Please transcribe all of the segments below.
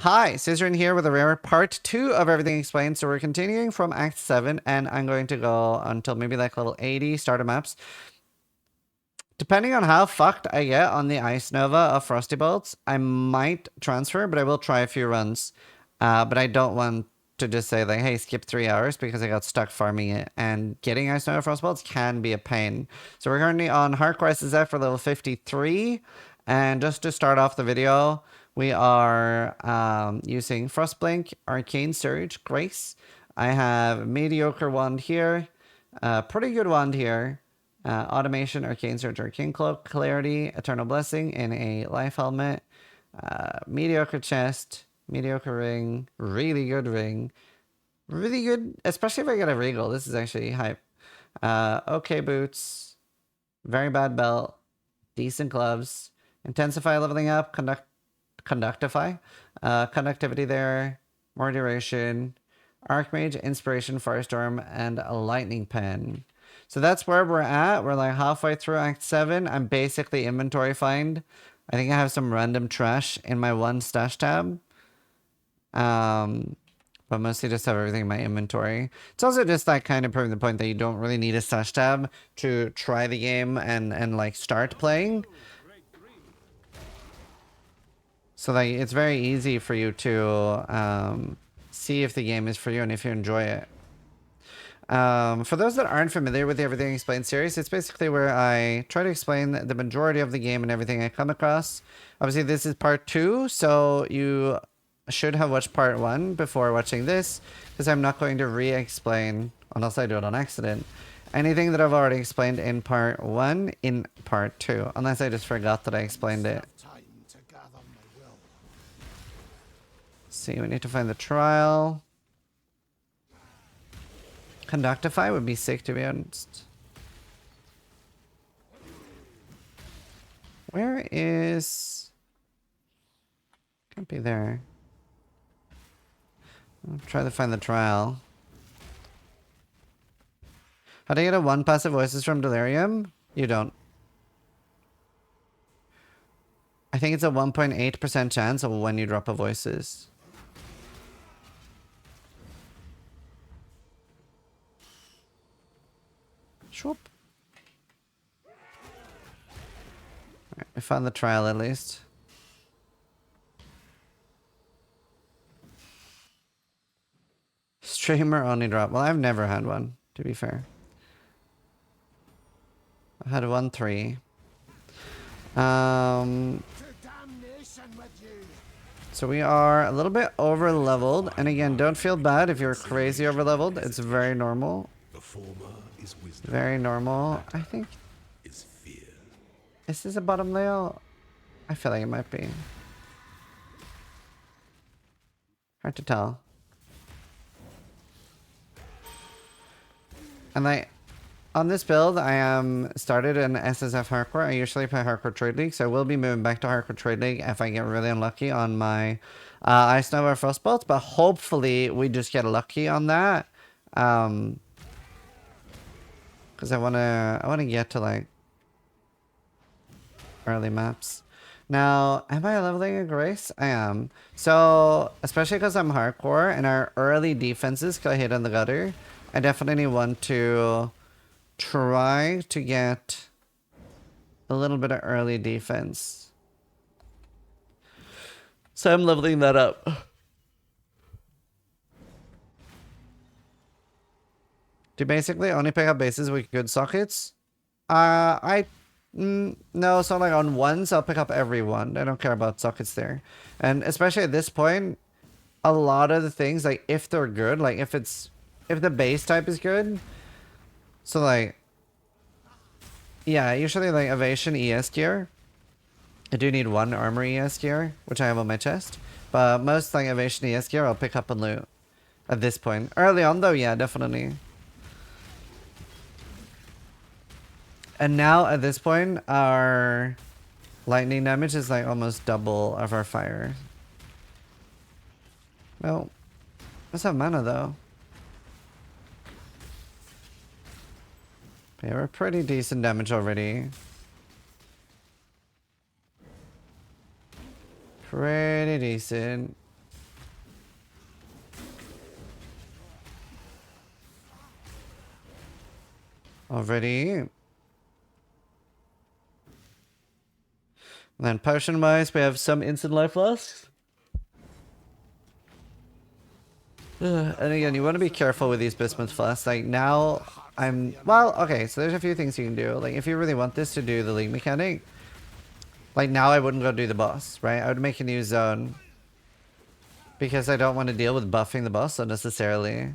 Hi, Zizaran here with a rare part 2 of Everything Explained. So we're continuing from Act 7, and I'm going to go until maybe like level 80 starter maps. Depending on how fucked I get on the Ice Nova of Frosty Bolts, I might transfer, but I will try a few runs. But I don't want to just say like, hey, skip 3 hours because I got stuck farming it. And getting Ice Nova Frost Bolts can be a pain. So we're currently on Hardcore SSF for level 53. And just to start off the video, we are using Frostblink, Arcane Surge, Grace. I have mediocre wand here, pretty good wand here. Automation, Arcane Surge, Arcane Cloak, Clarity, Eternal Blessing in a Life Helmet, mediocre chest, mediocre ring, really good ring, really good, especially if I get a Regal. This is actually hype. Okay boots, very bad belt, decent gloves, Intensify leveling up, Conductify, Conductivity there, more duration, Archmage, Inspiration, Firestorm, and a Lightning Pen. So that's where we're at. We're like halfway through Act 7. I'm basically inventory find. I think I have some random trash in my one stash tab. But mostly just have everything in my inventory. It's also just like kind of proving the point that you don't really need a stash tab to try the game and like start playing. So like it's very easy for you to see if the game is for you and if you enjoy it. For those that aren't familiar with the Everything Explained series, it's basically where I try to explain the majority of the game and everything I come across. Obviously, this is part 2, so you should have watched part 1 before watching this, because I'm not going to re-explain, unless I do it on accident, anything that I've already explained in part 1 in part 2, unless I just forgot that I explained it. See, we need to find the trial. Conductify would be sick, to be honest. Where is... Can't be there. I'll try to find the trial. How do you get a 1 passive voices from Delirium? You don't. I think it's a 1.8% chance of when you drop a voices. Swoop. Alright, we found the trial at least. Streamer only drop. Well, I've never had one, to be fair. I had 1-3. So we are a little bit over leveled, and again, don't feel bad if you're crazy over leveled. It's very normal. Very normal. I think. Is this a bottom layout? I feel like it might be. Hard to tell. And like on this build, I am started in SSF Hardcore. I usually play Hardcore Trade League, so I will be moving back to Hardcore Trade League if I get really unlucky on my Ice Nova Frostbolts. But hopefully we just get lucky on that, because I wanna get to like early maps. Now, am I leveling a Grace? I am. So, especially because I'm hardcore and our early defenses can hit on the gutter, I definitely want to try to get a little bit of early defense. So I'm leveling that up. Do basically only pick up bases with good sockets? No, so like on ones, I'll pick up every one. I don't care about sockets there. And especially at this point, a lot of the things, like if they're good, like if the base type is good, so like, yeah, usually like Evasion ES gear. I do need 1 armor ES gear, which I have on my chest. But most like Evasion ES gear, I'll pick up and loot at this point. Early on though, yeah, definitely. And now at this point, our lightning damage is like almost double of our fire. Well, let's have mana though. Yeah, we're pretty decent damage already. Pretty decent. already. And then potion-wise, we have some instant life loss. And again, you want to be careful with these bismuth flasks. Like now, well, okay, so there's a few things you can do. Like if you really want this to do the league mechanic, like now I wouldn't go do the boss, right? I would make a new zone. Because I don't want to deal with buffing the boss unnecessarily.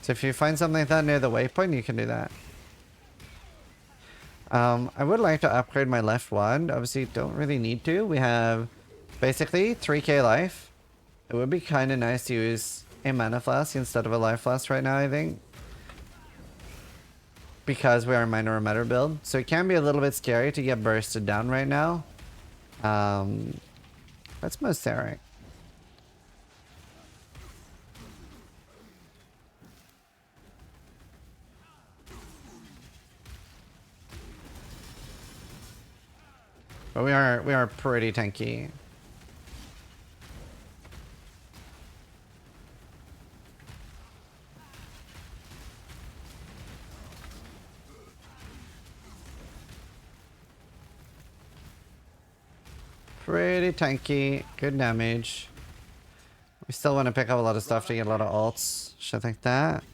So if you find something like that near the waypoint, you can do that. I would like to upgrade my left wand. Obviously, don't really need to. We have basically 3k life. It would be kind of nice to use a mana flask instead of a life flask right now, I think. Because we are a minor emitter build. So it can be a little bit scary to get bursted down right now. That's most Eric. But we are pretty tanky. Pretty tanky, good damage. We still want to pick up a lot of stuff to get a lot of ults, shit like that.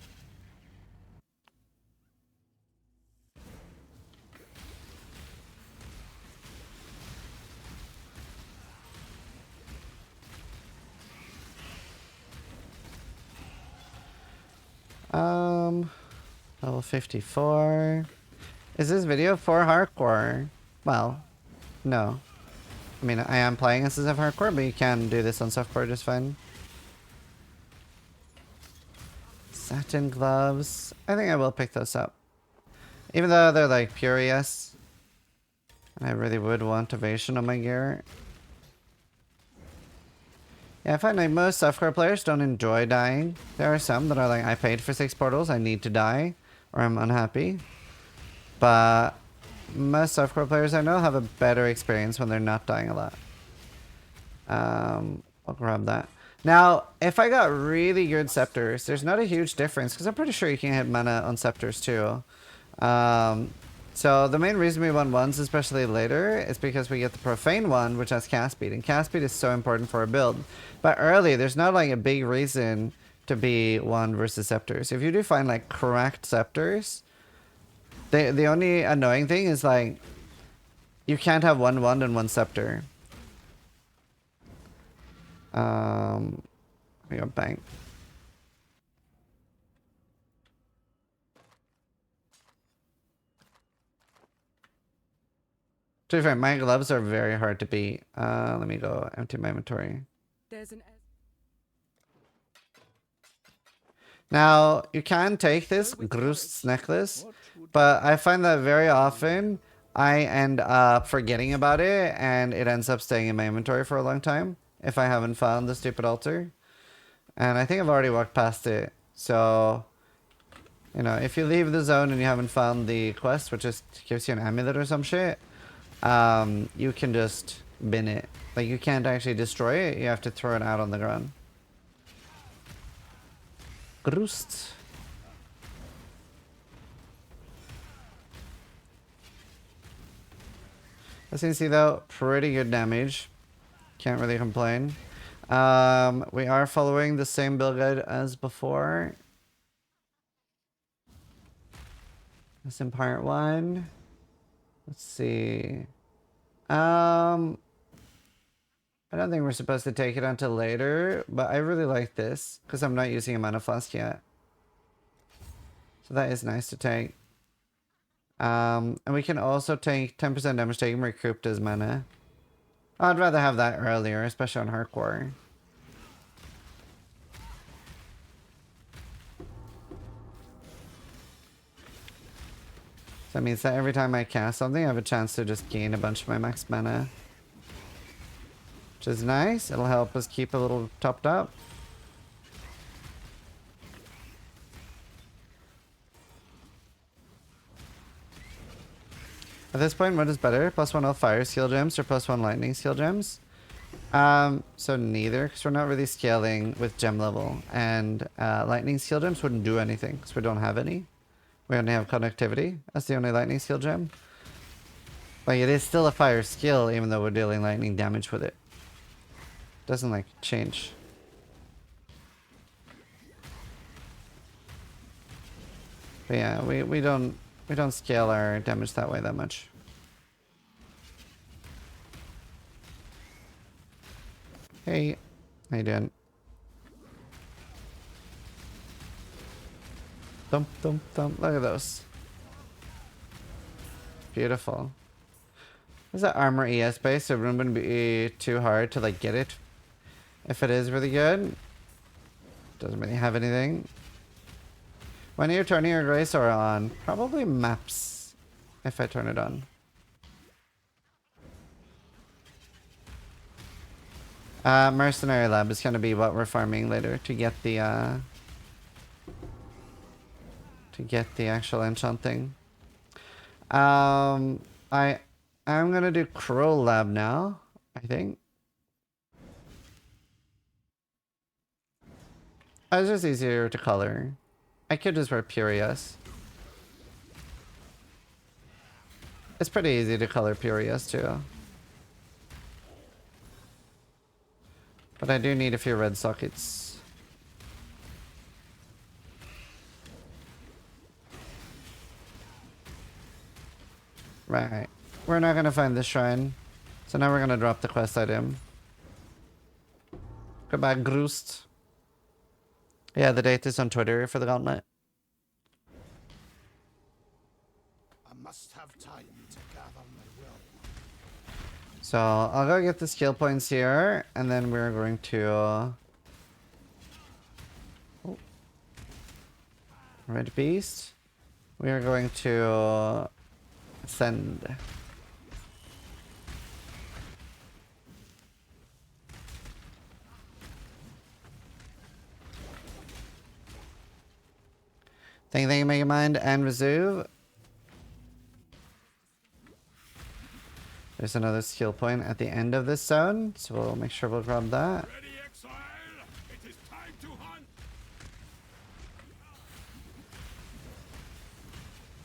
Level 54. Is this video for hardcore? Well, no. I mean, I am playing this as a hardcore, but you can do this on softcore just fine. Satin gloves. I think I will pick those up. Even though they're like pure yes. And I really would want evasion on my gear. Yeah, I find like most softcore players don't enjoy dying. There are some that are like, I paid for 6 portals, I need to die, or I'm unhappy. But most softcore players I know have a better experience when they're not dying a lot. I'll grab that. Now, if I got really good scepters, there's not a huge difference, because I'm pretty sure you can hit mana on scepters too. So the main reason we want ones, especially later, is because we get the profane one, which has cast speed, and cast speed is so important for a build. But early, there's not like a big reason to be one versus scepters. If you do find like cracked scepters, the only annoying thing is like you can't have one wand and one scepter. We go bang. To be fair, my gloves are very hard to beat. Let me go empty my inventory. Now, you can take this Grust's necklace, but I find that very often I end up forgetting about it and it ends up staying in my inventory for a long time if I haven't found the stupid altar. And I think I've already walked past it. So, you know, if you leave the zone and you haven't found the quest, which just gives you an amulet or some shit, you can just bin it. Like, you can't actually destroy it, you have to throw it out on the ground. Grust. As you can see though, pretty good damage. Can't really complain. We are following the same build guide as before. That's in part 1. Let's see. I don't think we're supposed to take it until later, but I really like this because I'm not using a mana flask yet. So that is nice to take. And we can also take 10% damage taken recouped as mana. I'd rather have that earlier, especially on hardcore. So that means that every time I cast something, I have a chance to just gain a bunch of my max mana. Which is nice. It'll help us keep a little topped up. At this point, what is better? +1 all fire skill gems or +1 lightning skill gems? So neither, because we're not really scaling with gem level. And lightning skill gems wouldn't do anything, because we don't have any. We only have conductivity. That's the only lightning skill gem. Like, it is still a fire skill, even though we're dealing lightning damage with it. Doesn't, like, change. But yeah, we don't scale our damage that way that much. Hey, how you doing? Thump, thump, thump. Look at those. Beautiful. Is that armor ES base? So it wouldn't be too hard to like get it. If it is really good. Doesn't really have anything. When are you turning your Grace Aura on? Probably maps. If I turn it on. Mercenary Lab is gonna be what we're farming later to get the actual enchant thing. I'm gonna do Crow Lab now, I think. It's just easier to color. I could just wear Purius. It's pretty easy to color Purius too. But I do need a few red sockets. Right. We're not gonna find this shrine. So now we're gonna drop the quest item. Goodbye, Groost. Yeah, the date is on Twitter for the gauntlet. I must have time to gather my will. So I'll go get the skill points here, and then we're going to Red Beast. We are going to ascend. Thank you, Mega Mind and Resuve. There's another skill point at the end of this zone, so we'll make sure we'll grab that. Ready, exile! It is time to hunt!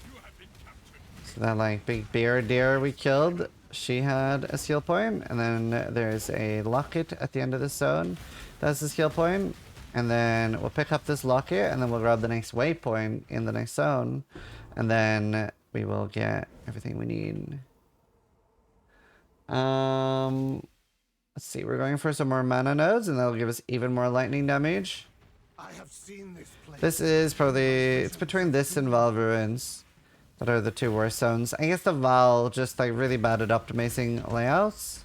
You have been captured. So that like big bear deer we killed, she had a skill point, and then there's a locket at the end of this zone. That's the skill point. And then we'll pick up this locket, and then we'll grab the next waypoint in the next zone. And then we will get everything we need. Let's see, we're going for some more mana nodes, and that'll give us even more lightning damage. I have seen this place. This is probably, it's between this and Val Ruins that are the two worst zones. I guess the Val just like really bad at optimizing layouts.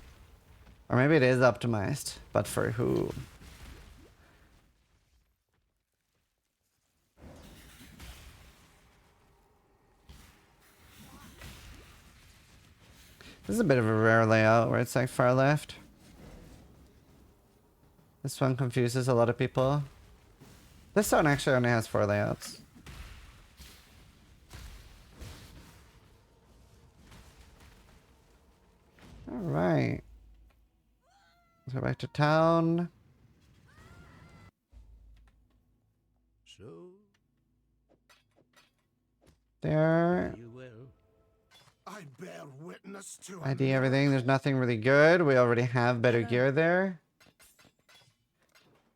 Or maybe it is optimized, but for who? This is a bit of a rare layout where it's like far left. This one confuses a lot of people. This one actually only has 4 layouts. Alright. Let's go back to town. So There. you will. I bear witness to ID everything. There's nothing really good. We already have better gear there.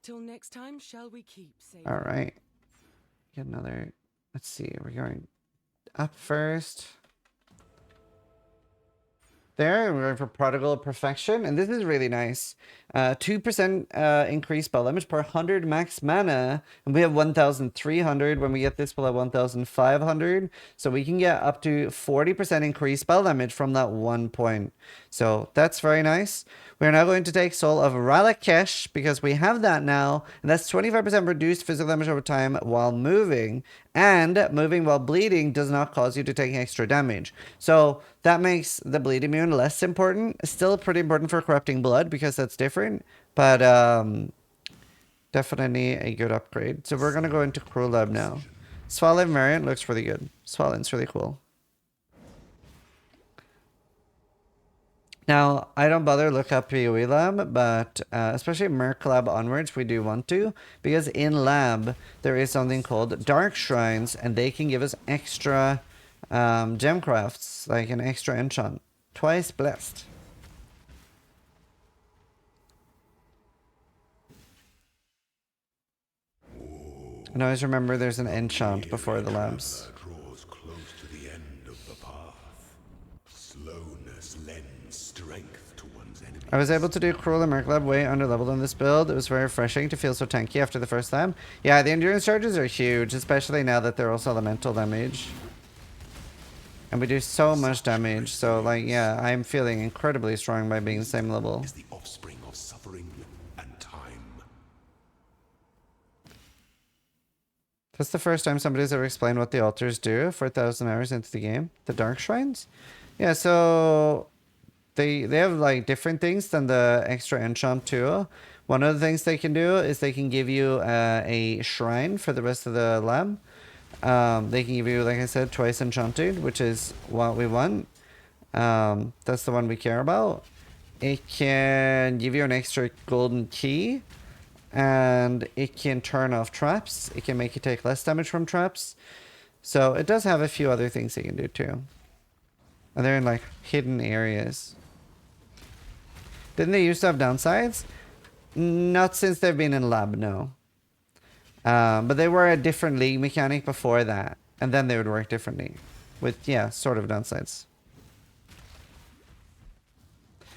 Till next time, shall we keep safe? Alright. Get another. Let's see. We're going up first. There, we're going for Prodigal Perfection, and this is really nice. 2% increased spell damage per 100 max mana, and we have 1,300. When we get this, we'll have 1,500. So we can get up to 40% increased spell damage from that 1 point. So that's very nice. We're now going to take Soul of Ralakesh, because we have that now, and that's 25% reduced physical damage over time while moving, and moving while bleeding does not cause you to take extra damage. So that makes the bleed immune less important. It's still pretty important for Corrupting Blood, because that's different, but definitely a good upgrade. So we're going to go into Crew Lab now. Swallow variant looks really good. Swallow's really cool. Now, I don't bother look up PoE lab, but especially Merc lab onwards, we do want to, because in lab there is something called dark shrines, and they can give us extra gem crafts, like an extra enchant. Twice blessed. And always remember there's an enchant before the labs. Draws close to the end of the path. Slowness lends strength to one's enemy. I was able to do Cruel and Merc Lab way under leveled on this build. It was very refreshing to feel so tanky after the first lab. Yeah, the endurance charges are huge, especially now that they're also elemental damage. And we do so much damage, so like, yeah, I'm feeling incredibly strong by being the same level. Is the offspring of suffering and time. That's the first time somebody's ever explained what the altars do 4,000 hours into the game. The Dark Shrines? Yeah, so they have like different things than the extra enchant too. One of the things they can do is they can give you a shrine for the rest of the lab. They can give you, like I said, twice enchanted, which is what we want. That's the one we care about. It can give you an extra golden key, and it can turn off traps. It can make you take less damage from traps. So it does have a few other things it can do too. And they're in like hidden areas. Didn't they used to have downsides? Not since they've been in lab, no. But they were a different league mechanic before that. And then they would work differently. With, yeah, sort of downsides.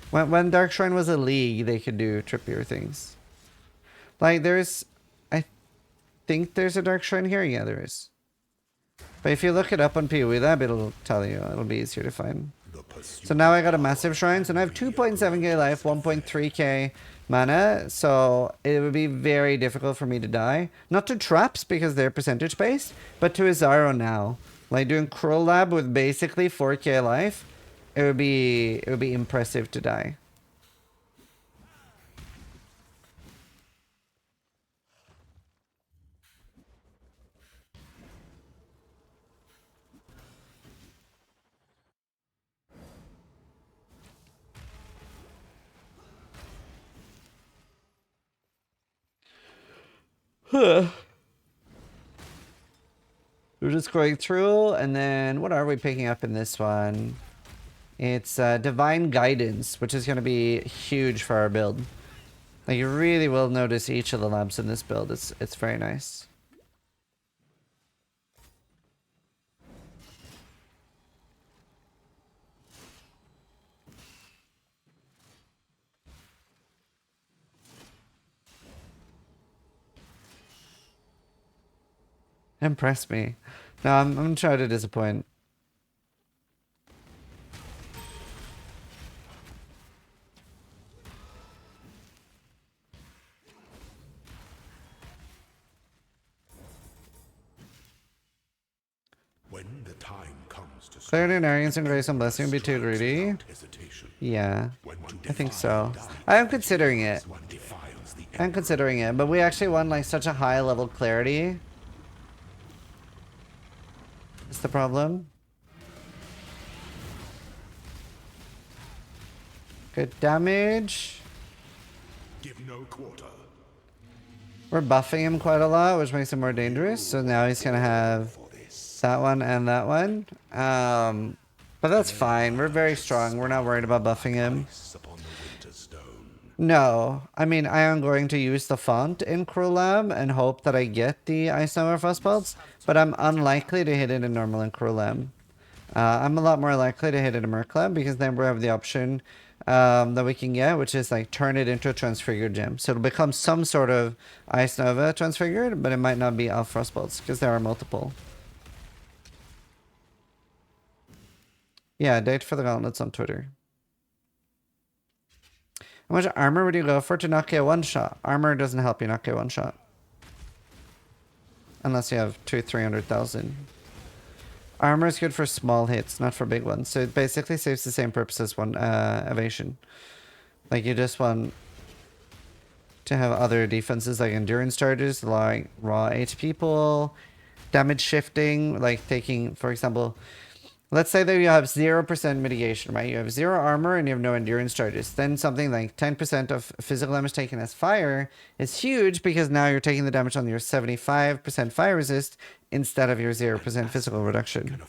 When Dark Shrine was a league, they could do trippier things. Like, there's... I think there's a Dark Shrine here? Yeah, there is. But if you look it up on PoE Lab, it'll tell you. It'll be easier to find. So now I got a massive shrine. So now I have 2.7k life, 1.3k mana. So it would be very difficult for me to die. Not to traps because they're percentage based, but to Izaro now. Like doing Cruel Lab with basically 4k life, it would be impressive to die. We're just going through, and then what are we picking up in this one? It's Divine Guidance, which is going to be huge for our build. Like, you really will notice each of the labs in this build. It's very nice. Impress me. No, I'm gonna try to disappoint. When the time comes to Clarity and Arrogance and Grace and Blessing would be too greedy. Yeah, I think so. I am considering it. I'm considering it, but we actually won like such a high level clarity. That's the problem. Good damage. Give no quarter. We're buffing him quite a lot, which makes him more dangerous. So now he's gonna have that one and that one. But that's fine. We're very strong. We're not worried about buffing him. No, I mean, I am going to use the font in Cruel Lab and hope that I get the Ice Number Frost Bolts, but I'm unlikely to hit it in normal and Cruel Lab. I'm a lot more likely to hit it in Merc Lab because then we have the option that we can get, which is like turn it into a transfigured gem. So it'll become some sort of Ice Nova transfigured, but it might not be all Frost Bolts because there are multiple. Yeah, date for the gauntlets on Twitter. How much armor would you go for to not get one shot? Armor doesn't help you not get one shot. Unless you have 200,000-300,000. Armor is good for small hits, not for big ones. So it basically serves the same purpose as one evasion. Like you just want to have other defenses like endurance charges, like raw HP pool, damage shifting, like taking, for example, Let's say that you have 0% mitigation, right? You have 0 armor and you have no endurance charges. Then something like 10% of physical damage taken as fire is huge because now you're taking the damage on your 75% fire resist instead of your 0% physical reduction.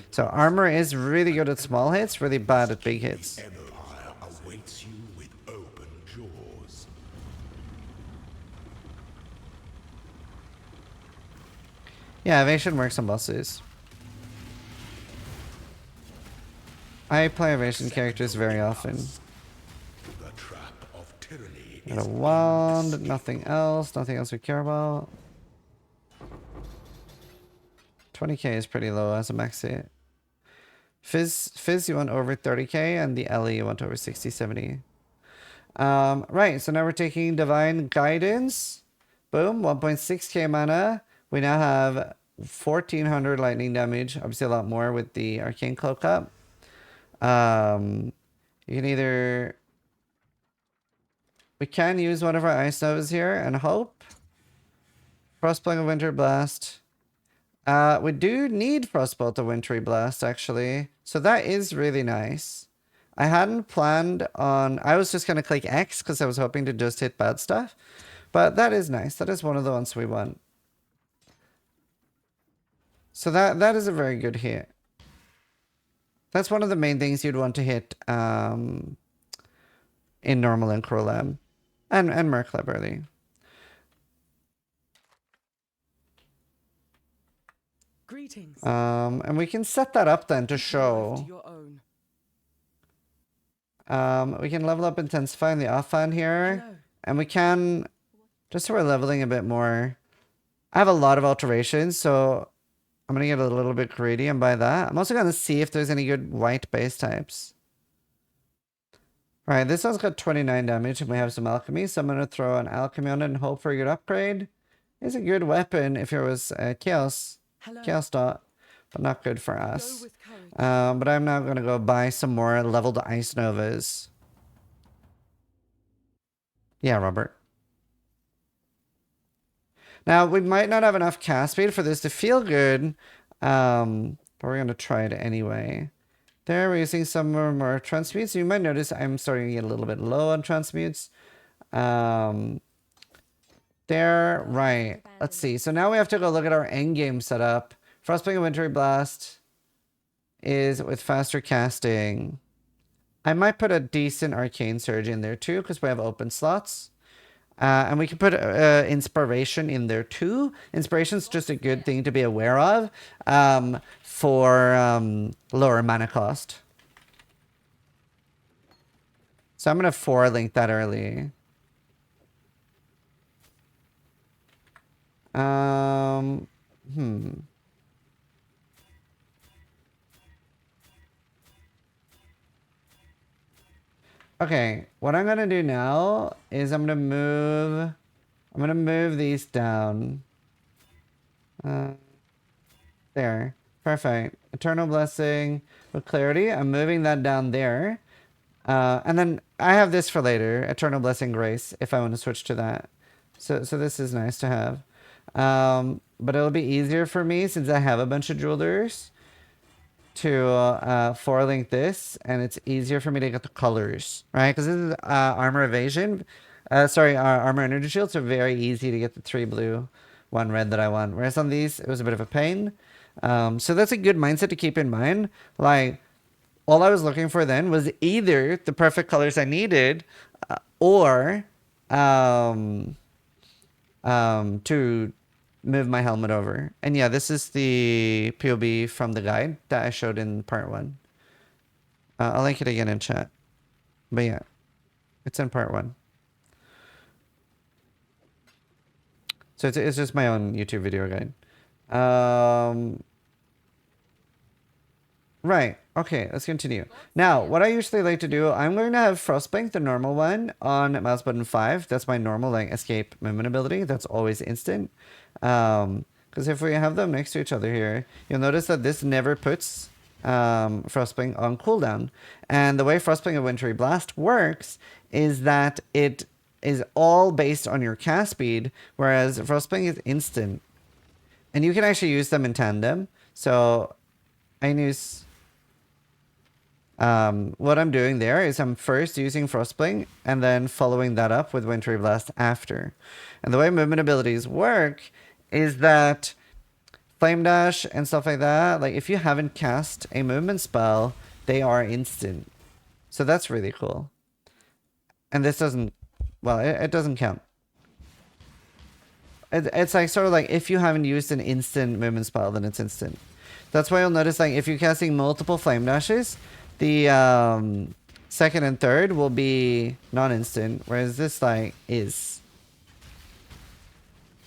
So armor is really good at small hits, really bad at big hits. Empire awaits you with open jaws. Yeah, evasion works on bosses. I play evasion characters very often. The trap of tyranny Got is a wand, nothing else we care about. 20k is pretty low as a max hit. Fizz you want over 30k and the Ellie you want over 60, 70. Right, so now we're taking Divine Guidance. Boom, 1.6k mana. We now have 1400 lightning damage. Obviously a lot more with the Arcane Cloak up. You can either... We can use one of our Ice Novas here and hope. Frostbolt of Winter Blast. We do need Frostbolt of Wintry Blast, actually. So that is really nice. I hadn't planned on... I was just going to click X because I was hoping to just hit bad stuff. But that is nice. That is one of the ones we want. So that is a very good hit. That's one of the main things you'd want to hit in normal and Crolab. And Merclab early. Greetings. And we can set that up then to show. Your own. We can level up Intensify in the offhand here. Hello. And we can, just so we're leveling a bit more. I have a lot of alterations, so I'm going to get a little bit greedy and buy that. I'm also going to see if there's any good white base types. Alright, this one's got 29 damage and we have some alchemy, so I'm going to throw an alchemy on it and hope for a good upgrade. It's a good weapon if it was Chaos dot, but not good for us. But I'm now going to go buy some more leveled Ice Novas. Yeah, Robert. Now, we might not have enough cast speed for this to feel good, but we're going to try it anyway. There, we're using some more transmutes. You might notice I'm starting to get a little bit low on transmutes. There, right. Let's see. So now we have to go look at our endgame setup. Frostbite of Wintry Blast is with faster casting. I might put a decent Arcane Surge in there too, because we have open slots. And we can put Inspiration in there too. Inspiration's just a good thing to be aware of for lower mana cost. So I'm going to 4-link that early. Okay, what I'm gonna do now is I'm gonna move these down. There. Perfect. Eternal Blessing with Clarity. I'm moving that down there. And then I have this for later. Eternal Blessing Grace, if I want to switch to that. So this is nice to have. But it'll be easier for me since I have a bunch of jewelers to 4-link this, and it's easier for me to get the colors, right? Because this is armor evasion. Armor energy shields, so very easy to get the 3 blue, 1 red that I want. Whereas on these, it was a bit of a pain. So that's a good mindset to keep in mind. Like, all I was looking for then was either the perfect colors I needed, or to move my helmet over. And yeah, this is the POB from the guide that I showed in part 1. I'll link it again in chat. But yeah, it's in part 1. So it's just my own YouTube video guide. Right. Okay, let's continue. Now, what I usually like to do, I'm going to have Frostbank, the normal one, on mouse button 5. That's my normal like escape movement ability. That's always instant. Because if we have them next to each other here, you'll notice that this never puts Frostbank on cooldown. And the way Frostbank of Wintry Blast works is that it is all based on your cast speed, whereas Frostbank is instant. And you can actually use them in tandem. So I can use What I'm doing there is I'm first using Frostbling and then following that up with Wintry Blast after. And the way movement abilities work is that Flame Dash and stuff like that, like if you haven't cast a movement spell, they are instant. So that's really cool. And this doesn't, well, it doesn't count. It's like sort of like if you haven't used an instant movement spell, then it's instant. That's why you'll notice like if you're casting multiple Flame Dashes, the second and third will be non-instant, whereas this like is.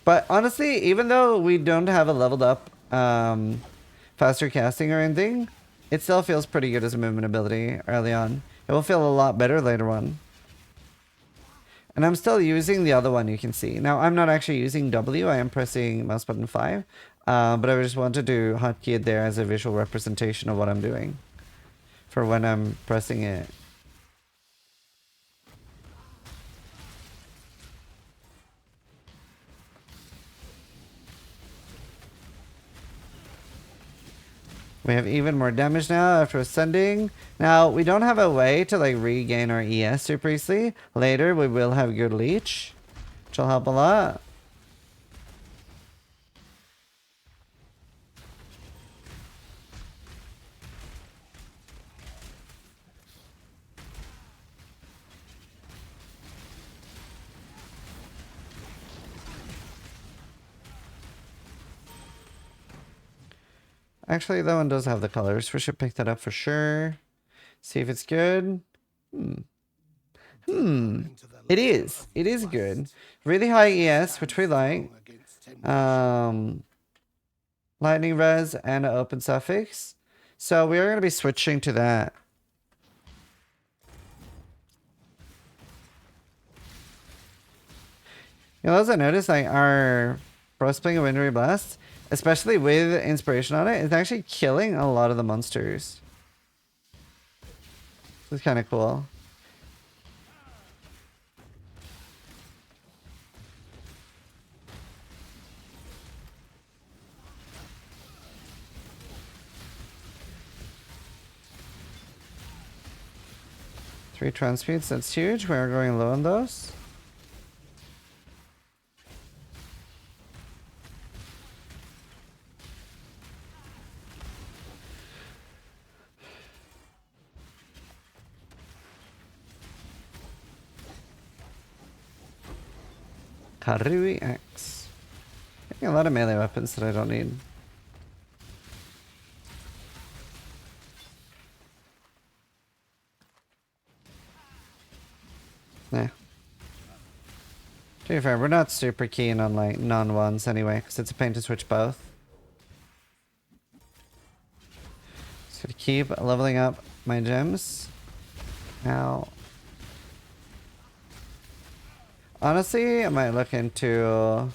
But honestly, even though we don't have a leveled up faster casting or anything, it still feels pretty good as a movement ability early on. It will feel a lot better later on. And I'm still using the other one, you can see. Now, I'm not actually using W. I am pressing mouse button 5. But I just want to do hotkey it there as a visual representation of what I'm doing for when I'm pressing it. We have even more damage now after ascending. Now, we don't have a way to like regain our ES super easily. Later, we will have good leech, which will help a lot. Actually, that one does have the colors. We should pick that up for sure. See if it's good. It is. It is good. Really high ES, which we like. Lightning res and an open suffix. So we are going to be switching to that. You know, as I noticed, like our Frostbling and Wintry Blast, especially with inspiration on it, is actually killing a lot of the monsters. It's kind of cool. Three transmutes, that's huge. We are going low on those. Karui Axe. Getting a lot of melee weapons that I don't need. Nah. To be fair, we're not super keen on like non-ones anyway, because it's a pain to switch both. Just gonna keep leveling up my gems. Now, honestly, I might look into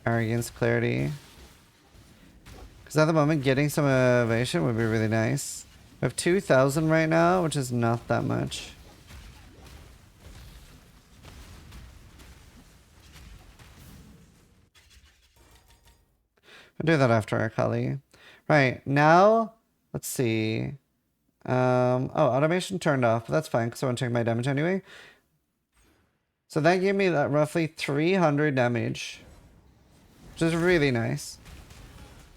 Arrogance Clarity. Because at the moment, getting some evasion would be really nice. We have 2,000 right now, which is not that much. I'll do that after our Kali. Right, now, let's see. Oh, automation turned off, but that's fine because I want to check my damage anyway. So that gave me that roughly 300 damage, which is really nice.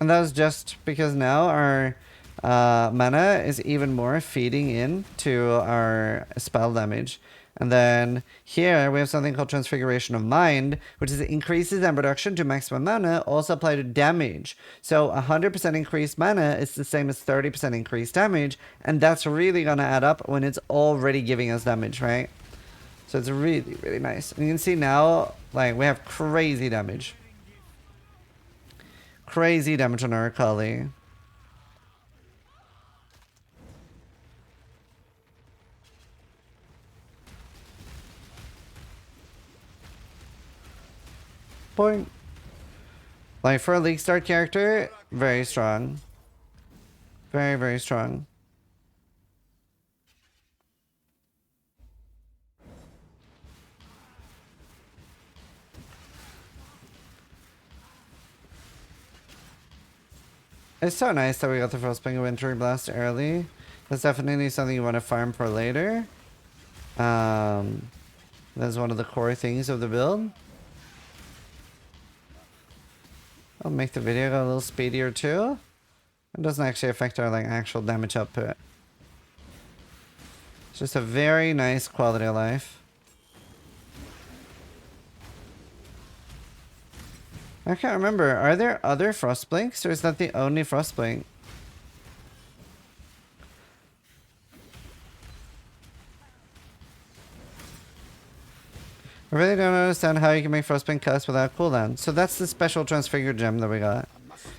And that was just because now our mana is even more feeding into our spell damage. And then here we have something called Transfiguration of Mind, which is increases and reduction to maximum mana, also apply to damage. So 100% increased mana is the same as 30% increased damage, and that's really going to add up when it's already giving us damage, right? So it's really, really nice. And you can see now, like, we have crazy damage. Crazy damage on our Kali. Point. Like for a League Start character, very strong. Very, very strong. It's so nice that we got the Frostbling and Wintry Blast early. That's definitely something you want to farm for later. That's one of the core things of the build. I'll make the video go a little speedier too. It doesn't actually affect our like actual damage output. It's just a very nice quality of life. I can't remember. Are there other Frostblinks, or is that the only Frostblink? I really don't understand how you can make Frostblink cast without cooldown. So that's the special transfigured gem that we got.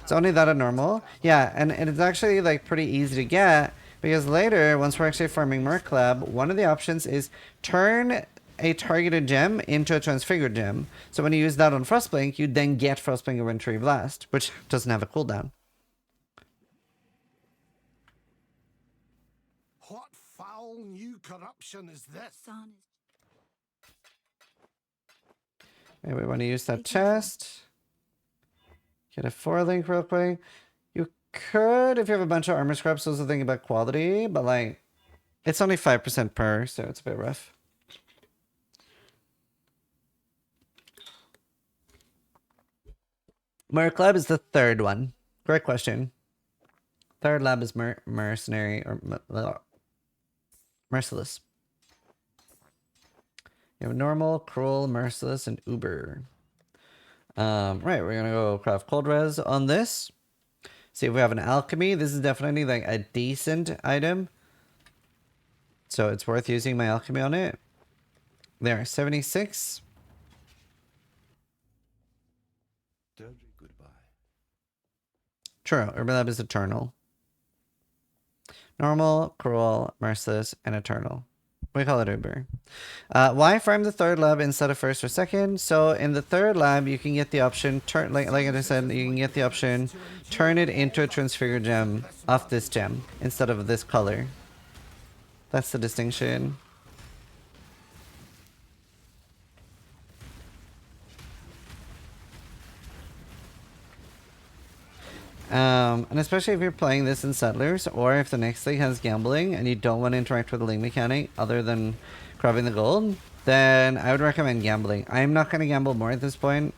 It's only that at normal. Yeah, and it's actually like pretty easy to get because later, once we're actually farming Merclab, one of the options is turn a targeted gem into a transfigured gem. So when you use that on Frostblink, you then get Frostblink Inventory Blast, which doesn't have a cooldown. What foul new corruption is this? Maybe we want to use that chest. Get a 4-link real quick. You could, if you have a bunch of armor scraps, also think about quality, but like, it's only 5% per, so it's a bit rough. Merc Lab is the third one. Great question. Third lab is mercenary or merciless. You have normal, cruel, merciless, and uber. Right, we're gonna go craft cold res on this. See if we have an alchemy. This is definitely like a decent item, so it's worth using my alchemy on it. There, 76. Goodbye. True, Urban Lab is eternal. Normal, cruel, merciless, and eternal. We call it Uber. Why farm the third lab instead of first or second? So in the third lab, you can get the option, turn like I said, you can get the option, turn it into a transfigured gem off this gem instead of this color. That's the distinction. And especially if you're playing this in Settlers, or if the next league has gambling and you don't want to interact with the league mechanic other than grabbing the gold, then I would recommend gambling. I'm not going to gamble more at this point,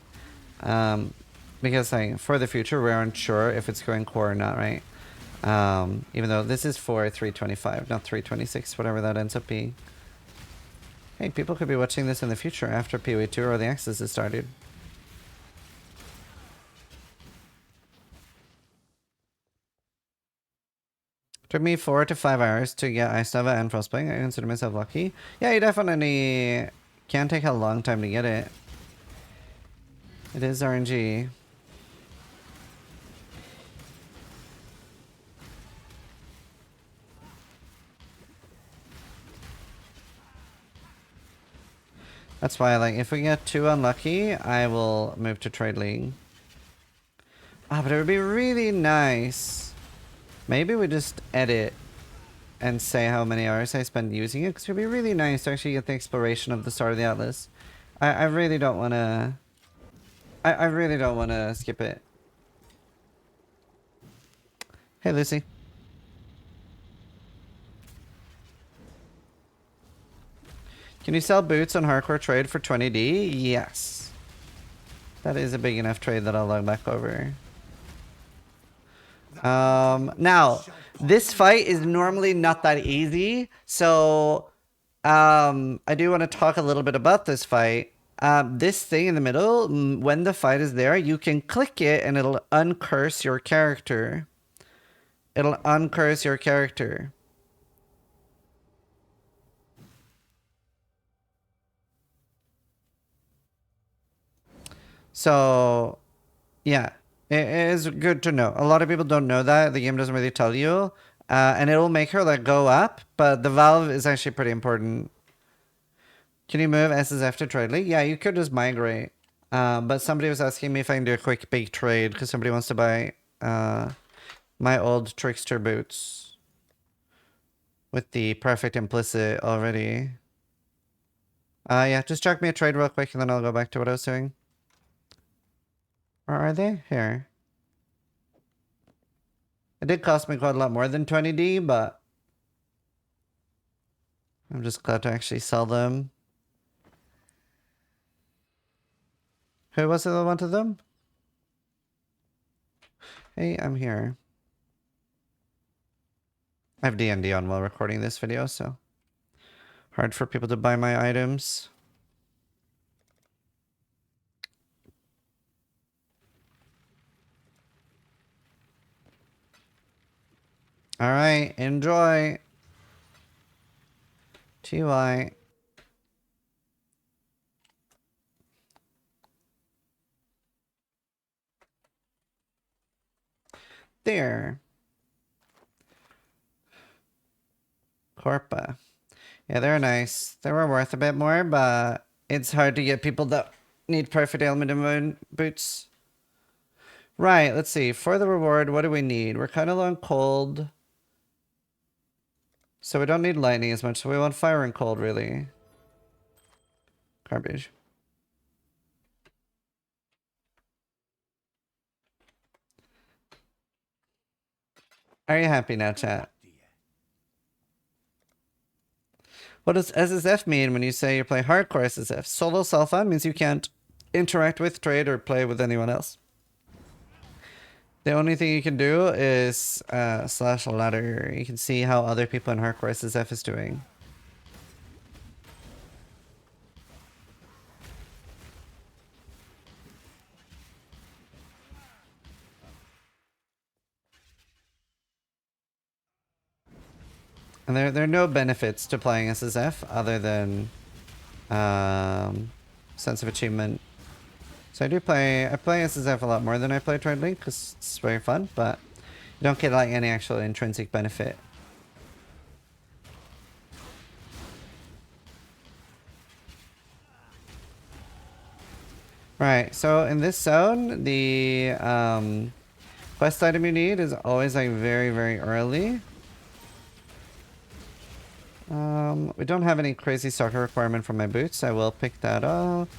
because like, for the future we aren't sure if it's going core or not, right? Even though this is for 325, not 326, whatever that ends up being. Hey, people could be watching this in the future after PoE2 or the Access is started. Took me 4 to 5 hours to get Ice Nova and Frostbite. I consider myself lucky. Yeah, you definitely can take a long time to get it. It is RNG. That's why, like, if we get too unlucky, I will move to Trade League. Ah, but it would be really nice. Maybe we just edit and say how many hours I spend using it, because it would be really nice to actually get the exploration of the Star of the Atlas. I really don't want to... I really don't want to skip it. Hey, Lucy. Can you sell boots on Hardcore Trade for 20D? Yes. That is a big enough trade that I'll log back over. Now, this fight is normally not that easy, so I do want to talk a little bit about this fight. This thing in the middle, when the fight is there, you can click it and it'll uncurse your character. It'll uncurse your character. So, yeah. It is good to know. A lot of people don't know that. The game doesn't really tell you. And it'll make her like go up, but the valve is actually pretty important. Can you move SSF to Trade League? Yeah, you could just migrate. But somebody was asking me if I can do a quick big trade because somebody wants to buy my old Trickster boots with the perfect implicit already. Yeah, just chuck me a trade real quick and then I'll go back to what I was doing. Or are they? Here. It did cost me quite a lot more than 20D, but I'm just glad to actually sell them. Who was it that wanted them? Hey, I'm here. I have D&D on while recording this video, so hard for people to buy my items. All right, enjoy. TY. There. Corpa. Yeah, they're nice. They were worth a bit more, but it's hard to get people that need perfect aluminum boots. Right, let's see. For the reward, what do we need? We're kind of low on cold. So we don't need lightning as much, so we want fire and cold, really. Garbage. Are you happy now, chat? What does SSF mean when you say you play hardcore SSF? Solo self-on means you can't interact with, trade, or play with anyone else. The only thing you can do is slash ladder. You can see how other people in hardcore SSF is doing. And there are no benefits to playing SSF other than sense of achievement. So I play SSF a lot more than I play Trade Link because it's very fun, but you don't get like any actual intrinsic benefit. Right, so in this zone, the quest item you need is always like very, very early. We don't have any crazy soccer requirement for my boots. I will pick that up.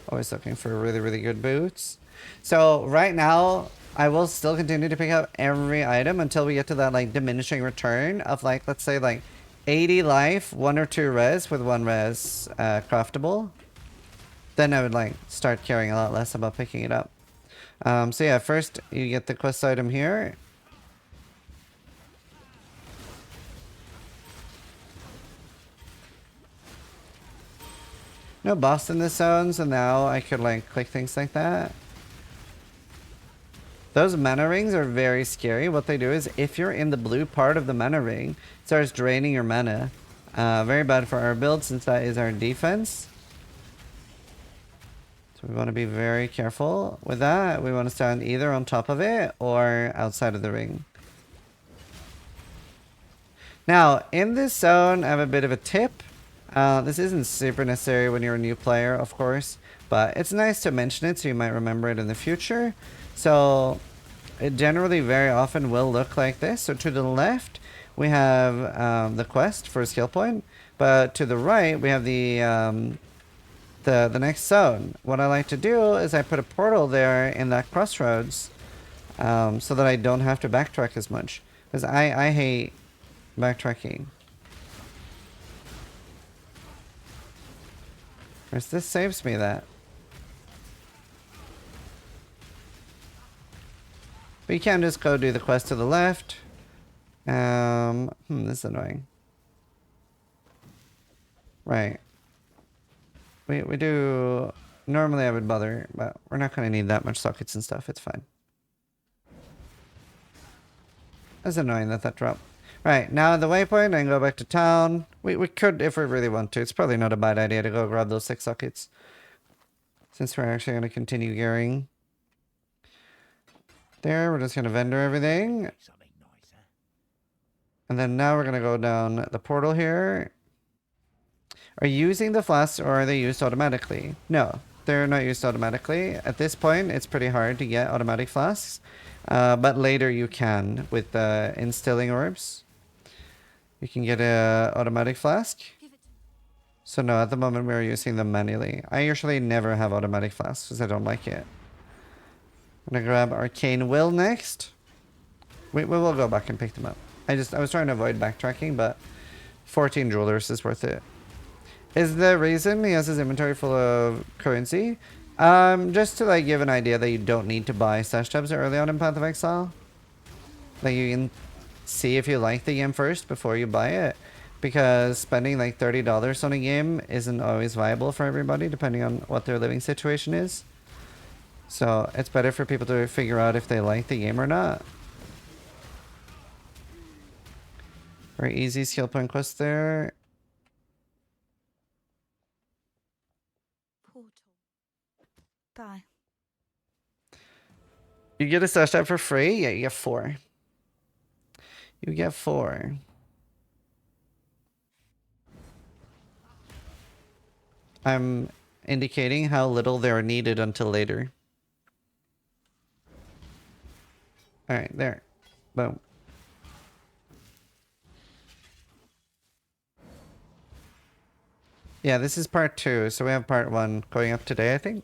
Always looking for really, really good boots. So right now, I will still continue to pick up every item until we get to that like diminishing return of like, let's say like 80 life, 1 or 2 res with 1 res craftable. Then I would like start caring a lot less about picking it up. So yeah, first you get the quest item here. No boss in this zone, so now I could like click things like that. Those mana rings are very scary. What they do is if you're in the blue part of the mana ring, it starts draining your mana. Very bad for our build since that is our defense. So we want to be very careful with that. We want to stand either on top of it or outside of the ring. Now, in this zone, I have a bit of a tip. This isn't super necessary when you're a new player, of course, but it's nice to mention it so you might remember it in the future. So it generally very often will look like this. So to the left, we have the quest for a skill point, but to the right, we have the next zone. What I like to do is I put a portal there in that crossroads so that I don't have to backtrack as much, because I hate backtracking. Whereas this saves me that. But you can just go do the quest to the left. This is annoying. Right. We do... Normally I would bother, but we're not going to need that much sockets and stuff. It's fine. That's annoying that dropped. Right, now at the waypoint, I can go back to town. We could if we really want to. It's probably not a bad idea to go grab those 6 sockets, since we're actually going to continue gearing. There, we're just going to vendor everything. And then now we're going to go down the portal here. Are you using the flasks or are they used automatically? No, they're not used automatically. At this point, it's pretty hard to get automatic flasks. But later you can with the instilling orbs. You can get a automatic flask. So no, at the moment we're using them manually. I usually never have automatic flasks because I don't like it. I'm gonna grab Arcane Will next. We will go back and pick them up. I was trying to avoid backtracking, but 14 jewelers is worth it. Is the reason he has his inventory full of currency? Just to like give an idea that you don't need to buy stash tabs early on in Path of Exile. Like you can see if you like the game first before you buy it. Because spending like $30 on a game isn't always viable for everybody depending on what their living situation is. So it's better for people to figure out if they like the game or not. Very easy skill point quest there. Portal. Bye. You get a stash tab for free? Yeah, you get 4. You get 4. I'm indicating how little they are needed until later. Alright, there. Boom. Yeah, this is part 2, so we have part 1 going up today, I think.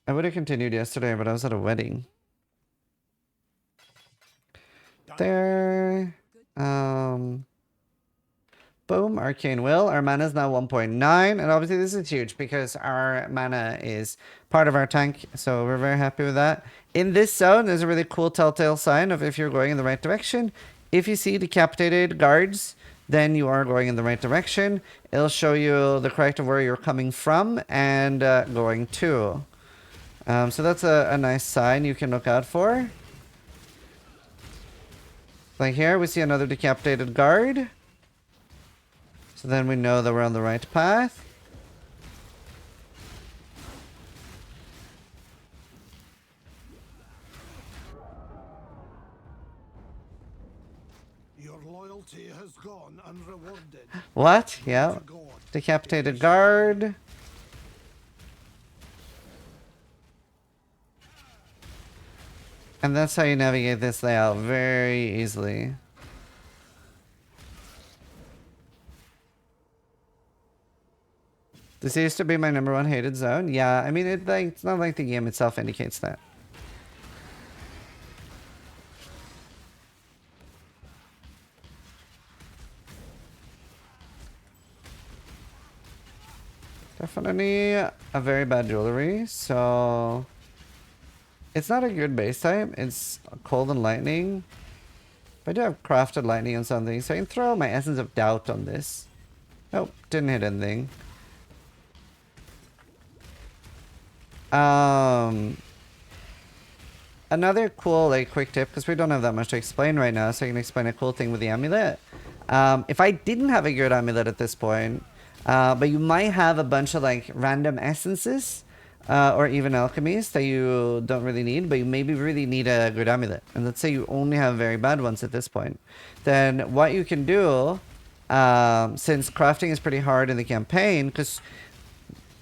I would have continued yesterday, but I was at a wedding. There. Boom, Arcane Will. Our mana is now 1.9, and obviously this is huge because our mana is part of our tank, so we're very happy with that. In this zone, there's a really cool telltale sign of if you're going in the right direction. If you see decapitated guards, then you are going in the right direction. It'll show you the correct of where you're coming from and going to. So that's a nice sign you can look out for. Like here, we see another decapitated guard. So then we know that we're on the right path. Your loyalty has gone unrewarded. What? Yeah. To God. Decapitated guard. And that's how you navigate this layout very easily. This used to be my #1 hated zone. Yeah, I mean, it's not like the game itself indicates that. Definitely a very bad jewelry, so... It's not a good base type. It's cold and lightning. But I do have crafted lightning on something, so I can throw my Essence of Doubt on this. Nope, didn't hit anything. Another cool, like, quick tip, because we don't have that much to explain right now, so I can explain a cool thing with the amulet. If I didn't have a good amulet at this point, but you might have a bunch of, like, random essences, or even alchemies that you don't really need, but you maybe really need a good amulet. And let's say you only have very bad ones at this point. Then what you can do, since crafting is pretty hard in the campaign, because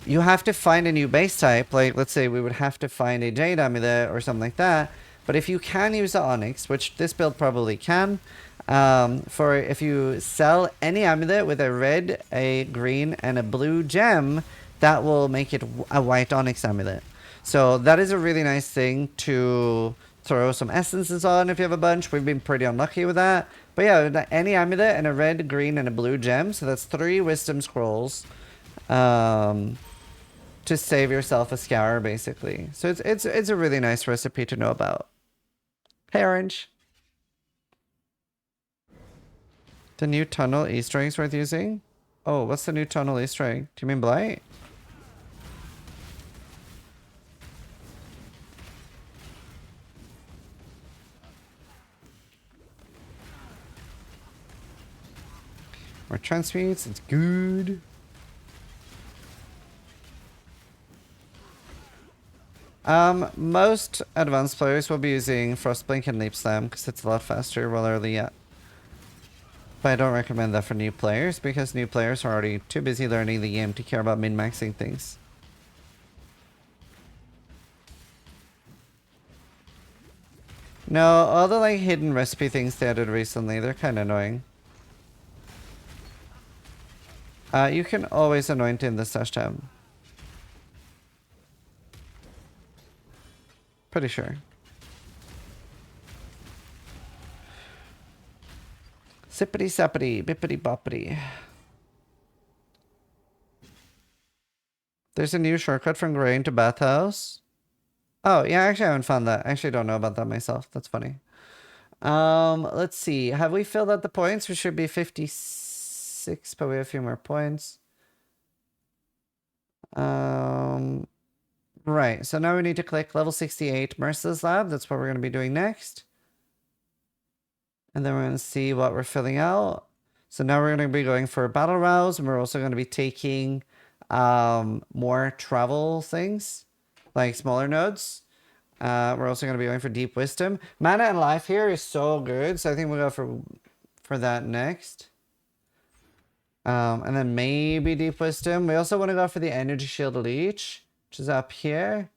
you have to find a new base type, like let's say we would have to find a Jade amulet or something like that. But if you can use the Onyx, which this build probably can, for if you sell any amulet with a red, a green, and a blue gem, that will make it a white Onyx amulet. So that is a really nice thing to throw some essences on if you have a bunch. We've been pretty unlucky with that. But yeah, any amulet and a red, green, and a blue gem. So that's 3 wisdom scrolls. To save yourself a scour, basically. So it's a really nice recipe to know about. Hey, Orange. The new tunnel Easter eggs worth using? Oh, what's the new tunnel Easter egg? Do you mean Blight? More transmutes, it's good. Most advanced players will be using Frostblink and Leap Slam because it's a lot faster while early yet. But I don't recommend that for new players because new players are already too busy learning the game to care about min-maxing things. No, all the like hidden recipe things they added recently, they're kind of annoying. You can always anoint in the stash tab. Pretty sure. Sippity sappity, bippity boppity. There's a new shortcut from grain to bathhouse. Oh, yeah, actually I haven't found that. I actually don't know about that myself. That's funny. Let's see. Have we filled out the points? We should be 56, but we have a few more points. Right. So now we need to click level 68 Merciless Lab. That's what we're going to be doing next. And then we're going to see what we're filling out. So now we're going to be going for Battle Rouse, and we're also going to be taking more travel things, like smaller nodes. We're also going to be going for Deep Wisdom. Mana and Life here is so good, so I think we'll go for that next. And then maybe Deep Wisdom. We also want to go for the Energy Shield Leech, which is up here.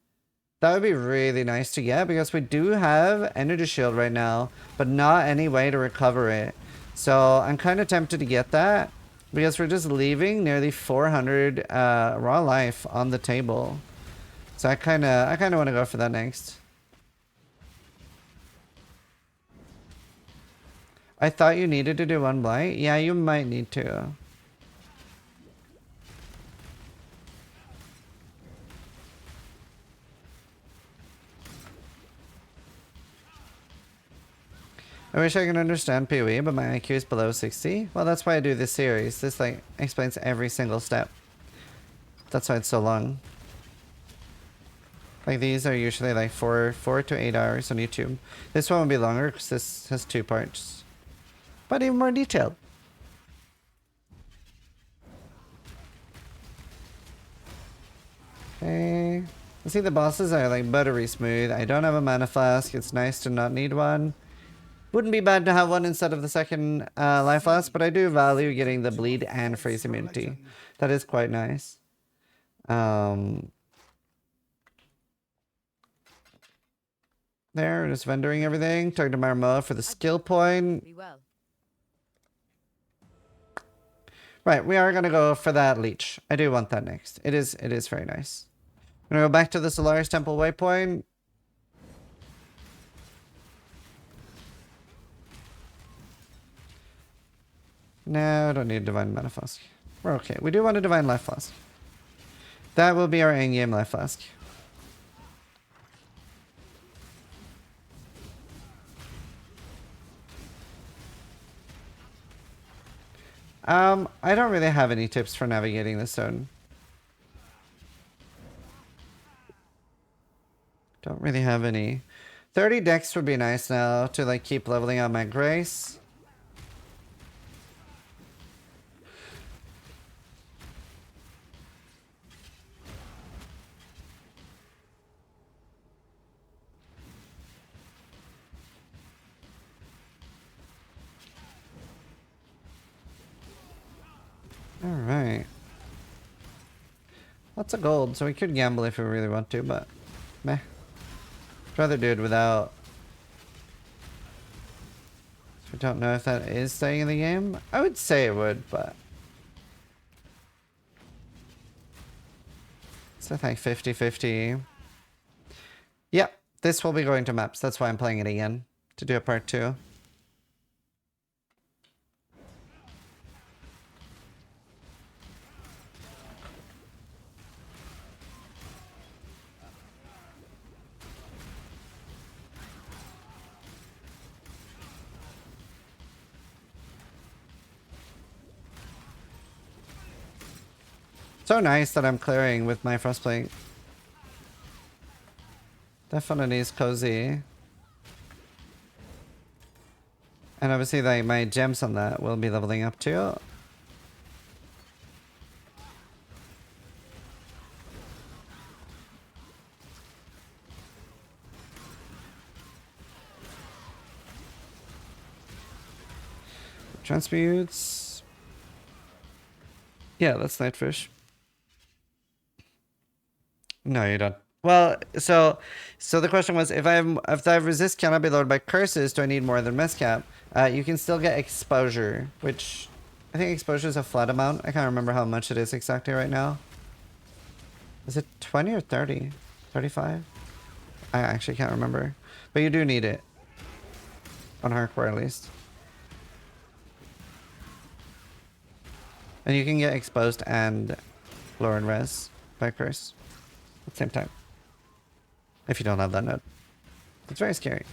That would be really nice to get because we do have Energy Shield right now, but not any way to recover it. So I'm kind of tempted to get that because we're just leaving nearly 400 raw life on the table. So I kind of want to go for that next. I thought you needed to do one blight. Yeah, you might need to. I wish I could understand PoE, but my IQ is below 60. Well, that's why I do this series. This like explains every single step. That's why it's so long. Like these are usually like 4 to 8 hours on YouTube. This one will be longer because this has 2 parts, but even more detailed. Okay. I see the bosses are like buttery smooth. I don't have a mana flask. It's nice to not need one. Wouldn't be bad to have one instead of the second life flask, but I do value getting the bleed and freeze immunity. That is quite nice. There, just vendoring everything. Talk to Marmo for the skill point. Right, we are gonna go for that leech. I do want that next. It is very nice. I'm gonna go back to the Solaris Temple waypoint. No, I don't need a Divine Mana Flask. We're okay. We do want a Divine Life Flask. That will be our Endgame Life Flask. I don't really have any tips for navigating this zone. Don't really have any. 30 dex would be nice now to like keep leveling out my grace. Alright. Lots of gold, so we could gamble if we really want to, but meh. I'd rather do it without. I don't know if that is staying in the game. I would say it would, but it's I think 50-50. Yep, this will be going to maps. That's why I'm playing it again, to do a part 2. So nice that I'm clearing with my frostplate. Definitely is cozy. And obviously like my gems on that will be leveling up too. Transmutes. Yeah, that's Nightfish. No, you don't. Well, so the question was, if I resist cannot be lowered by curses, do I need more than Mezcap? You can still get exposure, which I think exposure is a flat amount. I can't remember how much it is exactly right now. Is it 20 or 30? 35? I actually can't remember. But you do need it. On hardcore at least. And you can get exposed and lower in res by curse at the same time. If you don't have that node. It's very scary.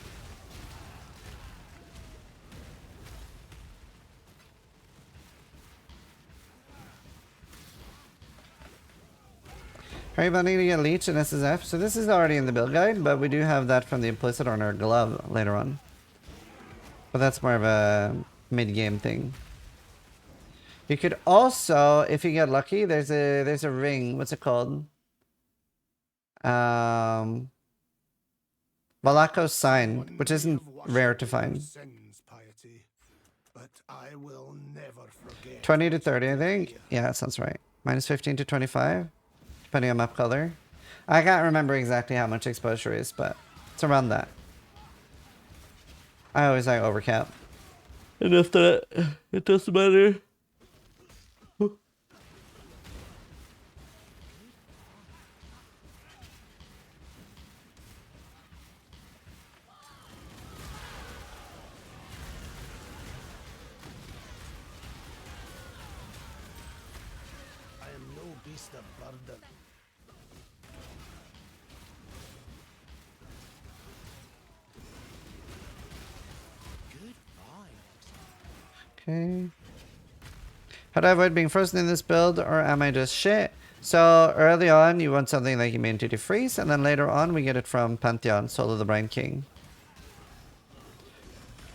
Are you planning to get Leech and SSF? So this is already in the build guide, but we do have that from the implicit on our glove later on. But that's more of a mid-game thing. You could also, if you get lucky, there's a ring. What's it called? Valako's sign, which isn't rare to find. Sins, piety, but I will never forget 20 to what 30, I you did think. here. Yeah, that sounds right. Minus 15 to 25, depending on map color. I can't remember exactly how much exposure is, but it's around that. I always like overcap. And if that, it doesn't matter. I am no beast of burden. Good vibes. Okay. How do I avoid being frozen in this build, or am I just shit? So early on, you want something like Immune to Freeze, and then later on, we get it from Pantheon, Soul of the Brine King.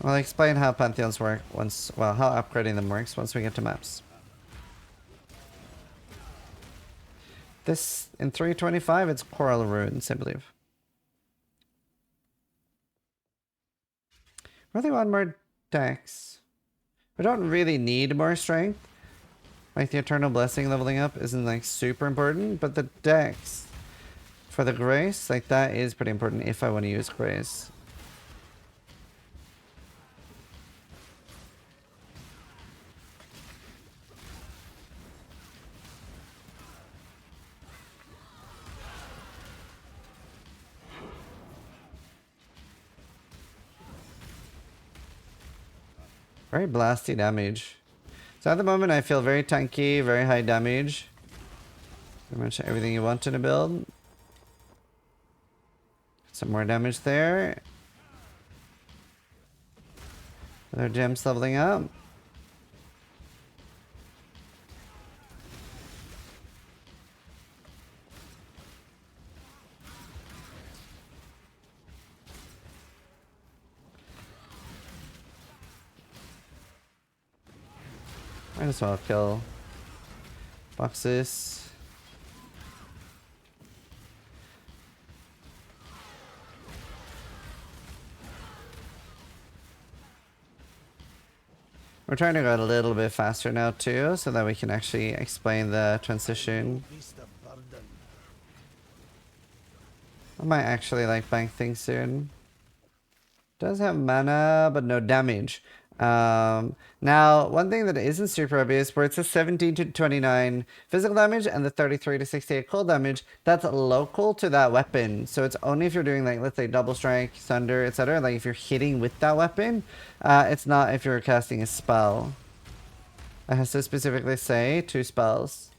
I'll explain how Pantheons work once, well, how upgrading them works once we get to maps. This, in 325, it's Coral Runes, I believe. Really want more decks. We don't really need more strength. Like the Eternal Blessing leveling up isn't like super important, but the decks for the Grace, like that is pretty important if I want to use Grace. Very blasty damage. So at the moment I feel very tanky, very high damage. Pretty much everything you want in a build. Some more damage there. Other gems leveling up. Might as well kill boxes. We're trying to go a little bit faster now too, so that we can actually explain the transition. Beast of burden. I might actually like bank things soon. Does have mana, but no damage. Now, one thing that isn't super obvious, where it's a 17 to 29 physical damage and the 33 to 68 cold damage, that's local to that weapon. So it's only if you're doing, like, let's say double strike, thunder, etc. Like if you're hitting with that weapon, it's not if you're casting a spell. It has to specifically say 2 spells.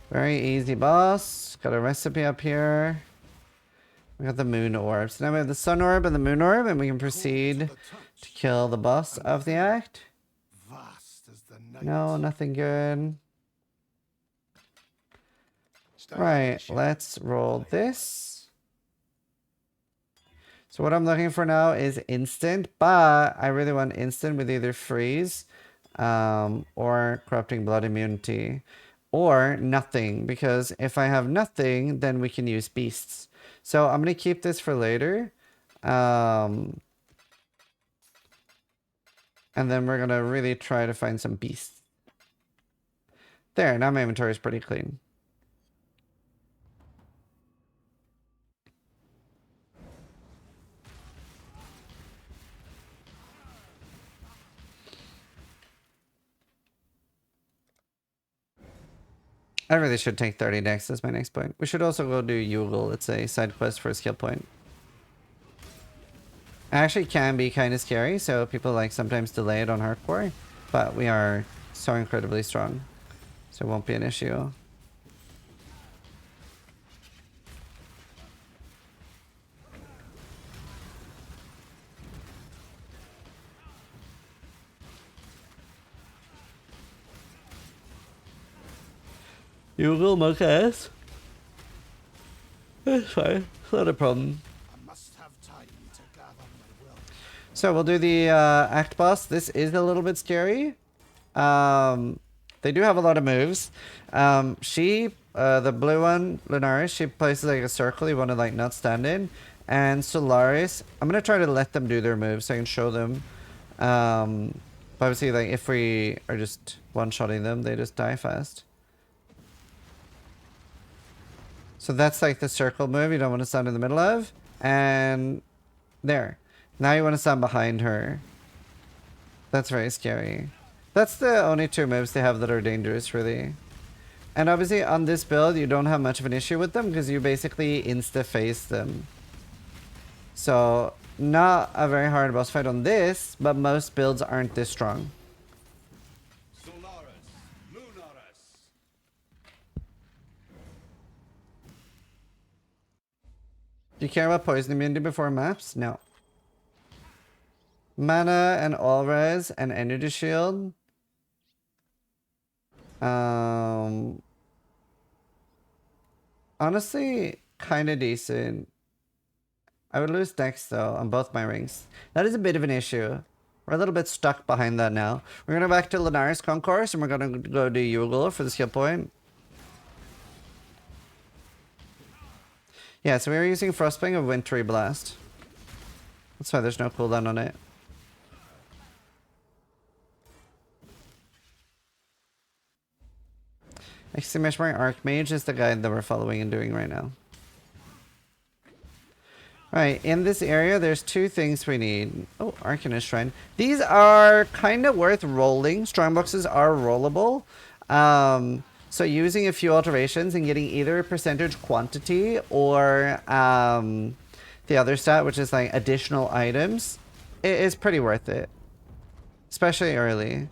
Very easy boss. Got a recipe up here. We got the moon orb. So now we have the sun orb and the moon orb, and we can proceed to kill the boss of the act. Vast as the night. No, nothing good. Right, let's roll this. So what I'm looking for now is instant, but I really want instant with either freeze or corrupting blood immunity. Or nothing, because if I have nothing, then we can use beasts. So I'm going to keep this for later. And then we're going to really try to find some beasts. There, now my inventory is pretty clean. I really should take 30 decks as my next point. We should also go do Yugal. It's a side quest for a skill point. Actually can be kind of scary, so people like sometimes delay it on hardcore, but we are so incredibly strong, so it won't be an issue. You will mock ass. That's fine. It's not a problem. I must have time to gather my will. So we'll do the act boss. This is a little bit scary. They do have a lot of moves. The blue one, Lunaris, she places like a circle you want to like not stand in. And Solaris, I'm gonna try to let them do their moves so I can show them. But obviously, like if we are just one-shotting them, they just die fast. So that's like the circle move you don't want to stand in the middle of. And there. Now you want to stand behind her. That's very scary. That's the only two moves they have that are dangerous, really. And obviously on this build, you don't have much of an issue with them because you basically insta-face them. So, not a very hard boss fight on this, but most builds aren't this strong. Solaris, Lunaris. Do you care about poison immunity before maps? No. Mana and all res and energy shield. Honestly, kind of decent. I would lose dex though on both my rings. That is a bit of an issue. We're a little bit stuck behind that now. We're gonna go back to Lunaris Concourse and we're gonna go to Yugol for the skill point. Yeah, so we were using Frostbang of Wintry Blast. That's why there's no cooldown on it. Exclamation mark Archmage is the guide that we're following and doing right now. Alright, in this area, there's two things we need. Oh, Arcanist Shrine. These are kind of worth rolling. Strongboxes are rollable. So using a few alterations and getting either a percentage quantity or the other stat, which is like additional items, it is pretty worth it. Especially early.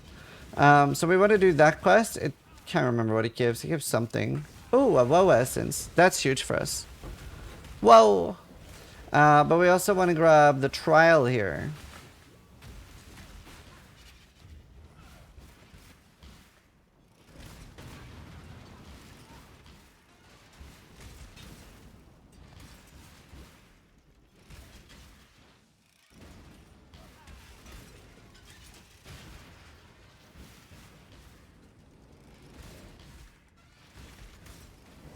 So we want to do that quest. It can't remember what it gives. It gives something. Oh, a WoW essence. That's huge for us. Whoa! But we also want to grab the trial here.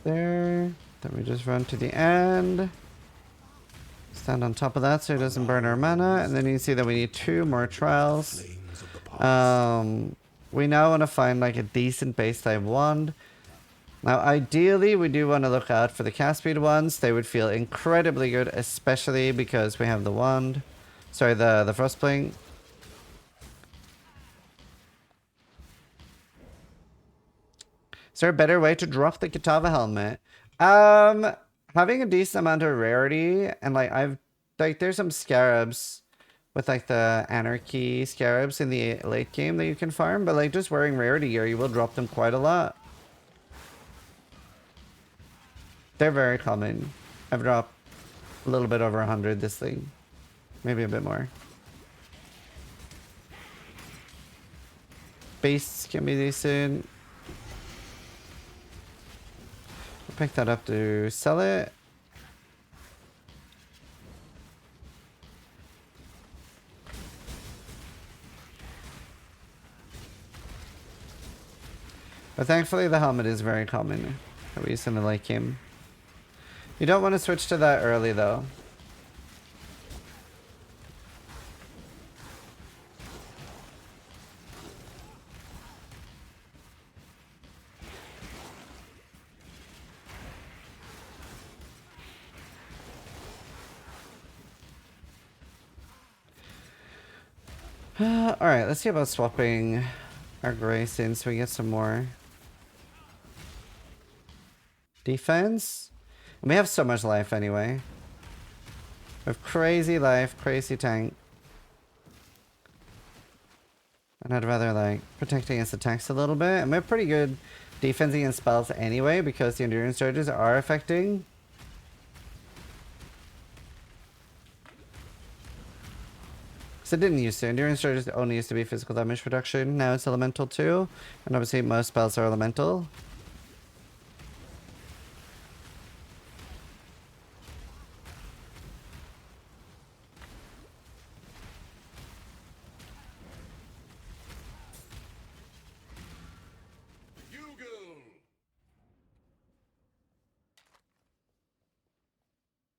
There. Then we just run to the end. Stand on top of that so it doesn't burn our mana. And then you can see that we need 2 more trials. We now want to find like a decent base type wand. Now ideally we do want to look out for the cast speed ones. They would feel incredibly good, especially because we have the wand. Sorry, the Frostbang. Is there a better way to drop the Kitava helmet? Having a decent amount of rarity and like there's some scarabs with like the anarchy scarabs in the late game that you can farm, but like just wearing rarity gear, you will drop them quite a lot. They're very common. I've dropped a little bit over 100 this thing. Maybe a bit more. Beasts can be decent. I'll pick that up to sell it. But thankfully the helmet is very common, at least in the late game. You don't want to switch to that early though. Alright, let's see about swapping our Grace in so we get some more defense. And we have so much life anyway. With crazy life, crazy tank. And I'd rather like protect against attacks a little bit. And we have pretty good defense against spells anyway because the endurance charges are affecting. Because it didn't used to. Endurance charges only used to be physical damage reduction. Now it's elemental too. And obviously most spells are elemental.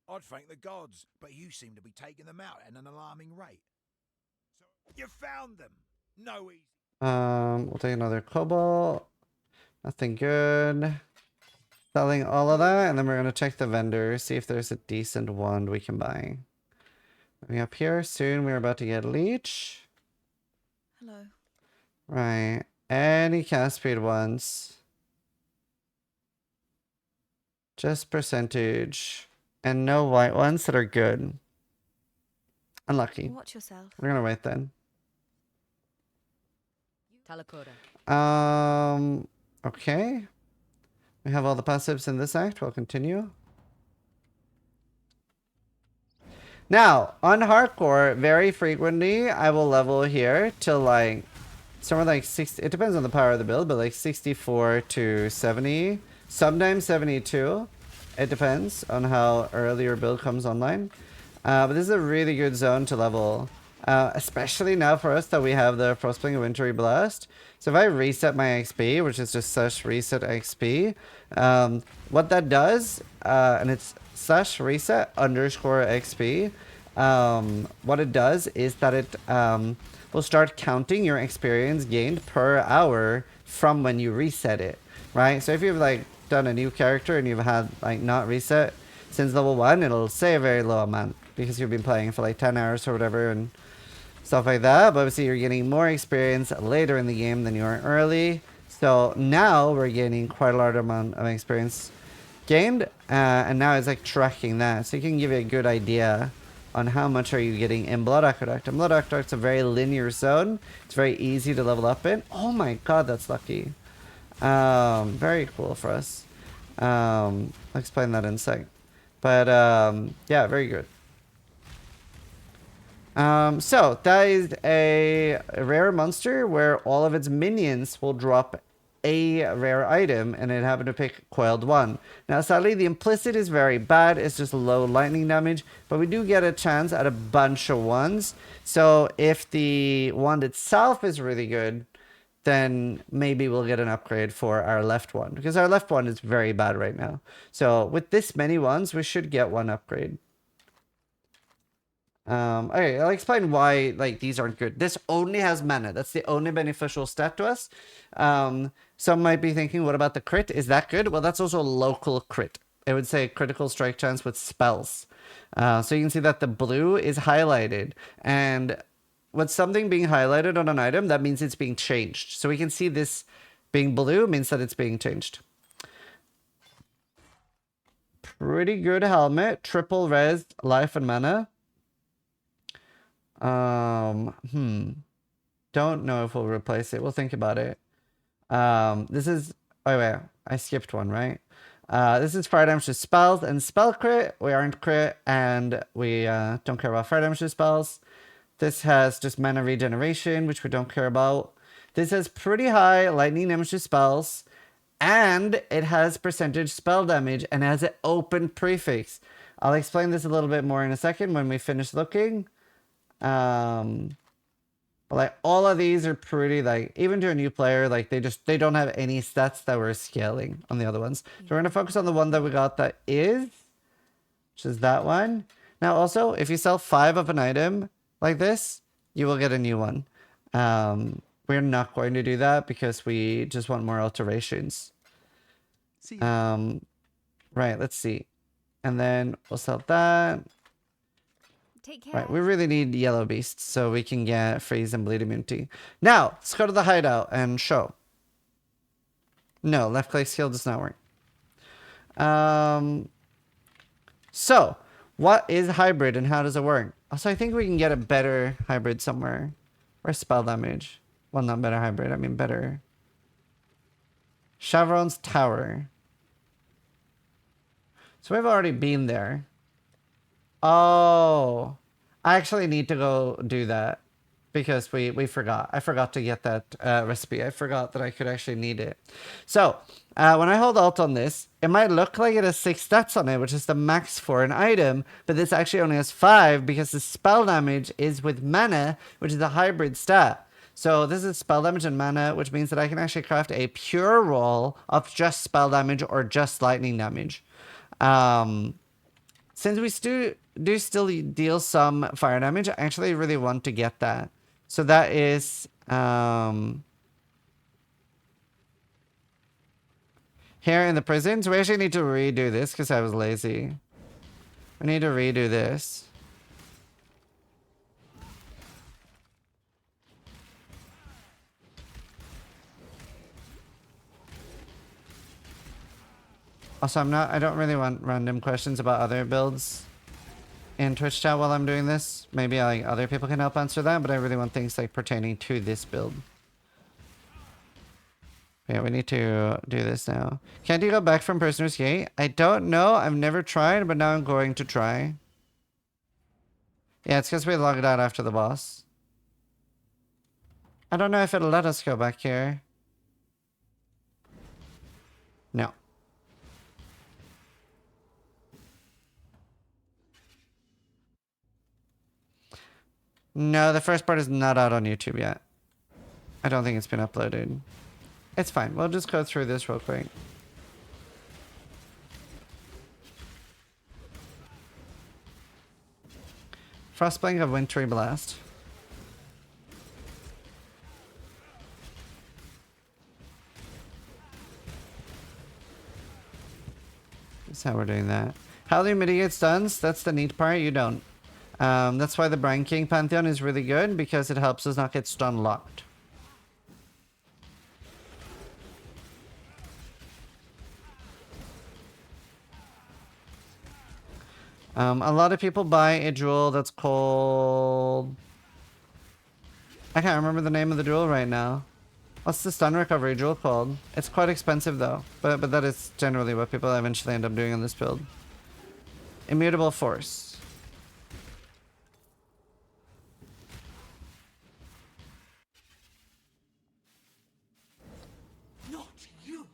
I'd thank the gods, but you seem to be taking them out at an alarming rate. So you found them. No easy. We'll take another cobalt. Nothing good. Selling all of that, and then we're gonna check the vendor, see if there's a decent wand we can buy. Moving up here, soon we're about to get leech. Hello. Right. Any cast speed ones. Just percentage. And no white ones that are good. Unlucky. Watch yourself. We're gonna wait then. Talakota. Okay. We have all the passives in this act. We'll continue. Now, on hardcore, very frequently, I will level here to like somewhere like 60. It depends on the power of the build, but like 64 to 70. Sometimes 72. It depends on how early your build comes online. But this is a really good zone to level. Especially now for us that we have the Frostbling of Wintry Blast. So if I reset my XP, which is just slash reset XP, what that does, and it's slash reset underscore XP, what it does is that it will start counting your experience gained per hour from when you reset it, right? So if you've like done a new character and you've had like not reset since level 1, it'll say a very low amount because you've been playing for like 10 hours or whatever and stuff like that. But obviously you're getting more experience later in the game than you are early. So now we're gaining quite a large amount of experience gained, and now it's like tracking that, so you can give you a good idea on how much are you getting in Blood Aqueduct. And Blood Aqueduct's a very linear zone. It's very easy to level up in. Oh my god, that's lucky. Very cool for us. I'll explain that in a sec. But yeah, very good. So that is a rare monster where all of its minions will drop a rare item, and it happened to pick Coiled One. Now sadly the implicit is very bad, it's just low lightning damage, but we do get a chance at a bunch of ones. So if the wand itself is really good, then maybe we'll get an upgrade for our left one, because our left one is very bad right now. So with this many ones, we should get one upgrade. Okay, I'll explain why like these aren't good. This only has mana. That's the only beneficial stat to us. Some might be thinking, what about the crit? Is that good? Well, that's also a local crit. It would say critical strike chance with spells. So you can see that the blue is highlighted, and with something being highlighted on an item, that means it's being changed. So we can see this being blue means that it's being changed. Pretty good helmet. Triple res, life and mana. Don't know if we'll replace it. We'll think about it. This is... Oh, wait. I skipped one, right? This is fire damage to spells and spell crit. We aren't crit, and we don't care about fire damage to spells. This has just mana regeneration, which we don't care about. This has pretty high lightning damage to spells, and it has percentage spell damage, and has an open prefix. I'll explain this a little bit more in a second when we finish looking. Like all of these are pretty, like even to a new player, like they don't have any stats that we're scaling on the other ones. So we're gonna focus on the one that we got that is, which is that one. Now also, if you sell 5 of an item like this, you will get a new one. We're not going to do that because we just want more alterations. Right, let's see. And then we'll sell that. Take care. Right, we really need yellow beasts so we can get freeze and bleed immunity. Now, let's go to the hideout and show. No, left click skill does not work. So, What is hybrid and how does it work? Also, I think we can get a better hybrid somewhere. Or spell damage. Well, not better hybrid. I mean better. Chevron's Tower. So we've already been there. Oh. I actually need to go do that. Because we forgot. I forgot to get that recipe. I forgot that I could actually need it. So, when I hold Alt on this, it might look like it has 6 stats on it, which is the max for an item, but this actually only has 5 because the spell damage is with mana, which is a hybrid stat. So this is spell damage and mana, which means that I can actually craft a pure roll of just spell damage or just lightning damage. Since we do still deal some fire damage, I actually really want to get that. So that is here in the prisons. We actually need to redo this because I was lazy. We need to redo this. Also, I don't really want random questions about other builds in Twitch chat while I'm doing this. Maybe like other people can help answer that, but I really want things like pertaining to this build. Yeah, we need to do this now. Can't you go back from Prisoner's Gate? I don't know. I've never tried, but now I'm going to try. Yeah, it's because we logged out after the boss. I don't know if it'll let us go back here. No. No, the first part is not out on YouTube yet. I don't think it's been uploaded. It's fine. We'll just go through this real quick. Frostblank of Wintry Blast. That's how we're doing that. How do you mitigate stuns? That's the neat part. You don't. That's why the Brine King Pantheon is really good, because it helps us not get stun locked. A lot of people buy a jewel that's called... I can't remember the name of the jewel right now. What's the stun recovery jewel called? It's quite expensive though, but that is generally what people eventually end up doing on this build. Immutable Force. Not you!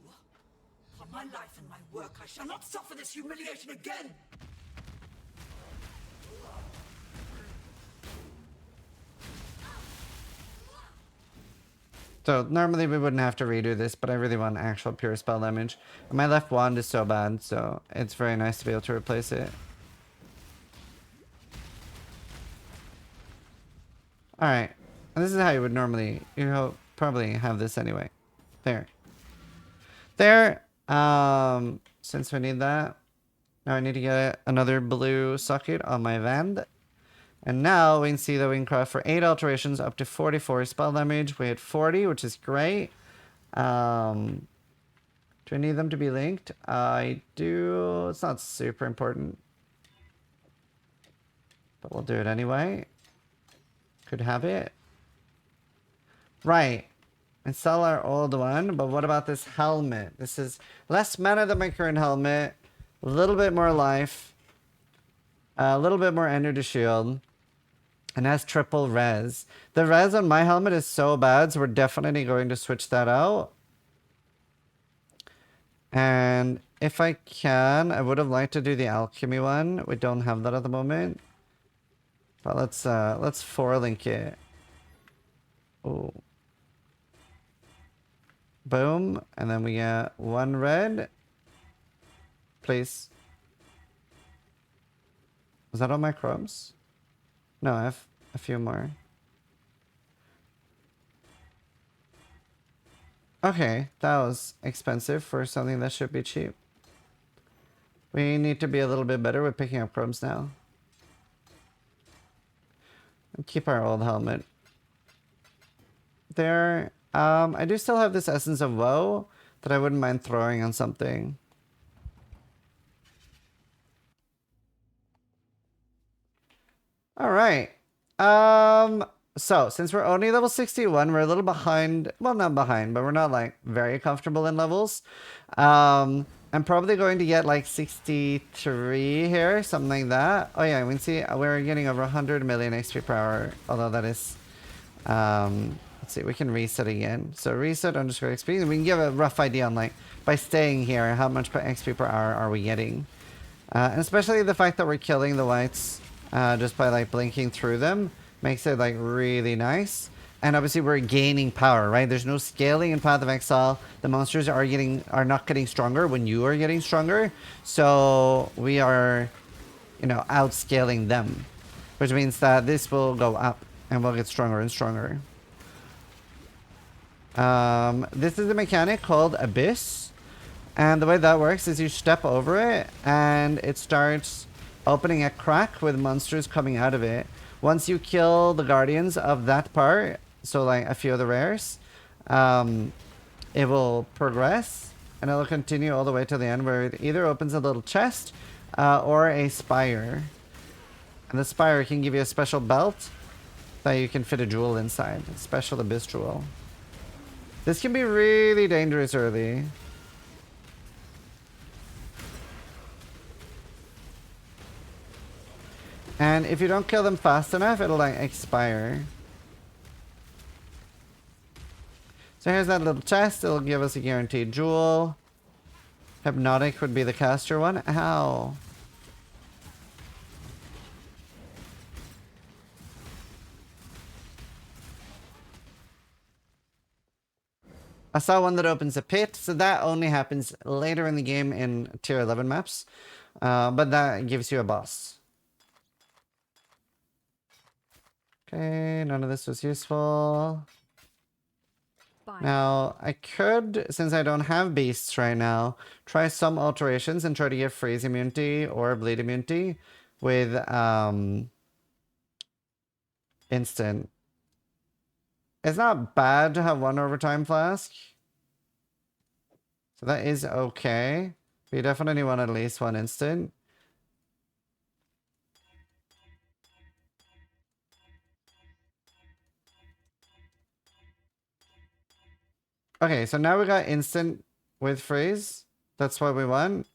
For my life and my work, I shall not suffer this humiliation again! So normally we wouldn't have to redo this, but I really want actual pure spell damage. And my left wand is so bad, so it's very nice to be able to replace it. Alright. And this is how you would normally, probably have this anyway. There. There. Since we need that, now I need to get another blue socket on my Vand. And now we can see that we can craft for 8 alterations up to 44 spell damage. We hit 40, which is great. Do I need them to be linked? I do. It's not super important. But we'll do it anyway. Could have it. Right. And sell our old one. But what about this helmet? This is less mana than my current helmet. A little bit more life. A little bit more energy shield. And has triple res. The res on my helmet is so bad, so we're definitely going to switch that out. And if I can, I would have liked to do the alchemy one. We don't have that at the moment. But let's 4-link it. Oh. Boom. And then we get 1 red. Please. Was that all my crumbs? No, I have a few more. Okay, that was expensive for something that should be cheap. We need to be a little bit better with picking up crumbs now. And keep our old helmet. There. I do still have this Essence of Woe that I wouldn't mind throwing on something. So, since we're only level 61, we're a little behind. Well, not behind, but we're not like very comfortable in levels. I'm probably going to get like 63 here, something like that. Oh yeah, we can see we're getting over 100 million XP per hour, although that is... let's see, we can reset again. So reset underscore XP, and we can give a rough idea on like, by staying here, how much per XP per hour are we getting. And especially the fact that we're killing the whites just by like blinking through them makes it like really nice. And obviously we're gaining power, right? There's no scaling in Path of Exile. The monsters are not getting stronger when you are getting stronger. So we are, you know, outscaling them, which means that this will go up and we'll get stronger and stronger. This is a mechanic called Abyss. And the way that works is you step over it and it starts opening a crack with monsters coming out of it. Once you kill the guardians of that part, so like a few of the rares, it will progress and it'll continue all the way to the end where it either opens a little chest or a spire. And the spire can give you a special belt that you can fit a jewel inside, a special abyss jewel. This can be really dangerous early. And if you don't kill them fast enough, it'll like expire. So here's that little chest. It'll give us a guaranteed jewel. Hypnotic would be the caster one. Ow. I saw one that opens a pit, so that only happens later in the game in tier 11 maps. But that gives you a boss. Okay, none of this was useful. Bye. Now, I could, since I don't have beasts right now, try some alterations and try to get freeze immunity or bleed immunity with instant. It's not bad to have one overtime flask. So that is okay. But you definitely want at least one instant. Okay, so now we got instant with freeze. That's what we want.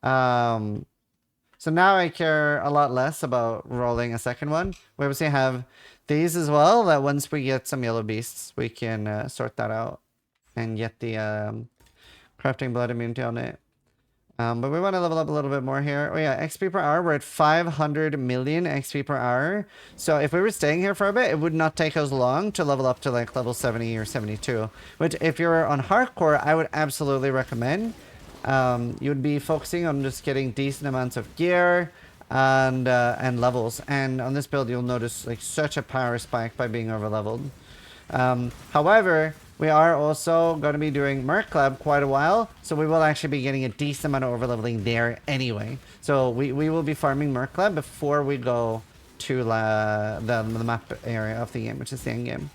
So now I care a lot less about rolling a second one. We obviously have these as well, that once we get some yellow beasts, we can sort that out and get the crafting blood immunity on it. But we want to level up a little bit more here. Oh yeah, XP per hour. We're at 500 million XP per hour. So if we were staying here for a bit, it would not take us long to level up to like level 70 or 72. Which if you're on hardcore, I would absolutely recommend. You would be focusing on just getting decent amounts of gear and levels. And on this build, you'll notice like such a power spike by being over leveled. However, we are also going to be doing Merc Club quite a while, so we will actually be getting a decent amount of overleveling there anyway. So we will be farming Merc Club before we go to the map area of the game, which is the end game.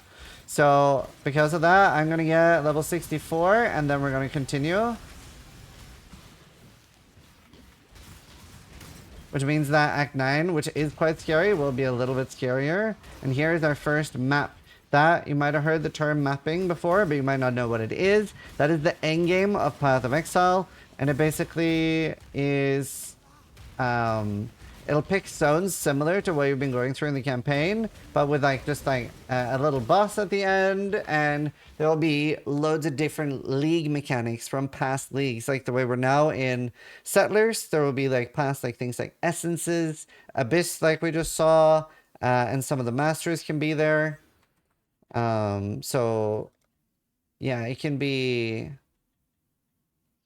So because of that, I'm going to get level 64, and then we're going to continue. Which means that Act 9, which is quite scary, will be a little bit scarier. And here's our first map. That, you might have heard the term mapping before, but you might not know what it is. That is the endgame of Path of Exile. And it basically is... it'll pick zones similar to what you've been going through in the campaign, but with like just like a little boss at the end, and there will be loads of different league mechanics from past leagues. Like the way we're now in Settlers, there will be like past like things like essences, Abyss like we just saw, and some of the masters can be there. So yeah, it can be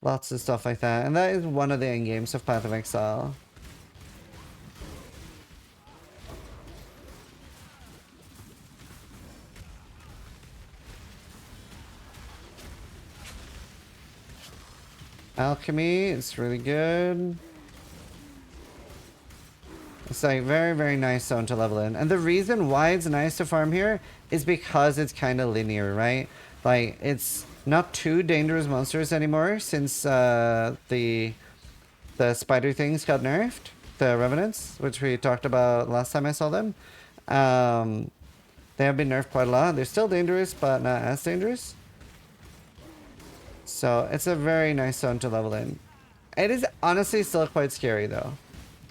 lots of stuff like that, and that is one of the end games of Path of Exile. Alchemy, it's really good. It's like very, very nice zone to level in. And the reason why it's nice to farm here is because it's kind of linear, right? Like, it's not too dangerous monsters anymore since the spider things got nerfed. The Revenants, which we talked about last time I saw them. They have been nerfed quite a lot. They're still dangerous, but not as dangerous. So it's a very nice zone to level in. It is honestly still quite scary though.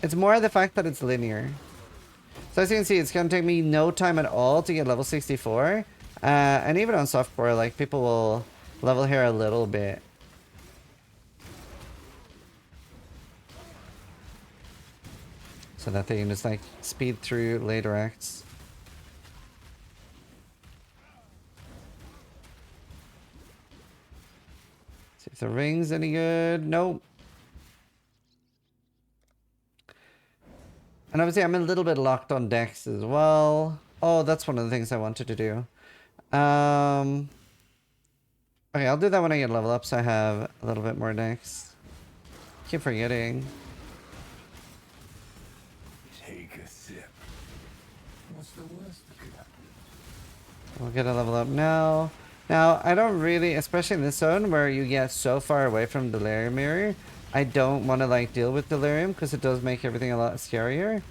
It's more the fact that it's linear. So as you can see, it's going to take me no time at all to get level 64. And even on softcore, like, people will level here a little bit. So that they can just, like, speed through later acts. See if the ring's any good. Nope. And obviously I'm a little bit locked on Dex as well. Oh, that's one of the things I wanted to do. Okay, I'll do that when I get level up so I have a little bit more Dex. Keep forgetting. Take a sip. What's the worst that could happen? We'll get a level up now. Now, I don't really, especially in this zone where you get so far away from Delirium Mirror, I don't want to like deal with Delirium because it does make everything a lot scarier.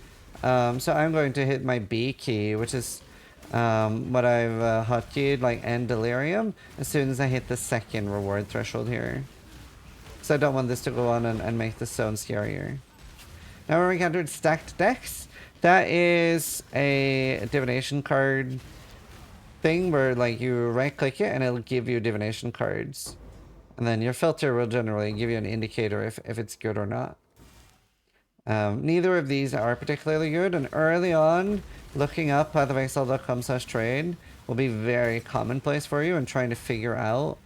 So I'm going to hit my B key, which is what I've hotkeyed, like end Delirium, as soon as I hit the second reward threshold here. So I don't want this to go on and make the zone scarier. Now we encountered Stacked Decks. That is a divination card thing where like you right click it and it'll give you divination cards. And then your filter will generally give you an indicator if it's good or not. Neither of these are particularly good, and early on, looking up pathofexile.com/trade will be very commonplace for you and trying to figure out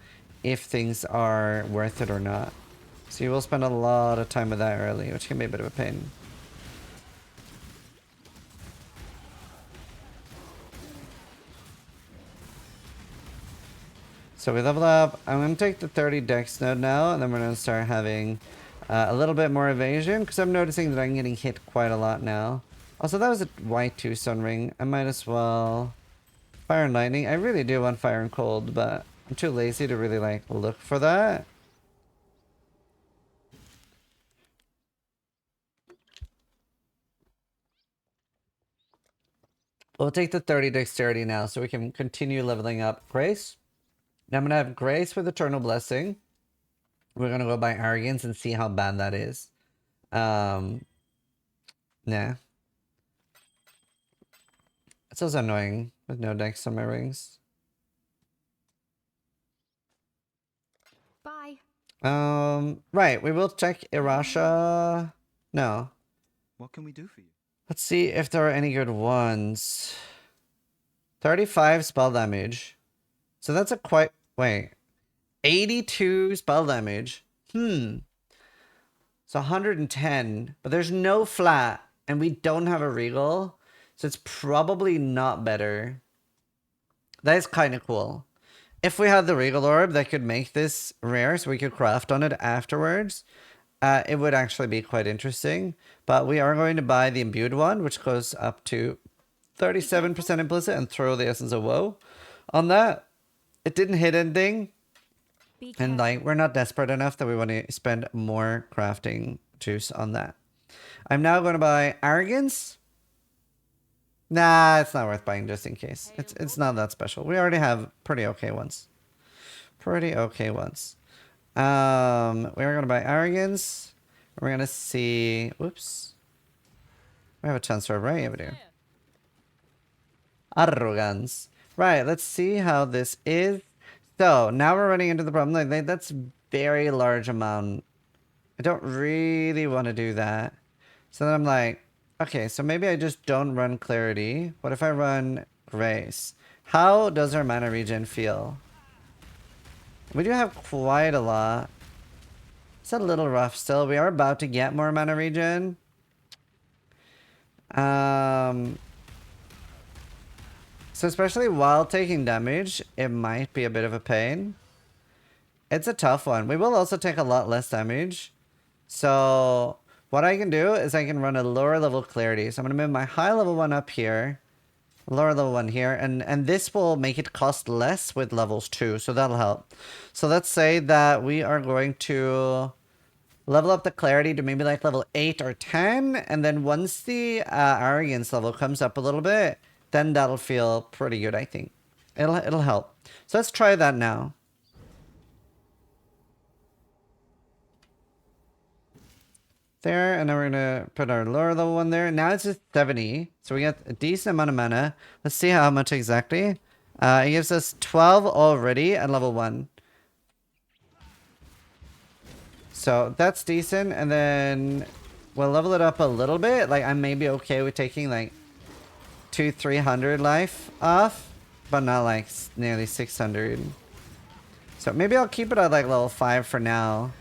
if things are worth it or not. So you will spend a lot of time with that early, which can be a bit of a pain. So we level up. I'm going to take the 30 dex node now, and then we're going to start having a little bit more evasion, because I'm noticing that I'm getting hit quite a lot now. Also, that was a Y2 Sun Ring. I might as well... Fire and Lightning. I really do want Fire and Cold, but I'm too lazy to really, like, look for that. We'll take the 30 Dexterity now, so we can continue leveling up Grace. Now I'm going to have Grace with Eternal Blessing. We're going to go by Arrogance and see how bad that is. Nah. It's also annoying with no dex on my rings. Bye. Right. We will check Irasha. No. What can we do for you? Let's see if there are any good ones. 35 spell damage. So that's a quite... Wait. 82 spell damage. So 110. But there's no flat. And we don't have a regal. So it's probably not better. That is kind of cool. If we had the regal orb that could make this rare so we could craft on it afterwards, it would actually be quite interesting. But we are going to buy the imbued one, which goes up to 37% implicit, and throw the Essence of Woe on that. It didn't hit anything. And like, we're not desperate enough that we want to spend more crafting juice on that. I'm now going to buy Arrogance. Nah, it's not worth buying just in case. It's not that special. We already have pretty okay ones. Pretty okay ones. We're going to buy Arrogance. We're going to see... Whoops. We have a chance for a right over there. Arrogance. Right, let's see how this is. So, now we're running into the problem. Like, that's very large amount. I don't really want to do that. So then I'm like, okay, so maybe I just don't run Clarity. What if I run Grace? How does our mana regen feel? We do have quite a lot. It's a little rough still. We are about to get more mana regen. So especially while taking damage, it might be a bit of a pain. It's a tough one. We will also take a lot less damage. So what I can do is I can run a lower level Clarity. So I'm going to move my high level one up here. Lower level one here. And this will make it cost less with levels 2. So that'll help. So let's say that we are going to level up the Clarity to maybe like level 8 or 10. And then once the Arrogance level comes up a little bit, then that'll feel pretty good, I think. It'll help. So let's try that now. There, and then we're gonna put our lower level one there. Now it's just 70, so we got a decent amount of mana. Let's see how much exactly. It gives us 12 already at level 1. So that's decent, and then we'll level it up a little bit. Like, I may be okay with taking like 200-300 life off, but not like nearly 600. So maybe I'll keep it at like level 5 for now.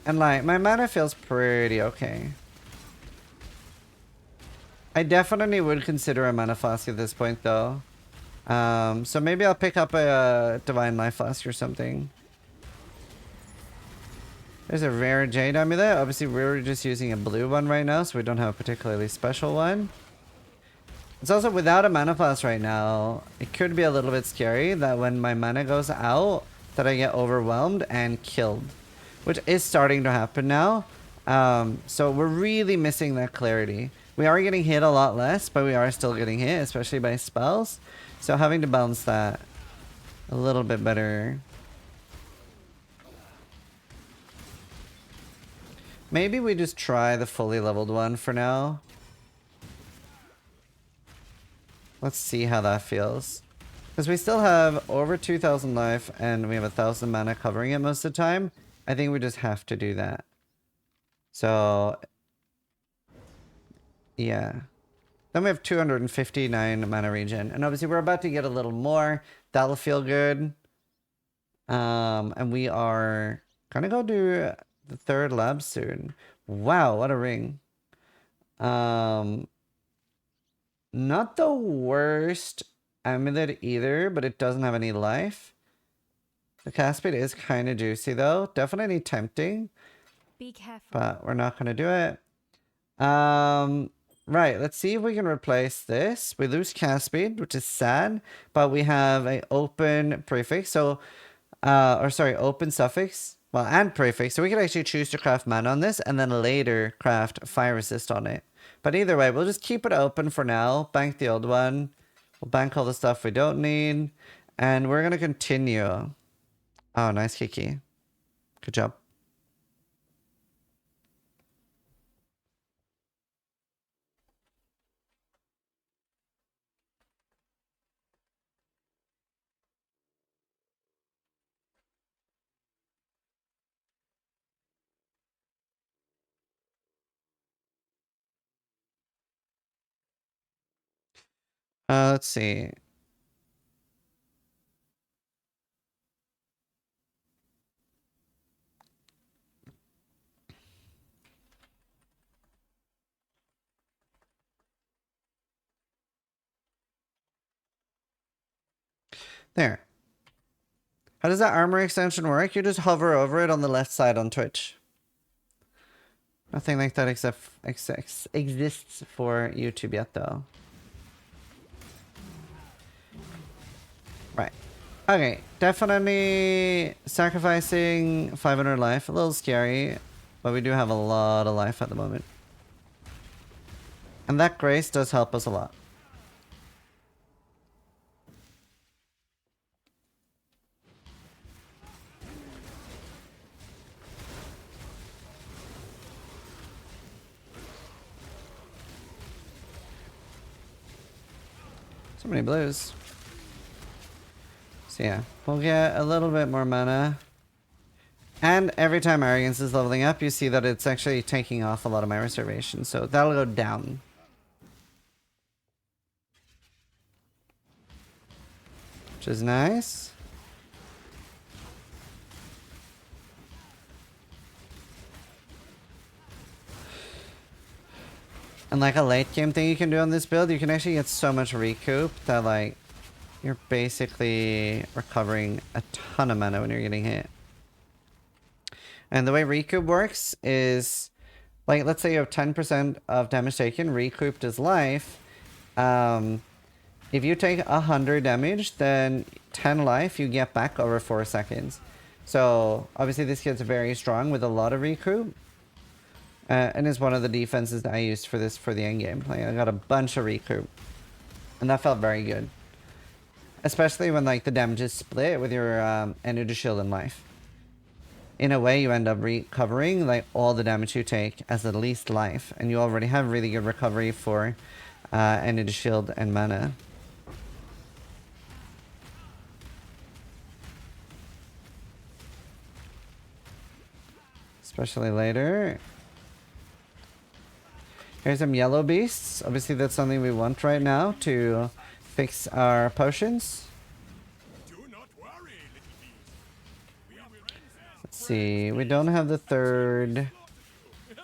And like, my mana feels pretty okay. I definitely would consider a mana flask at this point though. So maybe I'll pick up a Divine Life Flask or something. There's a rare Jade Amulet. Obviously we're just using a blue one right now, so we don't have a particularly special one. It's also without a mana flask right now. It could be a little bit scary that when my mana goes out, that I get overwhelmed and killed. Which is starting to happen now. So we're really missing that clarity. We are getting hit a lot less, but we are still getting hit, especially by spells. So having to balance that a little bit better. Maybe we just try the fully leveled one for now. Let's see how that feels. Because we still have over 2,000 life and we have 1,000 mana covering it most of the time. I think we just have to do that. So, yeah. Then we have 259 mana regen. And obviously we're about to get a little more. That'll feel good. And we are gonna go do the 3rd lab soon. Wow, what a ring. Not the worst amulet either, but it doesn't have any life. The cast speed is kind of juicy though. Definitely tempting. Be careful. But we're not going to do it. Right, let's see if we can replace this. We lose cast speed, which is sad, but we have a open prefix. So, open suffix. Well, and prefix. So we can actually choose to craft mana on this and then later craft fire resist on it. But either way, we'll just keep it open for now. Bank the old one. We'll bank all the stuff we don't need. And we're going to continue. Oh, nice Kiki. Good job. Let's see. There. How does that armor extension work? You just hover over it on the left side on Twitch. Nothing like that exists for YouTube yet, though. Right. Okay. Definitely sacrificing 500 life. A little scary, but we do have a lot of life at the moment. And that grace does help us a lot. So many blues. So yeah, we'll get a little bit more mana. And every time Arrogance is leveling up, you see that it's actually taking off a lot of my reservation. So that'll go down. Which is nice. And like a late game thing you can do on this build, you can actually get so much recoup that like you're basically recovering a ton of mana when you're getting hit. And the way recoup works is like, let's say you have 10% of damage taken, recouped is life. If you take 100 damage, then 10 life you get back over 4 seconds. So obviously this gets very strong with a lot of recoup. And is one of the defenses that I used for this for the endgame. Like I got a bunch of recoup. And that felt very good. Especially when like the damage is split with your energy shield and life. In a way, you end up recovering like all the damage you take as the least life. And you already have really good recovery for energy shield and mana. Especially later. Here's some yellow beasts. Obviously that's something we want right now to fix our potions. Let's see. We don't have the third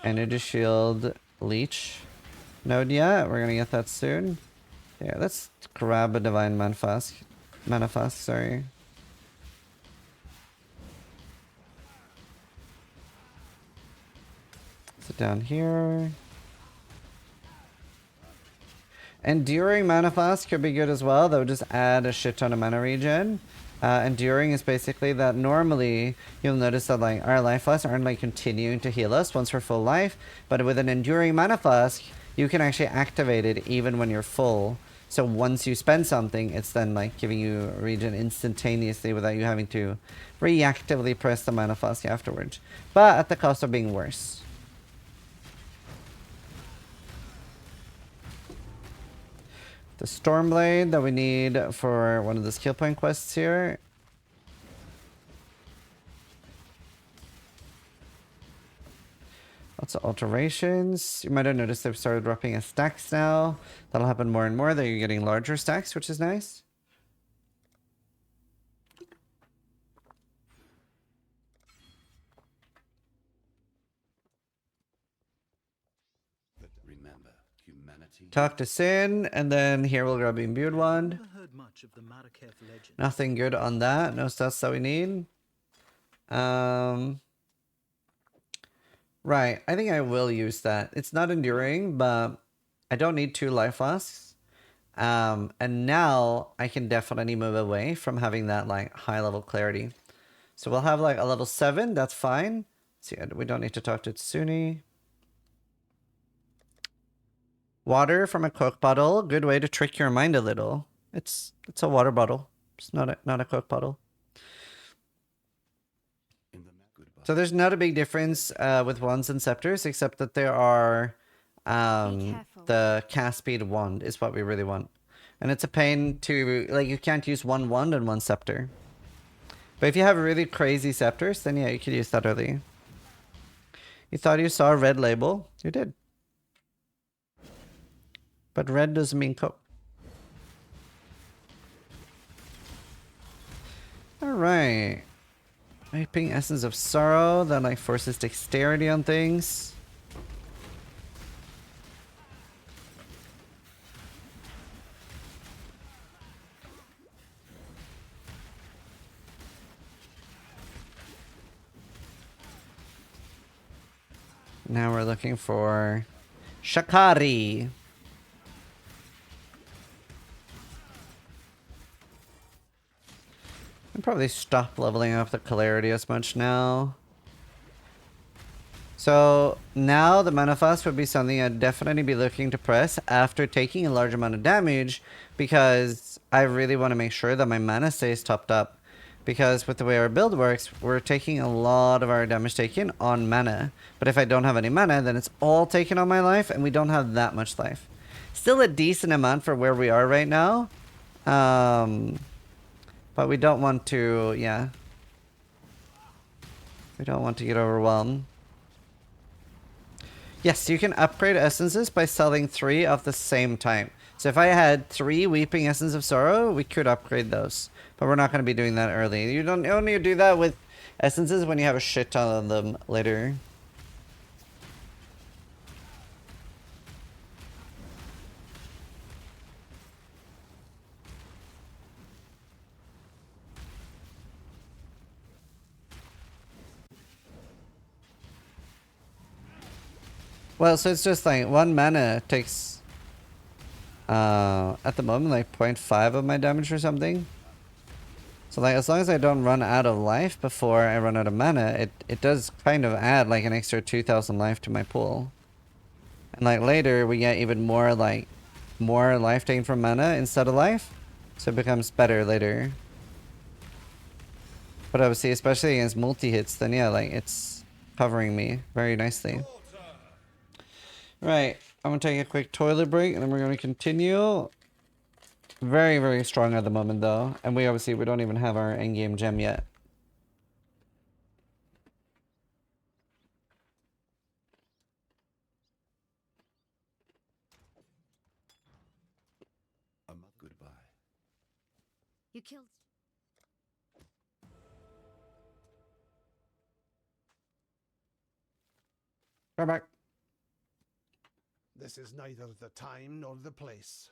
energy shield leech node yet. We're gonna get that soon. Yeah, let's grab a divine mana flask. Mana flask, sorry. Sit down here. Enduring mana flask could be good as well. That would just add a shit ton of mana regen. Enduring is basically that normally you'll notice that like our life flasks aren't like continuing to heal us once we're full life, but with an enduring mana flask you can actually activate it even when you're full. So once you spend something, it's then like giving you regen instantaneously without you having to reactively press the mana flask afterwards, but at the cost of being worse. The Stormblade that we need for one of the skill point quests here. Lots of alterations. You might have noticed they've started dropping as stacks now. That'll happen more and more, that you're getting larger stacks, which is nice. Talk to Sin, and then here we'll grab the imbued wand. Nothing good on that. No stats that we need. Right. I think I will use that. It's not enduring, but I don't need 2 life flasks. And now I can definitely move away from having that like high level clarity. So we'll have like a level 7. That's fine. See, we don't need to talk to Tsuni. Water from a Coke bottle, good way to trick your mind a little. It's a water bottle. It's not a Coke bottle. So there's not a big difference with wands and scepters, except that there are the cast speed wand is what we really want. And it's a pain to, like, you can't use one wand and one scepter. But if you have really crazy scepters, then yeah, you could use that early. You thought you saw a red label? You did. But red doesn't mean Coke. Alright. Hyping Essence of Sorrow, that like forces dexterity on things. Now we're looking for Shakari. I'll probably stop leveling up the clarity as much now. So now the mana flask would be something I'd definitely be looking to press after taking a large amount of damage, because I really want to make sure that my mana stays topped up. Because with the way our build works, we're taking a lot of our damage taken on mana. But if I don't have any mana, then it's all taken on my life, and we don't have that much life. Still a decent amount for where we are right now. But we don't want to, yeah. We don't want to get overwhelmed. Yes, you can upgrade essences by selling 3 of the same type. So if I had 3 Weeping Essence of Sorrow, we could upgrade those. But we're not going to be doing that early. You don't only do that with essences when you have a shit ton of them later. Well, so it's just like 1 mana takes, at the moment, like 0.5 of my damage or something. So like as long as I don't run out of life before I run out of mana, it does kind of add like an extra 2,000 life to my pool. And like later we get even more like more life taken from mana instead of life. So it becomes better later. But obviously, especially against multi-hits, then yeah, like, it's covering me very nicely. Right, I'm gonna take a quick toilet break, and then we're gonna continue. Very, very strong at the moment, though. And we don't even have our endgame gem yet. Goodbye. You killed. Right back. This is neither the time nor the place.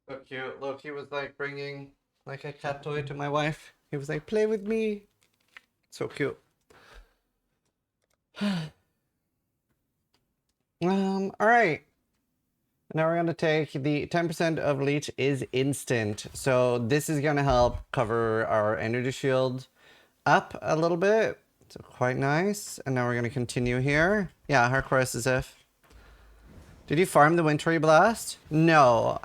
So cute. Look, he was like bringing like a cat toy to my wife. He was like, play with me. So cute. Alright. Now we're gonna take the 10% of leech is instant. So this is gonna help cover our energy shield up a little bit. So quite nice. And now we're gonna continue here. Yeah, Hardcore as if. Did you farm the Wintry Blast? No.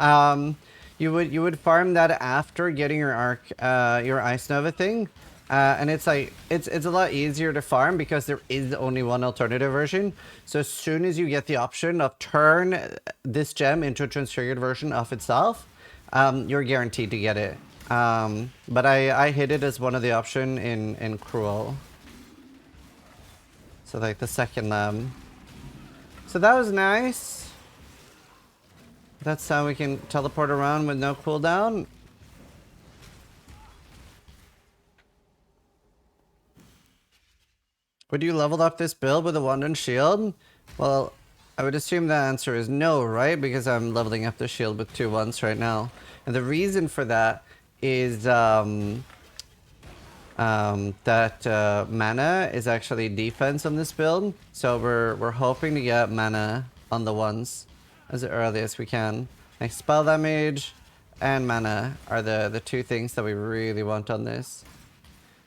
You would farm that after getting your Ice Nova thing. And it's like it's a lot easier to farm because there is only one alternative version. So as soon as you get the option of turn this gem into a transfigured version of itself, you're guaranteed to get it. But I hid it as one of the option in Cruel. So like the second lamb. So that was nice. That's how we can teleport around with no cooldown. Would you level up this build with a wand and shield? Well, I would assume the answer is no, right? Because I'm leveling up the shield with 2 wands right now. And the reason for that is that mana is actually defense on this build. So we're hoping to get mana on the ones as early as we can. Like spell damage and mana are the 2 things that we really want on this.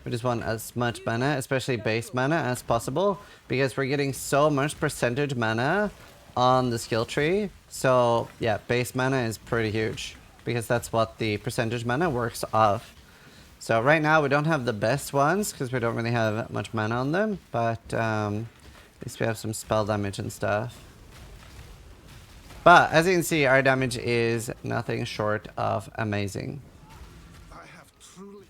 We just want as much mana, especially base mana, as possible, because we're getting so much percentage mana on the skill tree. So yeah, base mana is pretty huge, because that's what the percentage mana works off. So right now we don't have the best ones, because we don't really have much mana on them, but at least we have some spell damage and stuff. But as you can see, our damage is nothing short of amazing. I have truly.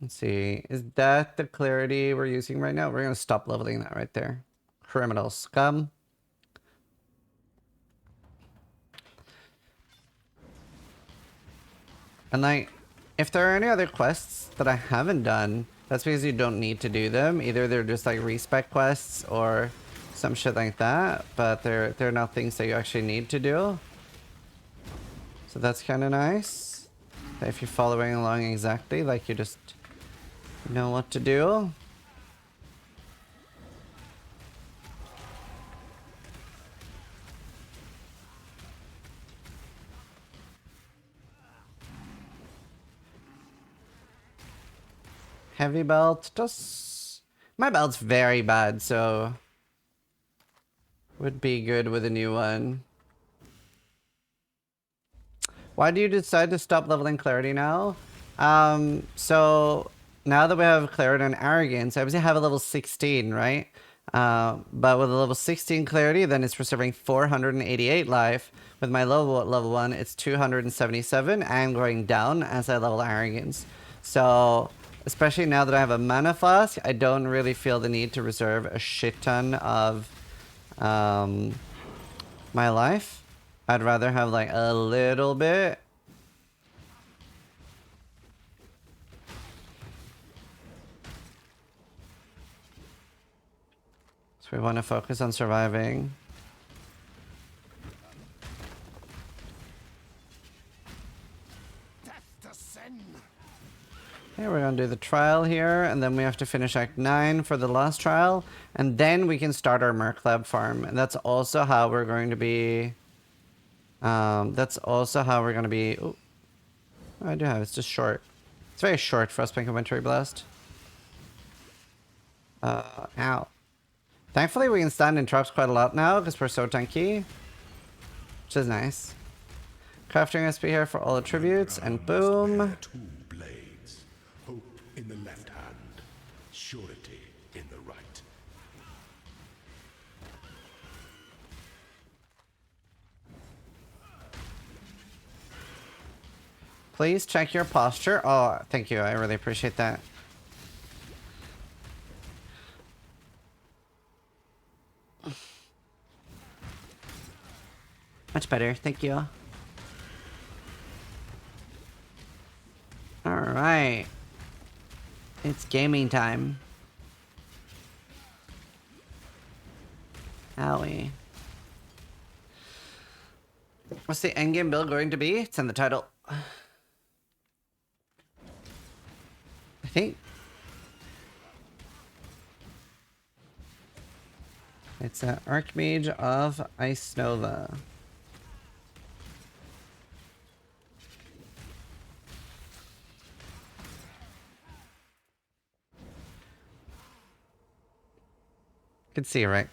Let's see. Is that the clarity we're using right now? We're going to stop leveling that right there. Criminal scum. And like, if there are any other quests that I haven't done, that's because you don't need to do them. Either they're just like respec quests or some shit like that. But they're not things that you actually need to do. So that's kind of nice. If you're following along exactly, like you just know what to do. Heavy belt just... My belt's very bad, so... Would be good with a new one. Why do you decide to stop leveling clarity now? So... Now that we have clarity and arrogance, I obviously have a level 16, right? But with a level 16 clarity, then it's reserving 488 life. With my level 1, it's 277 and going down as I level arrogance. So, especially now that I have a mana flask, I don't really feel the need to reserve a shit ton of my life. I'd rather have like a little bit. We want to focus on surviving. Okay, we're going to do the trial here, and then we have to finish Act 9 for the last trial, and then we can start our Merc Lab farm. And that's also how we're going to be... Ooh, I do have, it's just short. It's very short for Frostbank Inventory Blast. Ow. Thankfully, we can stand in traps quite a lot now because we're so tanky, which is nice. Crafting recipe here for all attributes, and boom. Two blades, hope in the left hand, surety in the right. Please check your posture. Oh, thank you. I really appreciate that. Much better, thank you. Alright. It's gaming time. Owie. What's the endgame build going to be? It's in the title. I think. It's an Archmage of Ice Nova. Could see, right?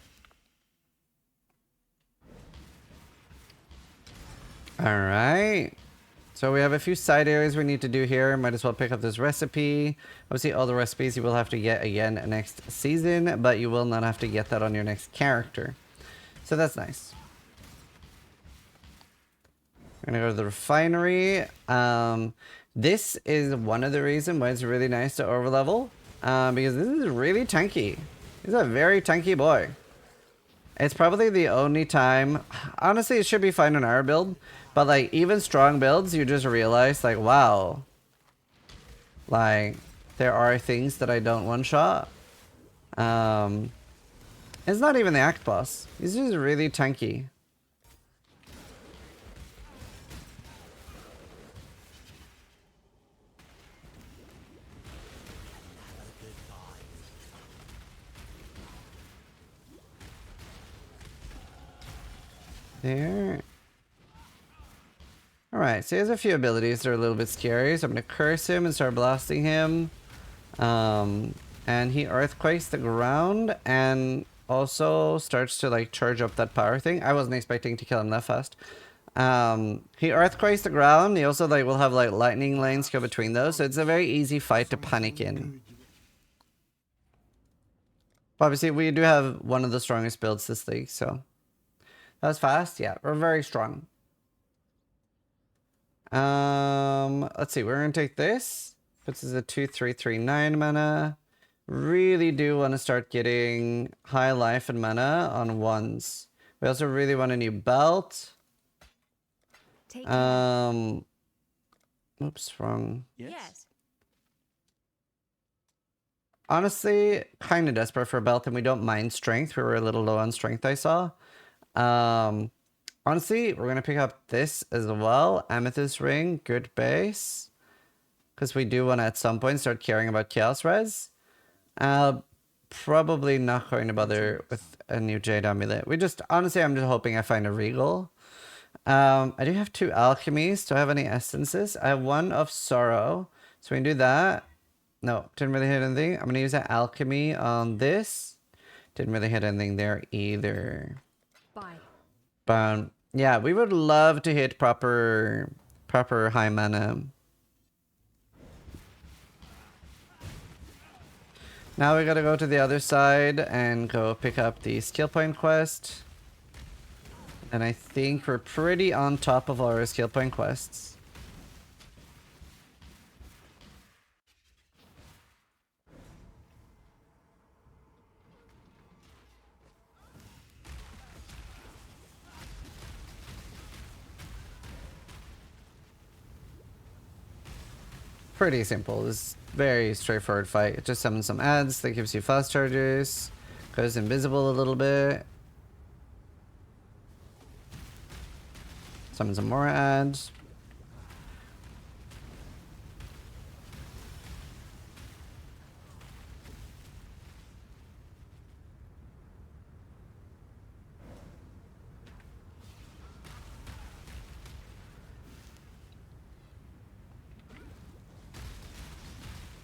Alright. So we have a few side areas we need to do here. Might as well pick up this recipe. Obviously, all the recipes you will have to get again next season, but you will not have to get that on your next character. So that's nice. We're gonna go to the refinery. This is one of the reasons why it's really nice to overlevel. Because this is really tanky. He's a very tanky boy. It's probably the only time... Honestly, it should be fine on our build. But, like, even strong builds, you just realize, like, wow. Like, there are things that I don't one-shot. It's not even the act boss. He's just really tanky. There. Alright, so he has a few abilities that are a little bit scary, so I'm gonna curse him and start blasting him. And he earthquakes the ground and also starts to like charge up that power thing. I wasn't expecting to kill him that fast. He earthquakes the ground. He also like will have like lightning lanes go between those, so it's a very easy fight to panic in. Obviously, we do have one of the strongest builds this league, so that was fast. Yeah, we're very strong. Let's see. We're gonna take this. This is a 2/3/3/9 mana. Really do want to start getting high life and mana on ones. We also really want a new belt. Take care. Oops, wrong. Yes. Honestly, kind of desperate for a belt, and we don't mind strength. We were a little low on strength, I saw. Honestly, we're gonna pick up this as well. Amethyst ring, good base. Because we do want to at some point start caring about chaos res. Probably not going to bother with a new jade amulet. Honestly, I'm just hoping I find a regal. I do have 2 alchemies. Do I have any essences? I have 1 of sorrow. So we can do that. No, didn't really hit anything. I'm going to use that alchemy on this. Didn't really hit anything there either. Bye. But yeah, we would love to hit proper high mana. Now we gotta go to the other side and go pick up the skill point quest. And I think we're pretty on top of our skill point quests. Pretty simple. This very straightforward fight. It just summons some ads that gives you fast charges, goes invisible a little bit, summon some more ads.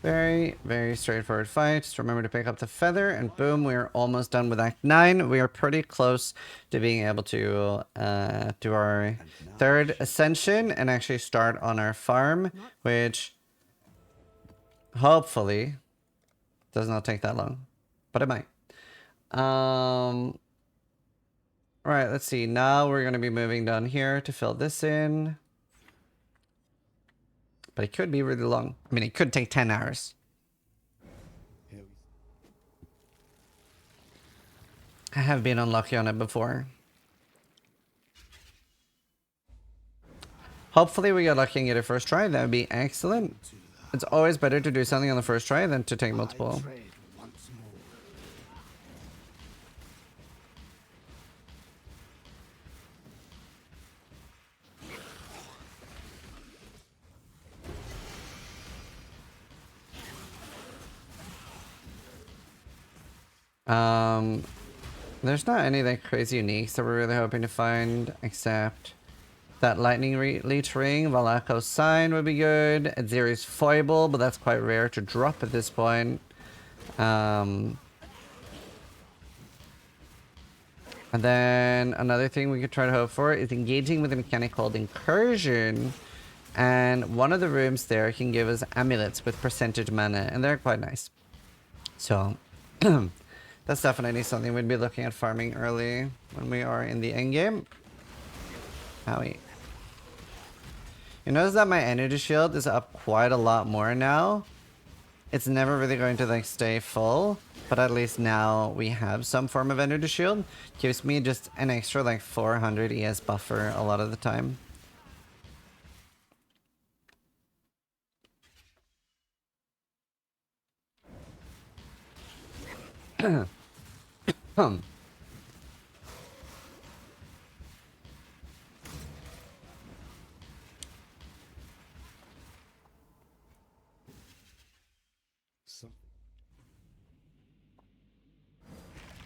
Very, very straightforward fight. Just remember to pick up the feather, and boom, we are almost done with Act 9. We are pretty close to being able to do our 3rd Ascension and actually start on our farm, which hopefully does not take that long, but it might. All right, let's see. Now we're going to be moving down here to fill this in. But it could be really long. I mean, it could take 10 hours. I have been unlucky on it before. Hopefully we get lucky and get it first try. That would be excellent. It's always better to do something on the first try than to take multiple. There's not any like crazy uniques that we're really hoping to find, except that lightning leech ring. Valako's sign would be good. Adziri's foible, but that's quite rare to drop at this point. And then another thing we could try to hope for is engaging with a mechanic called Incursion. And one of the rooms there can give us amulets with percentage mana, and they're quite nice. So that's definitely something we'd be looking at farming early when we are in the endgame. Howie. You notice that my energy shield is up quite a lot more now. It's never really going to like stay full, but at least now we have some form of energy shield. Gives me just an extra like 400 ES buffer a lot of the time.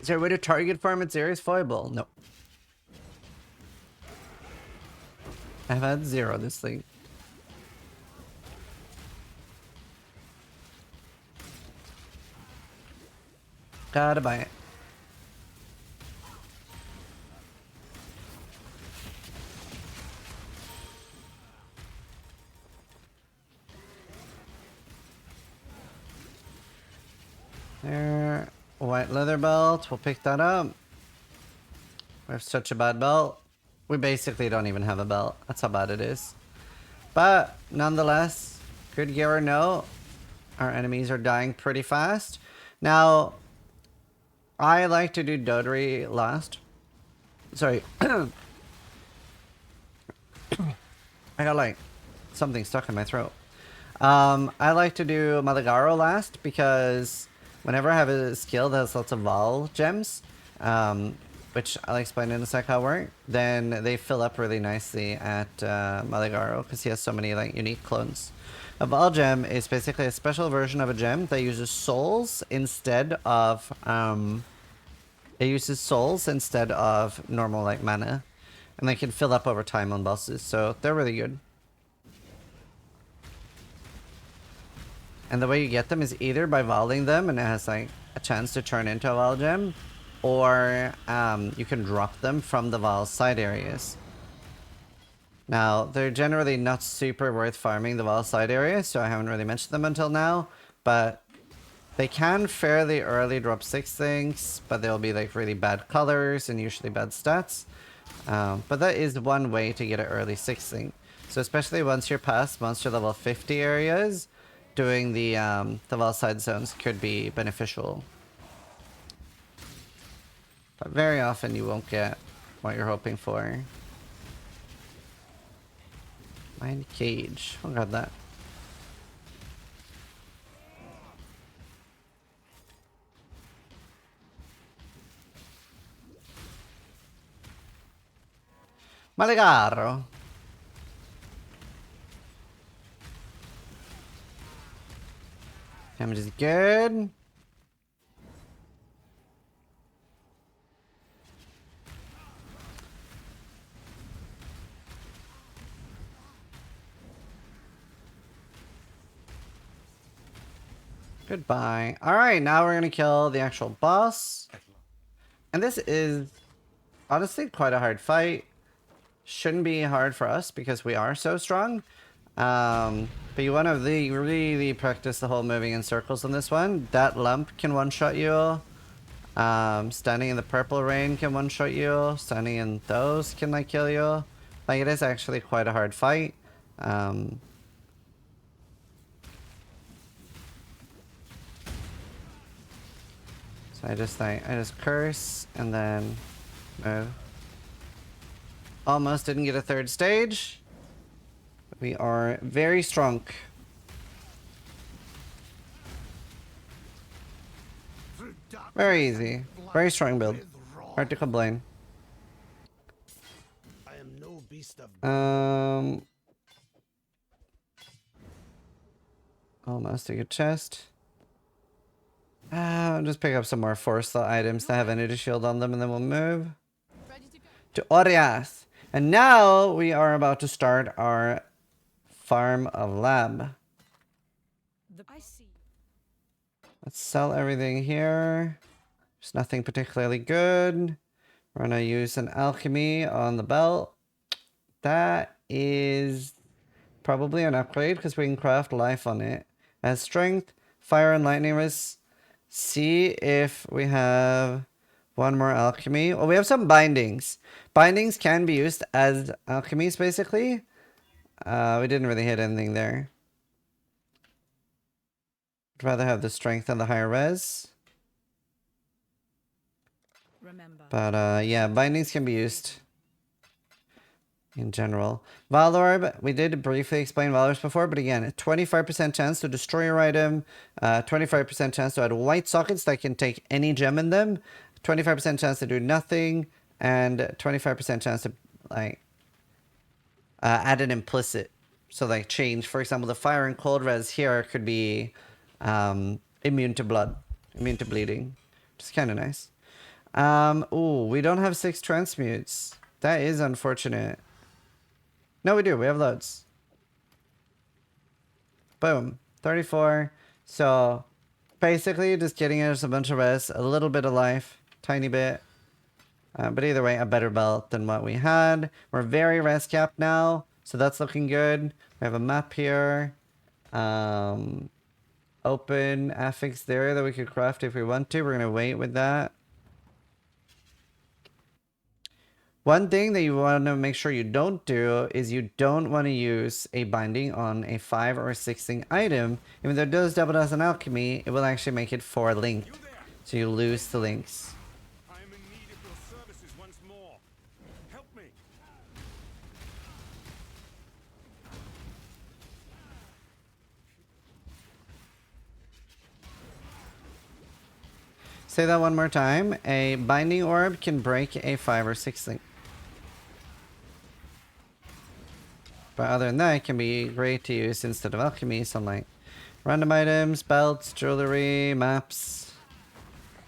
Is there a way to target farm at Zeri's foible? No. I've had 0 this league. Gotta buy it. There. White leather belt. We'll pick that up. We have such a bad belt. We basically don't even have a belt. That's how bad it is. But nonetheless, good gear or no, our enemies are dying pretty fast. Now, I like to do Dodri last. Sorry. I got like something stuck in my throat. I like to do Malagaro last because whenever I have a skill that has lots of Vol gems, which I'll explain in a sec how it works, then they fill up really nicely at Malagaro because he has so many like unique clones. A Vol gem is basically a special version of a gem that uses souls instead of normal like mana, and they can fill up over time on bosses, so they're really good. And the way you get them is either by volleying them and it has like a chance to turn into a Vol gem, or you can drop them from the Vol side areas. Now, they're generally not super worth farming the Vol side areas, so I haven't really mentioned them until now, but they can fairly early drop 6 things, but they'll be like really bad colors and usually bad stats. But that is one way to get an early 6 thing. So especially once you're past monster level 50 areas, doing the Vol side zones could be beneficial. But very often you won't get what you're hoping for. Mind Cage. Oh god, that. Malagaro. Damage is good. Goodbye. Alright, now we're gonna kill the actual boss. And this is honestly quite a hard fight. Shouldn't be hard for us because we are so strong. But you want to really practice the whole moving in circles on this one. That lump can one-shot you. Standing in the purple rain can one-shot you. Standing in those can like kill you. Like, it is actually quite a hard fight. So I just curse and then move. Almost didn't get a 3rd stage. We are very strong. Very easy. Very strong build. Hard to complain. I am no beast of Almost a good chest. I'll just pick up some more force items that have energy shield on them and then we'll move to Oriath. And now we are about to start our farm of lab. I see. Let's sell everything here. There's nothing particularly good. We're gonna use an alchemy on the belt. That is probably an upgrade because we can craft life on it. It has strength, fire, and lightning resist. See if we have one more alchemy. Oh, we have some bindings. Bindings can be used as alchemies, basically. We didn't really hit anything there. I'd rather have the strength and the higher res. Remember. But yeah, bindings can be used in general. Valorb, we did briefly explain Valorbs before, but again, 25% chance to destroy your item, 25% chance to add white sockets that can take any gem in them, 25% chance to do nothing, and 25% chance to like add an implicit. So like change, for example, the fire and cold res here could be immune to blood, immune to bleeding, which is kind of nice. Ooh, we don't have 6 transmutes. That is unfortunate. No, we do. We have loads. Boom. 34. So Basically, just getting us a bunch of res, a little bit of life, tiny bit. But either way, a better belt than what we had. We're very res capped now, so that's looking good. We have a map here. Open affix there that we could craft if we want to. We're going to wait with that. One thing that you want to make sure you don't do is you don't want to use a binding on a 5 or 6 thing item. Even though it does double as an alchemy, it will actually make it 4 linked. So you lose the links. I am in need of your services once more. Help me. Say that one more time. A binding orb can break a 5 or 6 link. But other than that, it can be great to use instead of alchemy. Some like random items, belts, jewelry, maps.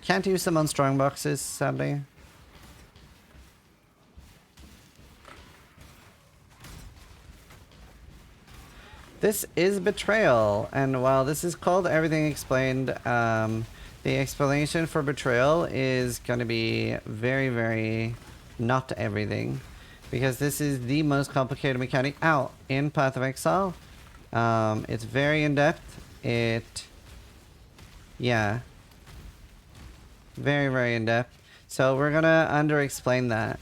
Can't use them on strong boxes, sadly. This is Betrayal, and while this is called Everything Explained, the explanation for Betrayal is going to be very, very not everything. Because this is the most complicated mechanic out in Path of Exile. It's very in-depth. Yeah. Very, very in-depth. So we're gonna under-explain that.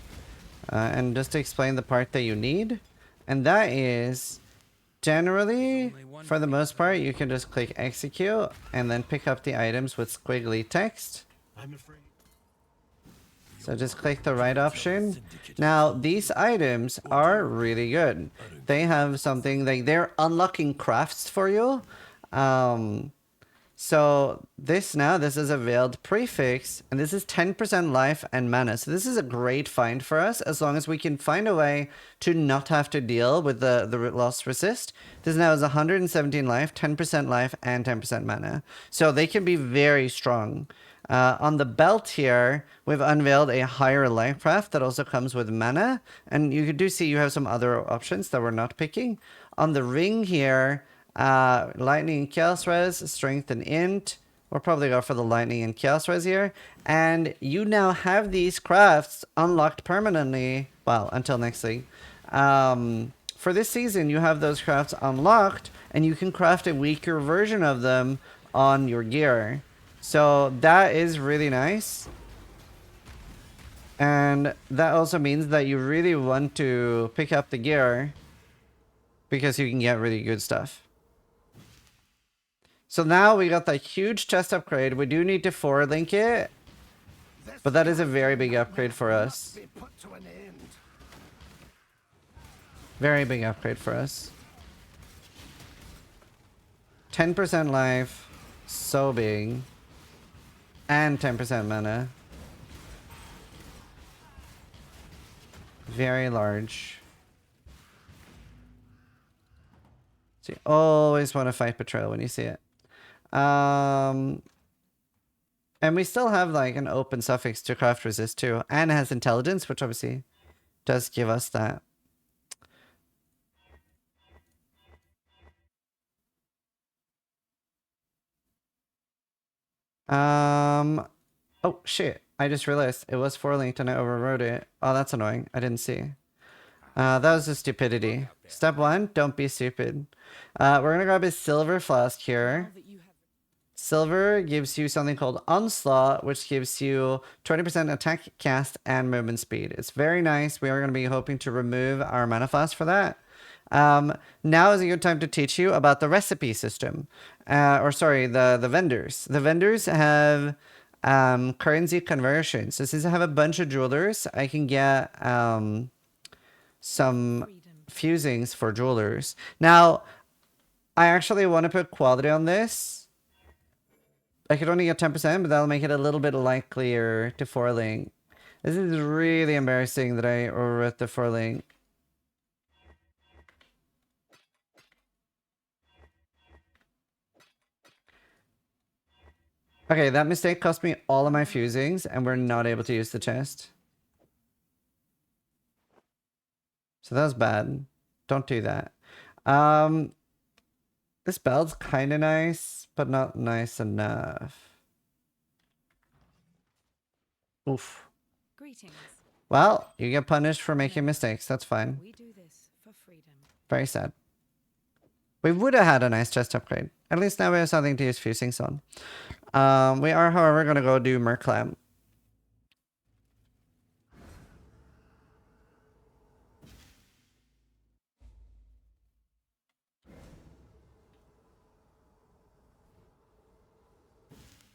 And just to explain the part that you need. And that is, generally, for the most part, you can just click execute and then pick up the items with squiggly text. I'm afraid. So just click the right option. Now, these items are really good. They have something like they're unlocking crafts for you. So this is a veiled prefix, and this is 10% life and mana. So this is a great find for us as long as we can find a way to not have to deal with the lost resist. This now is 117 life, 10% life, and 10% mana. So they can be very strong. On the belt here, we've unveiled a higher life craft that also comes with mana. And you do see you have some other options that we're not picking. On the ring here, lightning and chaos res, strength and int. We'll probably go for the lightning and chaos res here. And you now have these crafts unlocked permanently. Well, until next week. For this season, you have those crafts unlocked. And you can craft a weaker version of them on your gear. So that is really nice. And that also means that you really want to pick up the gear because you can get really good stuff. So now we got that huge chest upgrade. We do need to 4-link it, but that is a very big upgrade for us. Be put to an end. Very big upgrade for us. 10% life, so big. And 10% mana. Very large. So you always want to fight Betrayal when you see it. And we still have like an open suffix to craft resist too. And it has intelligence, which obviously does give us that. Oh shit, I just realized it was 4-linked and I overrode it. Oh, that's annoying. I didn't see. That was a stupidity. Step 1, don't be stupid. We're gonna grab a silver flask here. Silver gives you something called Onslaught, which gives you 20% attack, cast, and movement speed. It's very nice. We are gonna be hoping to remove our mana flask for that. Now is a good time to teach you about the recipe system. The vendors. The vendors have currency conversions. So since I have a bunch of jewelers, I can get some fusings for jewelers. Now, I actually want to put quality on this. I could only get 10%, but that'll make it a little bit likelier to 4-link. This is really embarrassing that I overwrote the 4-link. Okay, that mistake cost me all of my fusings, and we're not able to use the chest. So that was bad. Don't do that. This belt's kind of nice, but not nice enough. Oof. Greetings. Well, you get punished for making mistakes. That's fine. We do this for freedom. Very sad. We would have had a nice chest upgrade. At least now we have something to use fusings on. We are, however, going to go do Merclab.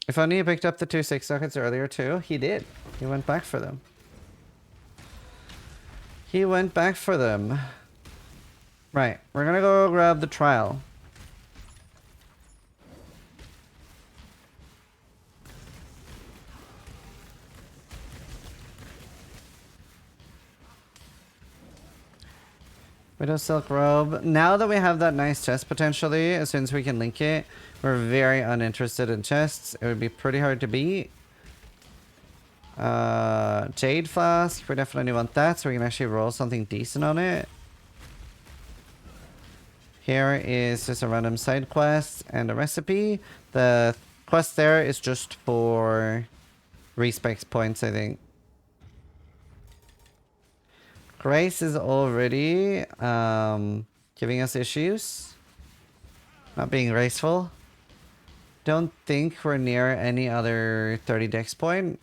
If only he picked up the 2 6 sockets earlier too. He did. He went back for them. He went back for them. Right. We're gonna go grab the trial. Widow Silk Robe. Now that we have that nice chest potentially, as soon as we can link it, we're very uninterested in chests. It would be pretty hard to beat. Jade Flask. We definitely want that so we can actually roll something decent on it. Here is just a random side quest and a recipe. The quest there is just for respec points, I think. Grace is already giving us issues. Not being graceful. Don't think we're near any other 30 dex point.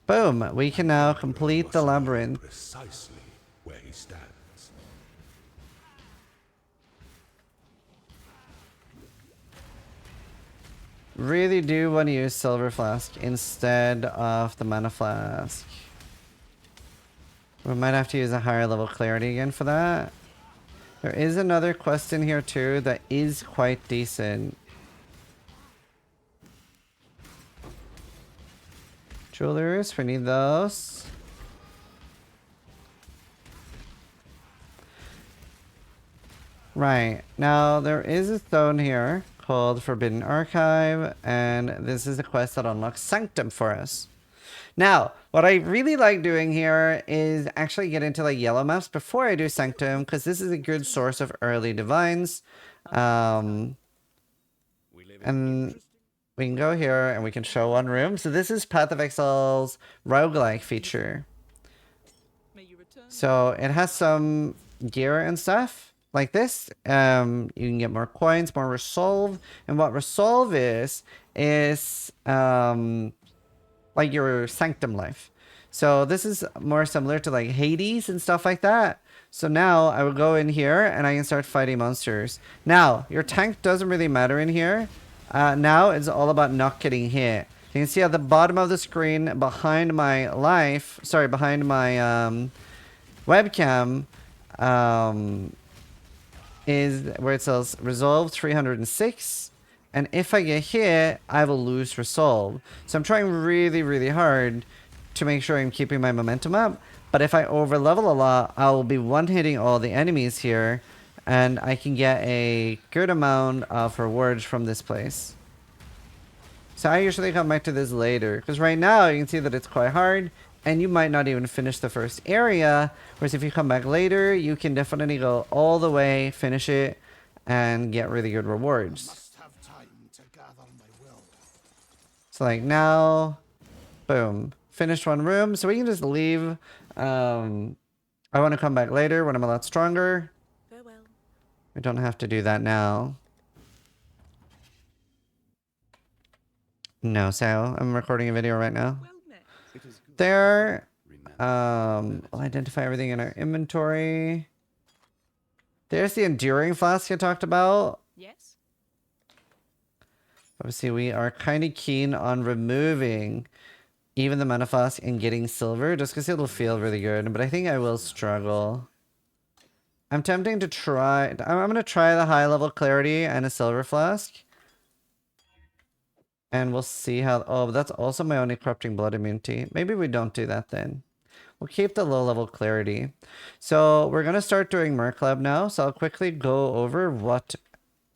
Boom! We can now complete the labyrinth. Precisely where he stands. Really do want to use Silver Flask instead of the Mana Flask. We might have to use a higher level Clarity again for that. There is another quest in here too that is quite decent. Jewelers, we need those. Right, now there is a stone here called Forbidden Archive, and this is a quest that unlocks Sanctum for us. Now, what I really like doing here is actually get into like yellow maps before I do Sanctum, because this is a good source of early divines. And we can go here and we can show one room. So this is Path of Exile's roguelike feature. So it has some gear and stuff like this. You can get more coins, more resolve. And what resolve is like your sanctum life. So this is more similar to like Hades and stuff like that. So now I will go in here and I can start fighting monsters. Now, your tank doesn't really matter in here. Now it's all about not getting hit. You can see at the bottom of the screen behind my life, sorry, behind my webcam, is where it says Resolve 306. And if I get hit, I will lose Resolve. So I'm trying really, really hard to make sure I'm keeping my momentum up. But if I overlevel a lot, I will be one-hitting all the enemies here. And I can get a good amount of rewards from this place. So I usually come back to this later. Because right now, you can see that it's quite hard. And you might not even finish the first area. Whereas if you come back later, you can definitely go all the way, finish it, and get really good rewards. So like now, boom, finished one room. So we can just leave. I want to come back later when I'm a lot stronger. Farewell. We don't have to do that now. No, so I'm recording a video right now. Well met. There. I'll identify everything in our inventory. There's the enduring flask I talked about. Yes. Obviously, we are kind of keen on removing even the mana flask and getting silver, just because it'll feel really good. But I think I will struggle. I'm tempting to try. I'm going to try the high level clarity and a silver flask. And we'll see how. Oh, but that's also my only corrupting blood immunity. Maybe we don't do that then. We'll keep the low level clarity. So we're going to start doing Merclab now. So I'll quickly go over what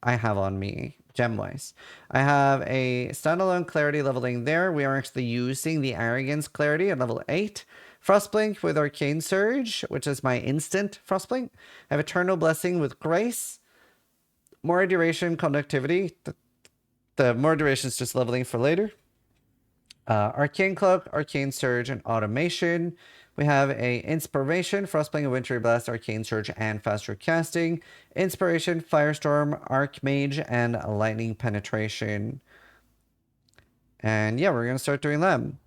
I have on me. Gem-wise, I have a standalone clarity leveling there. We are actually using the Arrogance clarity at level 8 Frostblink with Arcane Surge, which is my instant Frostblink. I have Eternal Blessing with Grace. More duration, conductivity. The more duration is just leveling for later. Arcane Cloak, Arcane Surge, and Automation. We have a Inspiration, Frostblink, Wintry Blast, Arcane Surge, and Faster Casting. Inspiration, Firestorm, Archmage, and Lightning Penetration. And yeah, we're going to start doing them.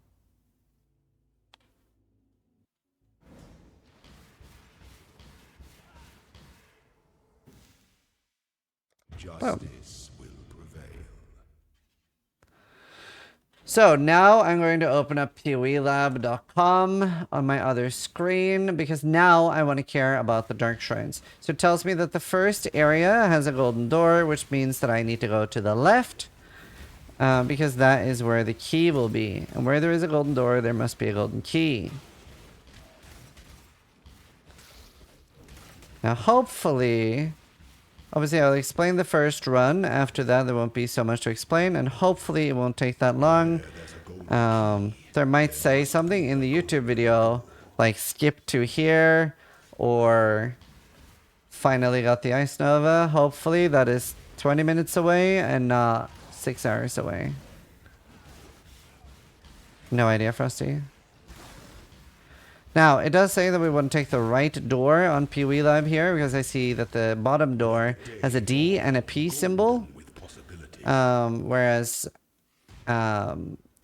Justice will prevail. So now I'm going to open up pewelab.com on my other screen because now I want to care about the Dark Shrines. So it tells me that the first area has a golden door, which means that I need to go to the left because that is where the key will be. And where there is a golden door, there must be a golden key. Now hopefully... Obviously, I'll explain the first run. After that, there won't be so much to explain, and hopefully it won't take that long. There might say something in the YouTube video, like skip to here, or finally got the Ice Nova. Hopefully that is 20 minutes away and not 6 hours away. No idea, Frosty. Now, it does say that we want to take the right door on pewelab here, because I see that the bottom door has a D and a P symbol. Whereas, I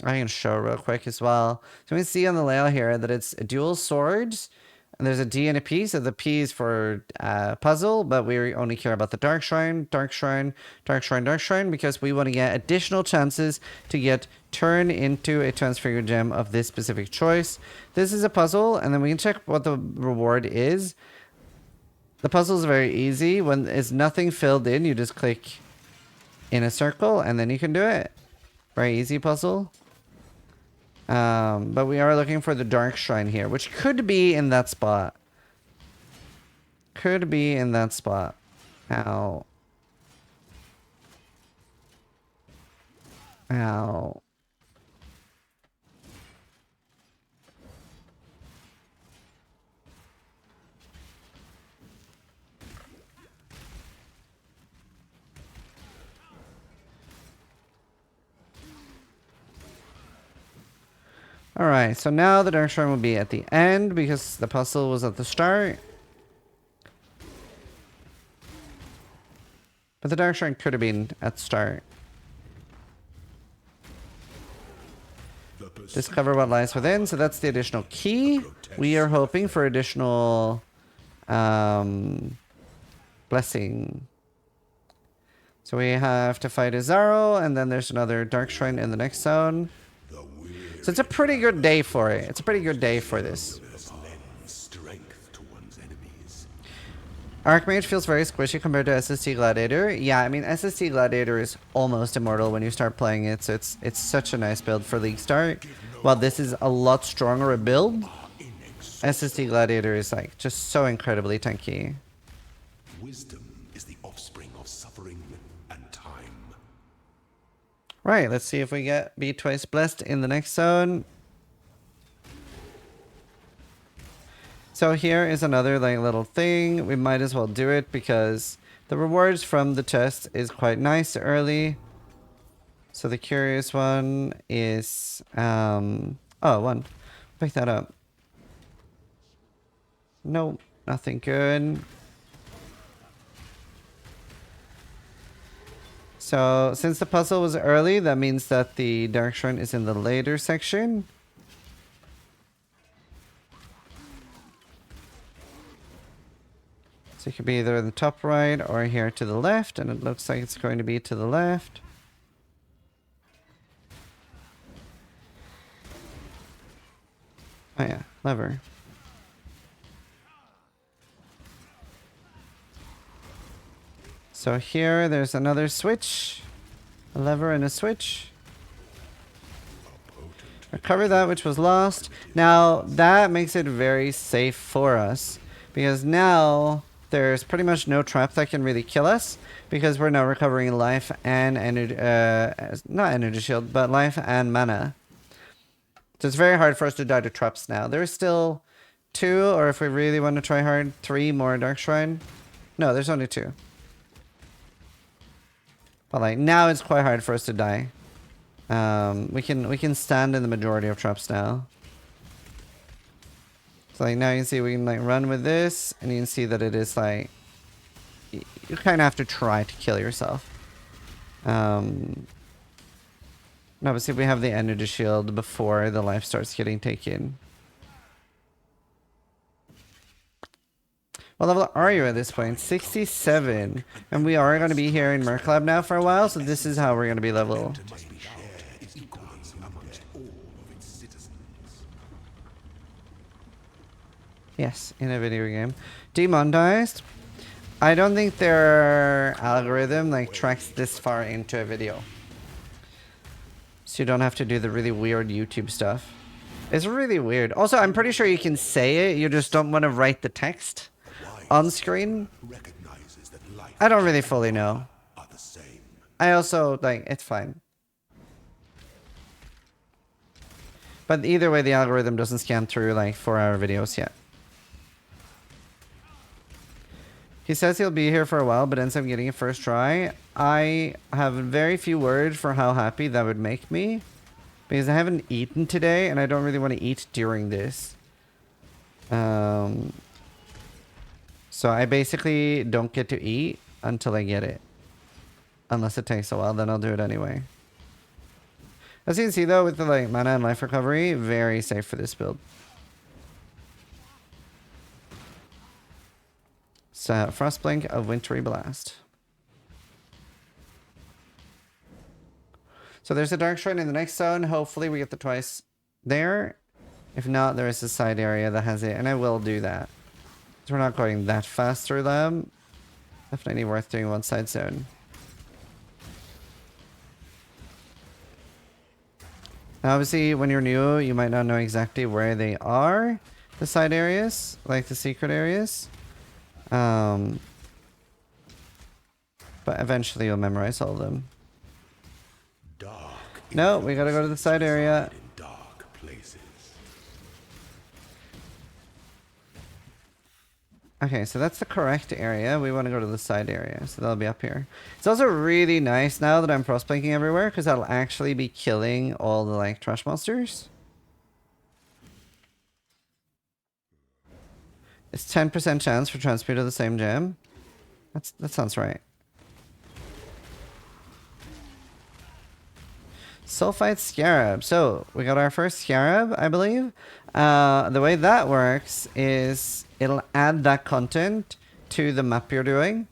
can show real quick as well. So we see on the layout here that it's dual swords, and there's a D and a P, so the P is for puzzle, but we only care about the Dark Shrine, Dark Shrine, Dark Shrine, Dark Shrine, because we want to get additional chances to get turned into a Transfigured Gem of this specific choice. This is a puzzle, and then we can check what the reward is. The puzzle is very easy. When there's nothing filled in, you just click in a circle, and then you can do it. Very easy puzzle. But we are looking for the Dark Shrine here, which could be in that spot. Could be in that spot. Ow. Ow. Alright, so now the Dark Shrine will be at the end because the puzzle was at the start. But the Dark Shrine could have been at the start. Discover what lies within, so that's the additional key. We are hoping for additional blessing. So we have to fight Izaro, and then there's another Dark Shrine in the next zone. So it's a pretty good day for it. It's a pretty good day for this. Archmage feels very squishy compared to SST Gladiator. Yeah, I mean, SST Gladiator is almost immortal when you start playing it, so it's such a nice build for League start. While this is a lot stronger a build, SST Gladiator is like just so incredibly tanky. Wisdom is the offspring of suffering and time. Right, let's see if we get Be Twice Blessed in the next zone. So here is another like little thing. We might as well do it because the rewards from the chest is quite nice early. So the curious one is oh, one. Pick that up. Nope, nothing good. So since the puzzle was early, that means that the Dark Shrine is in the later section. So it could be either in the top right or here to the left, and it looks like it's going to be to the left. Oh yeah, lever. So here, there's another switch. A lever and a switch. Recover that which was lost. Now, that makes it very safe for us. Because now, there's pretty much no trap that can really kill us. Because we're now recovering life and energy... not energy shield, but life and mana. So it's very hard for us to die to traps now. There's still 2, or if we really want to try hard, 3 more Dark Shrine. No, there's only 2. But like now it's quite hard for us to die. We can stand in the majority of traps now. So like now you can see we can like run with this, and you can see that it is like you kind of have to try to kill yourself. Obviously we have the energy shield before the life starts getting taken. What level are you at this point? 67. And we are going to be here in Merclab now for a while, so this is how we're going to be level. Must be shared equally amongst all of its citizens. Yes, in a video game. Demonetized. I don't think their algorithm like tracks this far into a video. So you don't have to do the really weird YouTube stuff. It's really weird. Also, I'm pretty sure you can say it, you just don't want to write the text on screen. Recognizes that life I don't really fully know. are the same. I also, like, it's fine. But either way, the algorithm doesn't scan through, like, 4-hour videos yet. He says he'll be here for a while, but ends up getting it first try. I have very few words for how happy that would make me. Because I haven't eaten today, and I don't really want to eat during this. So I basically don't get to eat until I get it. Unless it takes a while, then I'll do it anyway. As you can see though, with the like mana and life recovery, very safe for this build. So Frostblink of Wintry Blast. So there's a Dark Shrine in the next zone. Hopefully we get the twice there. If not, there is a side area that has it, and I will do that. So we're not going that fast through them. Definitely worth doing one side zone. Now, obviously, when you're new, you might not know exactly where they are, the side areas, like the secret areas. But eventually you'll memorize all of them. Dark. No, we gotta go to the side area. In dark places. Okay, so that's the correct area. We want to go to the side area, so that'll be up here. It's also really nice now that I'm frostblinking everywhere, because that'll actually be killing all the like trash monsters. It's 10% chance for transmute of the same gem. That sounds right. Sulfite Scarab. So we got our first Scarab, I believe. The way that works is it'll add that content to the map you're doing.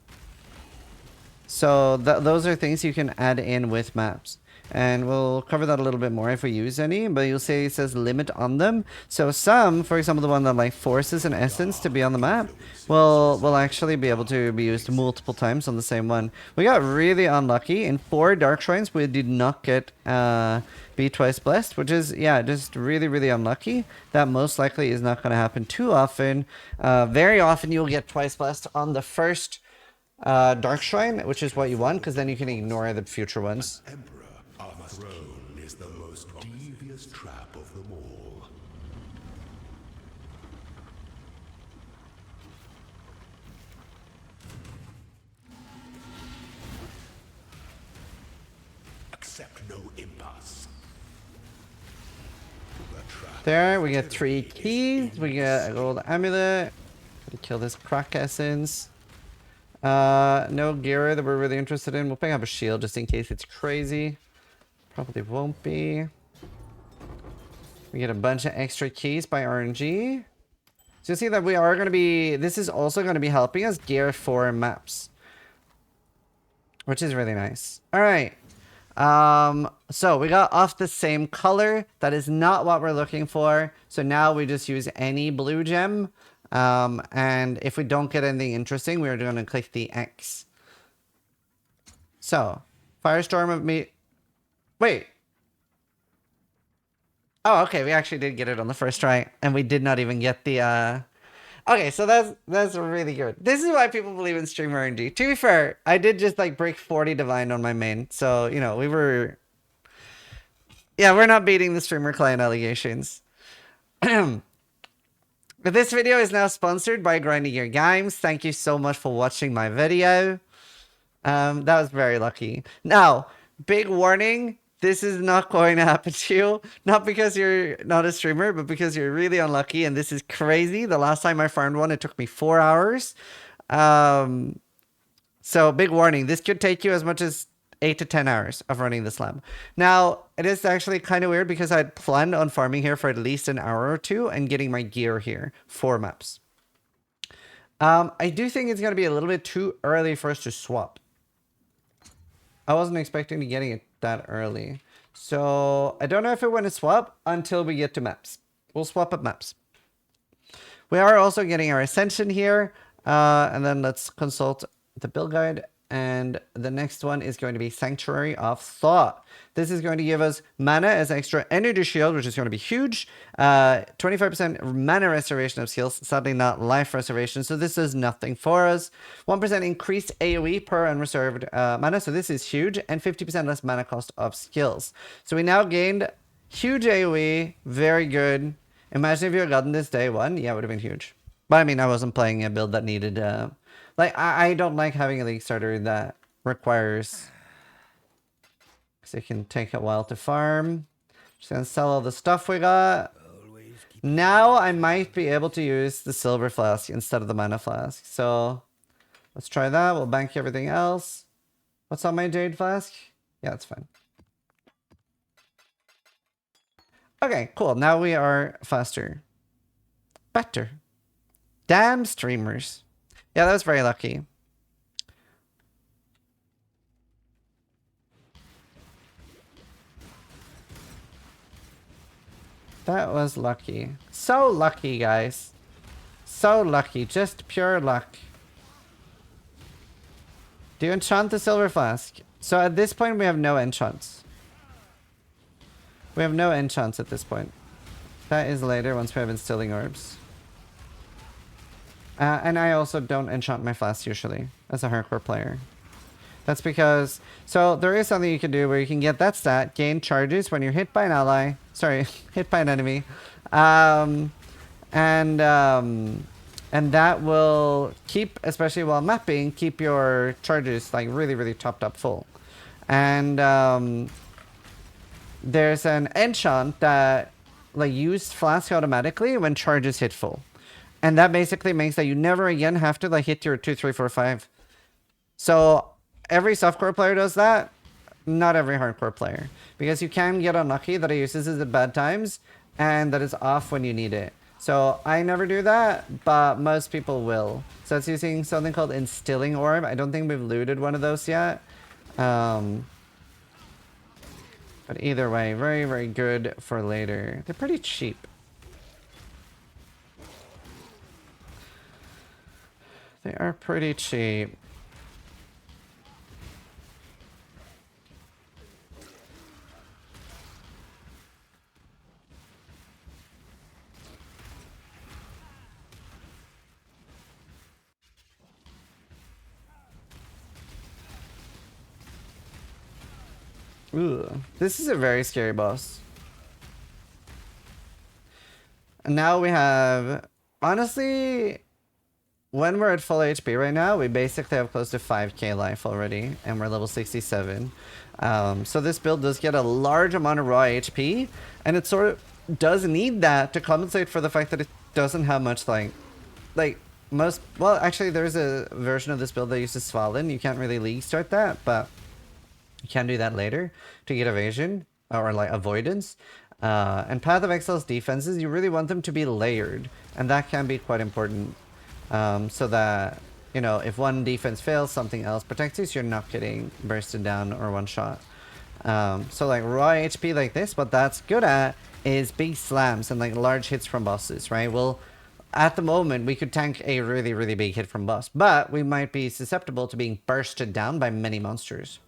So those are things you can add in with maps. And we'll cover that a little bit more if we use any, but you'll see it says limit on them. So some, for example, the one that like forces an essence to be on the map, will actually be able to be used multiple times on the same one. We got really unlucky. In 4 Dark Shrines, we did not get be twice blessed, which is, yeah, just really, really unlucky. That most likely is not going to happen too often. Very often you'll get twice blessed on the first Dark Shrine, which is what you want, because then you can ignore the future ones. Emperor, our throne is the most devious trap of them all. Accept no impasse. The trap There, we get 3 keys. We get a gold amulet. Gotta kill this crack essence. No gear that we're really interested in. We'll pick up a shield just in case it's crazy. Probably won't be. We get a bunch of extra keys by RNG. So you see that we are going to be... This is also going to be helping us gear 4 maps. Which is really nice. Alright. So we got off the same color. That is not what we're looking for. So now we just use any blue gem. And if we don't get anything interesting, we're going to click the X. So, Firestorm of me... Wait. Oh, okay, we actually did get it on the first try, and we did not even get the, Okay, so that's really good. This is why people believe in stream RNG. To be fair, I did just, like, break 40 Divine on my main, so, you know, we were Yeah, we're not beating the streamer client allegations. But this video is now sponsored by Grinding Your Games. Thank you so much for watching my video. That was very lucky. Now, big warning. This is not going to happen to you. Not because you're not a streamer, but because you're really unlucky. And this is crazy. The last time I farmed one, it took me 4 hours. So big warning. This could take you as much as 8 to 10 hours of running this lab. Now, it is actually kind of weird because I'd planned on farming here for at least an hour or two and getting my gear here for maps. I do think it's going to be a little bit too early for us to swap. I wasn't expecting to getting it that early. So I don't know if it want to swap until we get to maps. We'll swap at maps. We are also getting our Ascension here. And then let's consult the build guide. And the next one is going to be Sanctuary of Thought. This is going to give us mana as extra energy shield, which is going to be huge. 25% mana restoration of skills, sadly not life restoration. So this does nothing for us. 1% increased AoE per unreserved mana. So this is huge. And 50% less mana cost of skills. So we now gained huge AoE. Very good. Imagine if you had gotten this day one. Yeah, it would have been huge. But I mean, I wasn't playing a build that needed... Like, I don't like having a league starter that requires... Because it can take a while to farm. Just gonna sell all the stuff we got. Now I might be able to use the silver flask instead of the mana flask. So, let's try that. We'll bank everything else. What's on my jade flask? Yeah, that's fine. Okay, cool. Now we are faster. Better. Damn streamers. Yeah, that was very lucky. That was lucky. So lucky, guys. So lucky. Just pure luck. Do you enchant the silver flask? So at this point, we have no enchants. We have no enchants at this point. That is later once we have instilling orbs. And I also don't enchant my flasks usually as a hardcore player. That's because... So there is something you can do where you can get that stat, gain charges when you're hit by an ally. Sorry, hit by an enemy. And that will keep, especially while mapping, keep your charges like really, really topped up full. And there's an enchant that like used flask automatically when charges hit full. And that basically makes that you never again have to like hit your 2, 3, 4, 5. So every softcore player does that. Not every hardcore player. Because you can get unlucky that it uses it at bad times and that it's off when you need it. So I never do that, but most people will. So it's using something called Instilling Orb. I don't think we've looted one of those yet. But either way, very, very good for later. They're pretty cheap. They are pretty cheap. Ooh, this is a very scary boss. And now we have... Honestly... When we're at full HP right now, we basically have close to 5k life already, and we're level 67. So this build does get a large amount of raw HP, and it sort of does need that to compensate for the fact that it doesn't have much like most... Well, actually, there's a version of this build that uses Svalin. You can't really league start that, but you can do that later to get evasion, or like avoidance. And Path of Exile's defenses, you really want them to be layered, and that can be quite important. So that, you know, if one defense fails, something else protects you, so you're not getting bursted down or one shot. So like raw HP like this, what that's good at is big slams and like large hits from bosses, right? Well, at the moment, we could tank a really, really big hit from boss, but we might be susceptible to being bursted down by many monsters.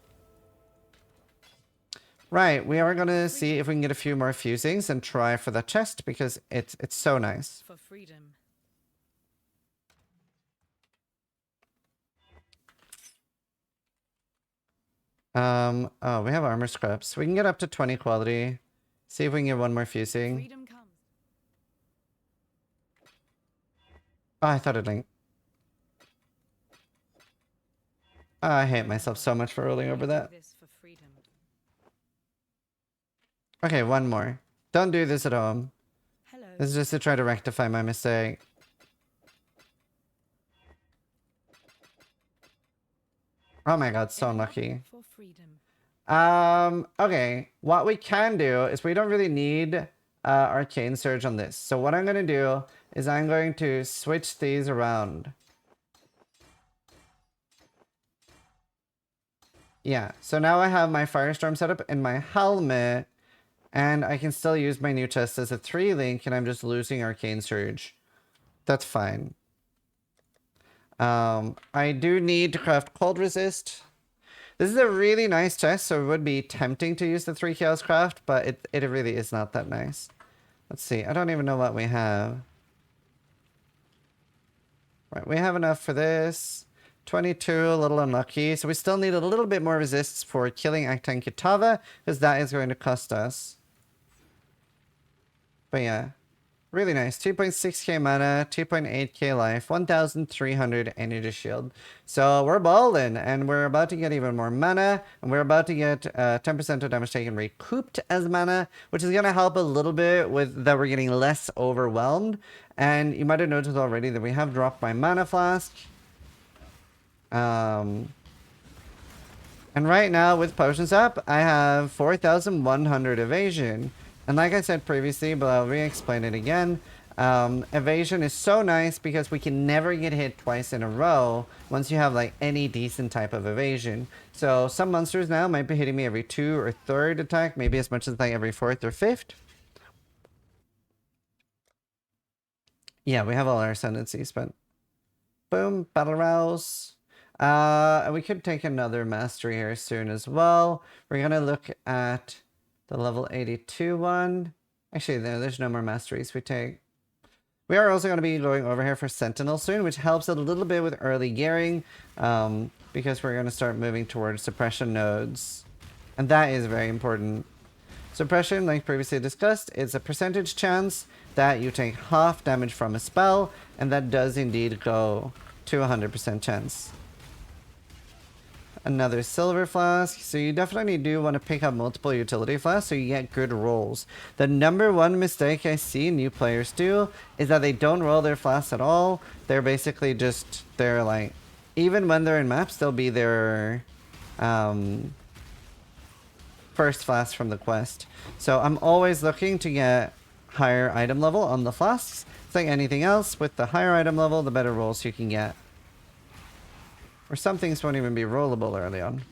Right, we are gonna see if we can get a few more fusings and try for the chest because it's so nice. For freedom. Oh, we have armor scraps. We can get up to 20 quality. See if we can get one more fusing. Freedom comes. Oh, I thought it linked. Oh, I hate myself so much for rolling over We do that. this for freedom. Okay, one more. Don't do this at home. Hello. This is just to try to rectify my mistake. Oh my god, so unlucky. For freedom. Okay. What we can do is we don't really need Arcane Surge on this. So what I'm going to do is I'm going to switch these around. Yeah, so now I have my Firestorm set up in my helmet, and I can still use my new chest as a 3-link, and I'm just losing Arcane Surge. That's fine. I do need to craft Cold Resist. This is a really nice chest, so it would be tempting to use the 3 Chaos Craft, but it really is not that nice. Let's see, I don't even know what we have. Right, we have enough for this. 22, a little unlucky. So we still need a little bit more resists for killing Actan Kitava, because that is going to cost us. But yeah, really nice. 2.6k mana, 2.8k life, 1,300 energy shield. So we're balling, and we're about to get even more mana, and we're about to get 10% of damage taken recouped as mana, which is going to help a little bit with that we're getting less overwhelmed. And you might have noticed already that we have dropped my mana flask. And right now with potions up, I have 4,100 evasion. And like I said previously, but I'll re-explain it again. Evasion is so nice because we can never get hit twice in a row once you have like any decent type of evasion. So some monsters now might be hitting me every 2 or 3rd attack, maybe as much as like every 4th or 5th. Yeah, we have all our ascendancies, but boom, battle rouse. And we could take another mastery here soon as well. We're gonna look at the level 82 one. Actually, there's no more masteries we take. We are also going to be going over here for Sentinel soon, which helps a little bit with early gearing, because we're going to start moving towards suppression nodes. And that is very important. Suppression, like previously discussed, is a percentage chance that you take half damage from a spell, and that does indeed go to 100% chance. Another silver flask. So you definitely do want to pick up multiple utility flasks so you get good rolls. The number one mistake I see new players do is that they don't roll their flasks at all. They're basically just, they're like, even when they're in maps, they'll be their first flask from the quest. So I'm always looking to get higher item level on the flasks. It's like anything else, with the higher item level, the better rolls you can get. Or some things won't even be rollable early on.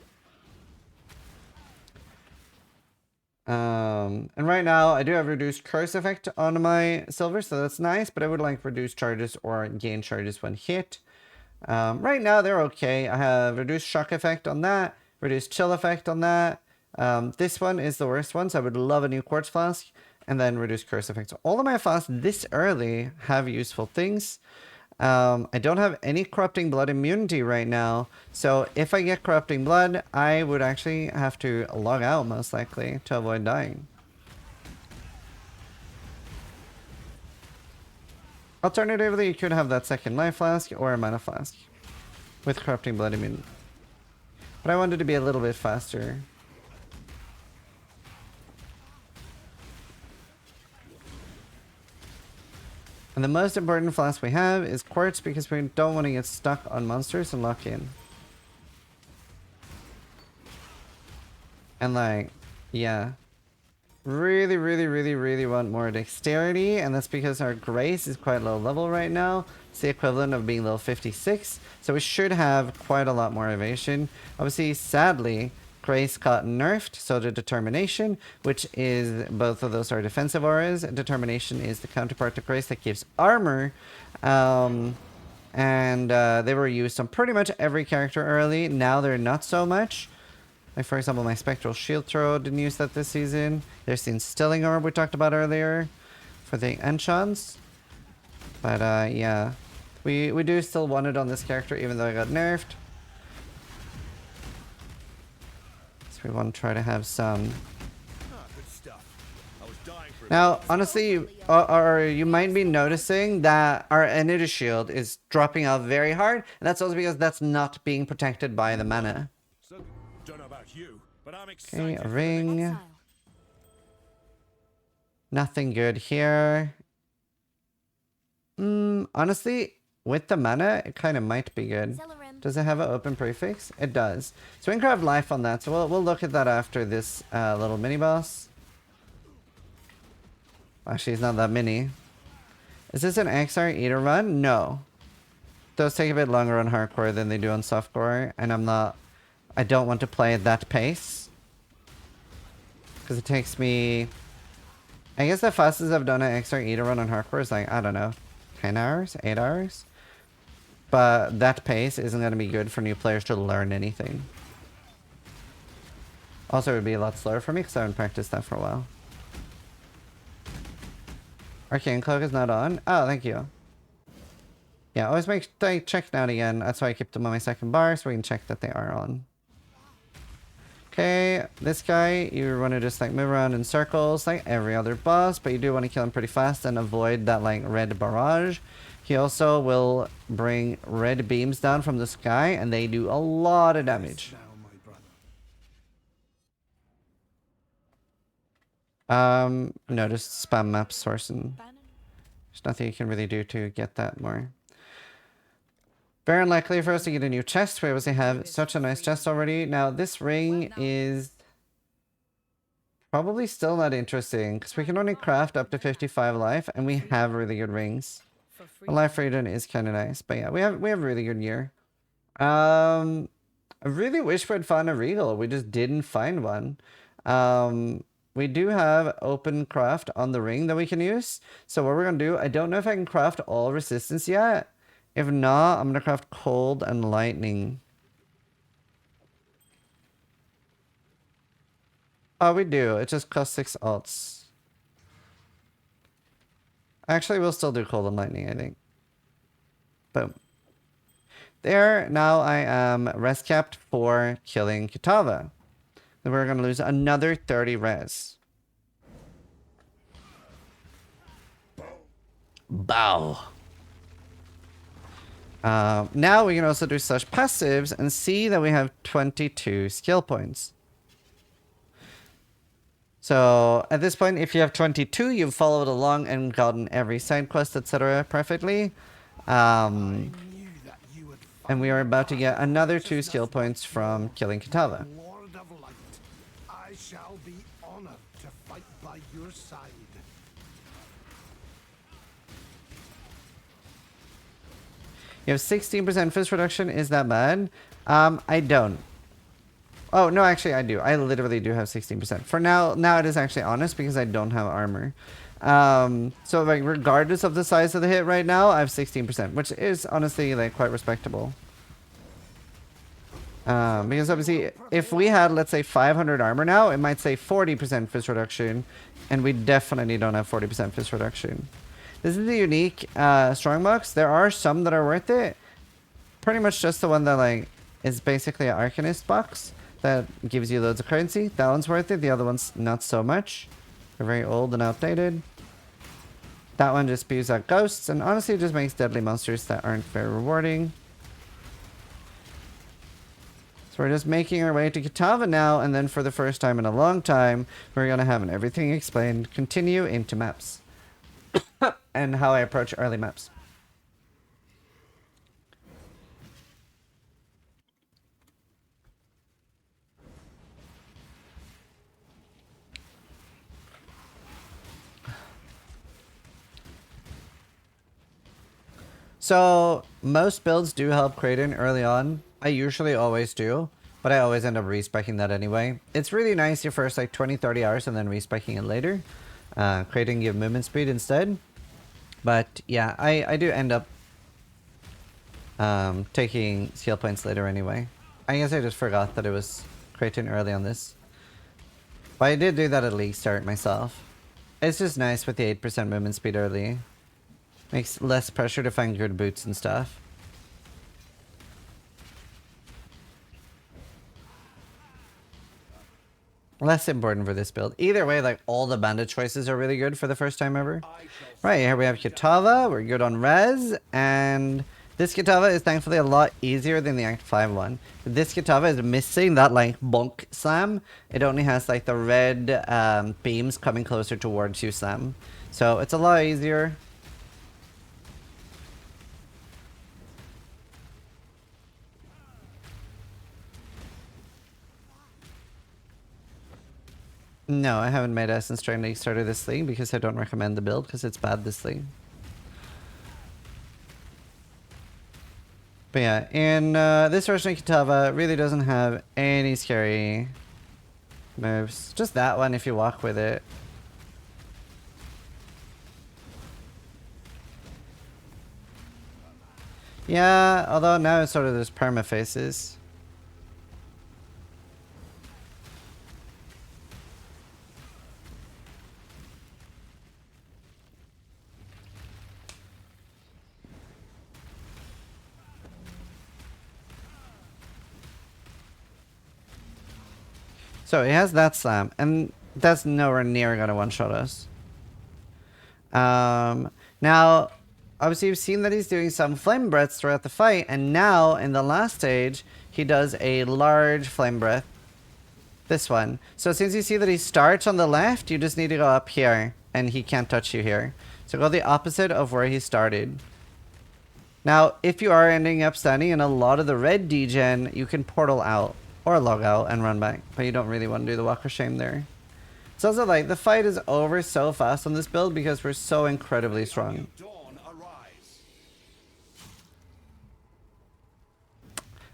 And right now, I do have reduced curse effect on my silver, so that's nice, but I would like reduced charges or gain charges when hit. Right now, they're okay. I have reduced shock effect on that, reduced chill effect on that. This one is the worst one, so I would love a new quartz flask, and then reduced curse effect. So all of my flasks this early have useful things. I don't have any corrupting blood immunity right now, so if I get corrupting blood, I would actually have to log out most likely to avoid dying. Alternatively, you could have that second life flask or a mana flask with corrupting blood immunity. But I wanted to be a little bit faster. And the most important flask we have is quartz because we don't want to get stuck on monsters and lock in. And like, yeah. Really want more dexterity, and that's because our grace is quite low level right now. It's the equivalent of being level 56, so we should have quite a lot more evasion. Obviously, sadly, grace got nerfed, so did determination, which is, both of those are defensive auras. Determination is the counterpart to grace that gives armor, and they were used on pretty much every character early. Now they're not so much. Like, for example, my Spectral Shield Throw didn't use that this season. There's the Instilling Orb we talked about earlier for the Enchants. But, yeah. We do still want it on this character, even though I got nerfed. So we want to try to have some... Ah, good stuff. I was Now, honestly, or you might be noticing that our energy shield is dropping out very hard, and that's also because that's not being protected by the mana. So, don't know about you, but I'm Okay, excited. a for the ring. Exile. Nothing good here. Honestly, with the mana, it kind of might be good. Zizaran. Does it have an open prefix? It does. So we can grab life on that. So we'll look at that after this little mini boss. Actually, it's not that mini. Is this an XR Eater run? No. Those take a bit longer on hardcore than they do on softcore, and I don't want to play at that pace. Because it takes me... I guess the fastest I've done an XR Eater run on hardcore is like, I don't know, 10 hours? 8 hours? But that pace isn't going to be good for new players to learn anything. Also, it would be a lot slower for me because I haven't practiced that for a while. Arcane Cloak is not on. Oh, thank you. Yeah, always check now and again. That's why I keep them on my second bar, so we can check that they are on. Okay, this guy, you want to just like move around in circles like every other boss, but you do want to kill him pretty fast and avoid that like red barrage. He also will bring red beams down from the sky, and they do a lot of damage. Now, my brother. No, just spam map source, and Bannon. there's nothing you can really do to get that more. Very unlikely for us to get a new chest. We obviously have such a nice chest already. Now, this ring is probably still not interesting because we can only craft up to 55 life, and we have really good rings. For A freedom. life freedom is kind of nice, but yeah, we have really good gear. I really wish we'd found a regal. We just didn't find one. We do have open craft on the ring that we can use. So what we're gonna do, I don't know if I can craft all resistance yet. If not, I'm gonna craft cold and lightning. Oh, we do. It just costs 6 alts. Actually, we'll still do cold and lightning, I think. Boom. There, now I am res capped for killing Kitava. Then we're gonna lose another 30 res. Bow. Now we can also do such passives and see that we have 22 skill points. So at this point, if you have 22, you've followed along and gotten every side quest, etc. perfectly. Knew that you would And we are about to get another 2 skill points from killing Kitava. Lord of Light. I shall be honored to fight by your side. You have 16% fist reduction. Is that bad? I don't. Oh, no, actually, I do. I literally do have 16%. For now it is actually honest because I don't have armor. So, like, regardless of the size of the hit right now, I have 16%, which is honestly, like, quite respectable. Because obviously, if we had, let's say, 500 armor now, it might say 40% fist reduction, and we definitely don't have 40% fist reduction. This is the unique strongbox. There are some that are worth it. Pretty much just the one that, like, is basically an Arcanist box that gives you loads of currency. That one's worth it. The other one's not so much. They're very old and outdated. That one just spews out ghosts, and honestly, it just makes deadly monsters that aren't very rewarding. So we're just making our way to Kitava now, and then for the first time in a long time, we're going to have an Everything Explained continue into maps. And how I approach early maps. So, most builds do help Kraden early on. I usually always do, but I always end up respeccing that anyway. It's really nice your first like 20-30 hours and then respecking it later. Kraden give movement speed instead. But yeah, I do end up taking skill points later anyway. I guess I just forgot that it was Kraden early on this. But I did do that at League Start myself. It's just nice with the 8% movement speed early. Makes less pressure to find good boots and stuff. less important for this build. Either way, like all the bandit choices are really good for the first time ever. Right, here we have Kitava. We're good on res. And this Kitava is thankfully a lot easier than the Act 5 one. This Kitava is missing that like bonk slam. It only has like the red beams coming closer towards you slam. So it's a lot easier. No, I haven't made Essence Train League starter this league because I don't recommend the build because it's bad this league. But yeah, in this version of Kitava really doesn't have any scary moves. Just that one if you walk with it. Yeah, although now it's sort of just perma faces. So he has that slam, and that's nowhere near gonna one-shot us. Now, obviously you've seen that he's doing some flame breaths throughout the fight, and now in the last stage, he does a large flame breath. This one. So since you see that he starts on the left, you just need to go up here, and he can't touch you here. So go the opposite of where he started. Now, if you are ending up standing in a lot of the red degen, you can portal out or log out and run back, but you don't really want to do the walk of shame there. It's also like the fight is over so fast on this build because we're so incredibly strong.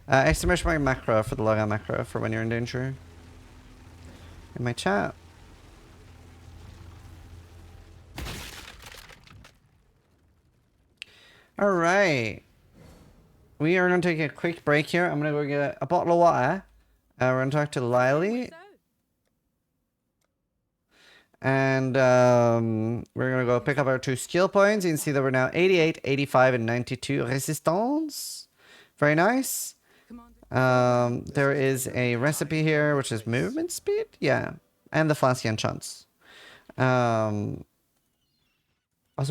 Exclamation mark macro for the logout macro for when you're in danger. In my chat. Alright. We are going to take a quick break here. I'm going to go get a bottle of water. We're going to talk to Lily. And we're going to go pick up our 2 skill points. You can see that we're now 88, 85, and 92 resistance. Very nice. There is a recipe here, which is movement speed. Yeah. And the Flancian chance. Also,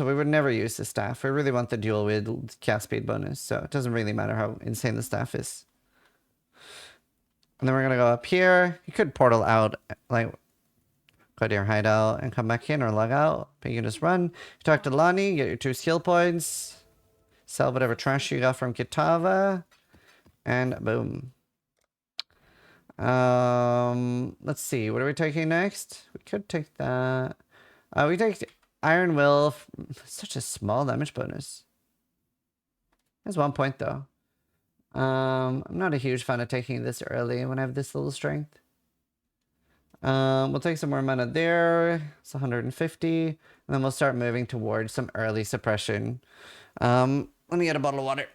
we would never use the staff. We really want the dual with cast speed bonus, so it doesn't really matter how insane the staff is. And then we're gonna go up here. You could portal out, like, go to your hideout and come back in or log out. But you can just run. You talk to Lonnie, get your 2 skill points. Sell whatever trash you got from Kitava. And boom. Let's see. What are we taking next? We could take that. We take Iron Will. Such a small damage bonus. There's 1 point though. I'm not a huge fan of taking this early when I have this little strength. We'll take some more mana there. It's 150. And then we'll start moving towards some early suppression. Let me get a bottle of water.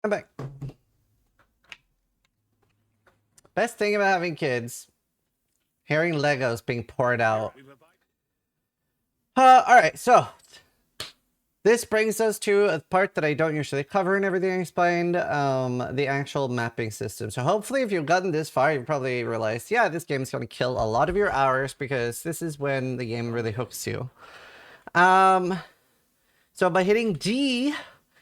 I'm back. Best thing about having kids, hearing Legos being poured out. Alright, so this brings us to a part that I don't usually cover and everything explained, the actual mapping system. So hopefully if you've gotten this far, you've probably realized, yeah, this game is going to kill a lot of your hours because this is when the game really hooks you. So by hitting D,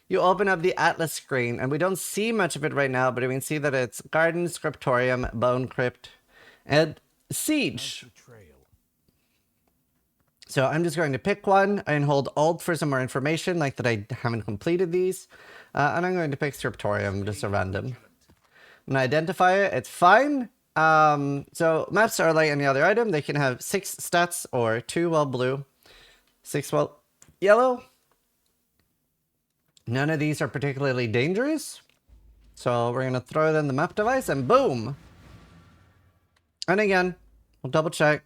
you open up the Atlas screen, and we don't see much of it right now, but we can see that it's Garden, Scriptorium, Bone Crypt, and Siege. So I'm just going to pick one and hold Alt for some more information, like that I haven't completed these. And I'm going to pick Scriptorium, just a random. I'm going to identify it, it's fine. So maps are like any other item. They can have 6 stats or 2 while blue, 6 while yellow. None of these are particularly dangerous. So we're going to throw it in the map device and boom. And again, we'll double check.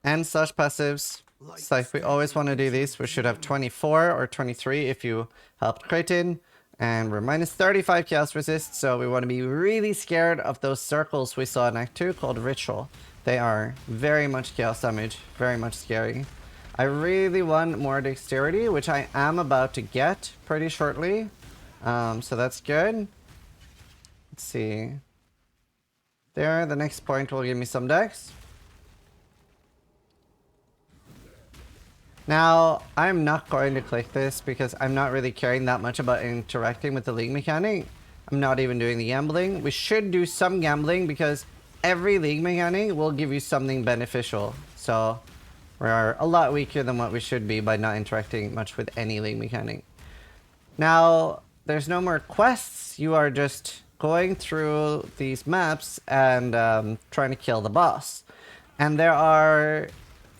And slash passives. It's like we always want to do these. We should have 24 or 23 if you helped Kratin. And we're minus 35 chaos resist. So we want to be really scared of those circles we saw in Act 2 called Ritual. They are very much chaos damage. Very much scary. I really want more dexterity, which I am about to get pretty shortly. So that's good. Let's see. There, the next point will give me some dex. Now, I'm not going to click this because I'm not really caring that much about interacting with the league mechanic. I'm not even doing the gambling. We should do some gambling because every league mechanic will give you something beneficial. So we're a lot weaker than what we should be by not interacting much with any league mechanic. Now, there's no more quests. You are just going through these maps and trying to kill the boss. And there are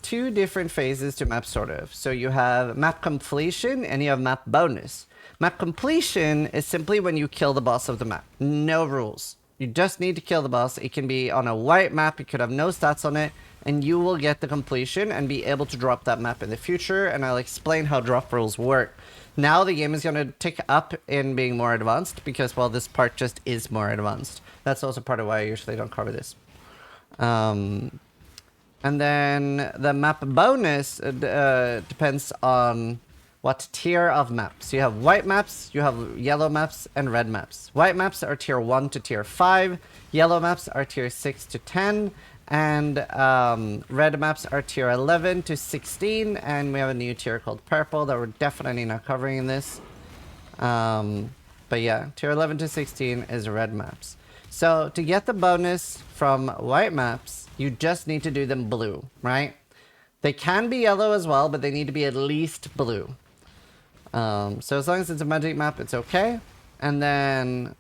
2 different phases to map, sort of. So you have map completion and you have map bonus. Map completion is simply when you kill the boss of the map. No rules. You just need to kill the boss. It can be on a white map. It could have no stats on it. And you will get the completion and be able to drop that map in the future. And I'll explain how drop rules work. Now the game is going to tick up in being more advanced because, well, this part just is more advanced. That's also part of why I usually don't cover this. And then the map bonus depends on what tier of maps. You have white maps, you have yellow maps, and red maps. White maps are tier 1 to tier 5. Yellow maps are tier 6 to 10. And red maps are tier 11 to 16. And we have a new tier called purple that we're definitely not covering in this. But yeah, tier 11 to 16 is red maps. So to get the bonus from white maps, you just need to do them blue, right? They can be yellow as well, but they need to be at least blue. So as long as it's a magic map, it's okay. And then,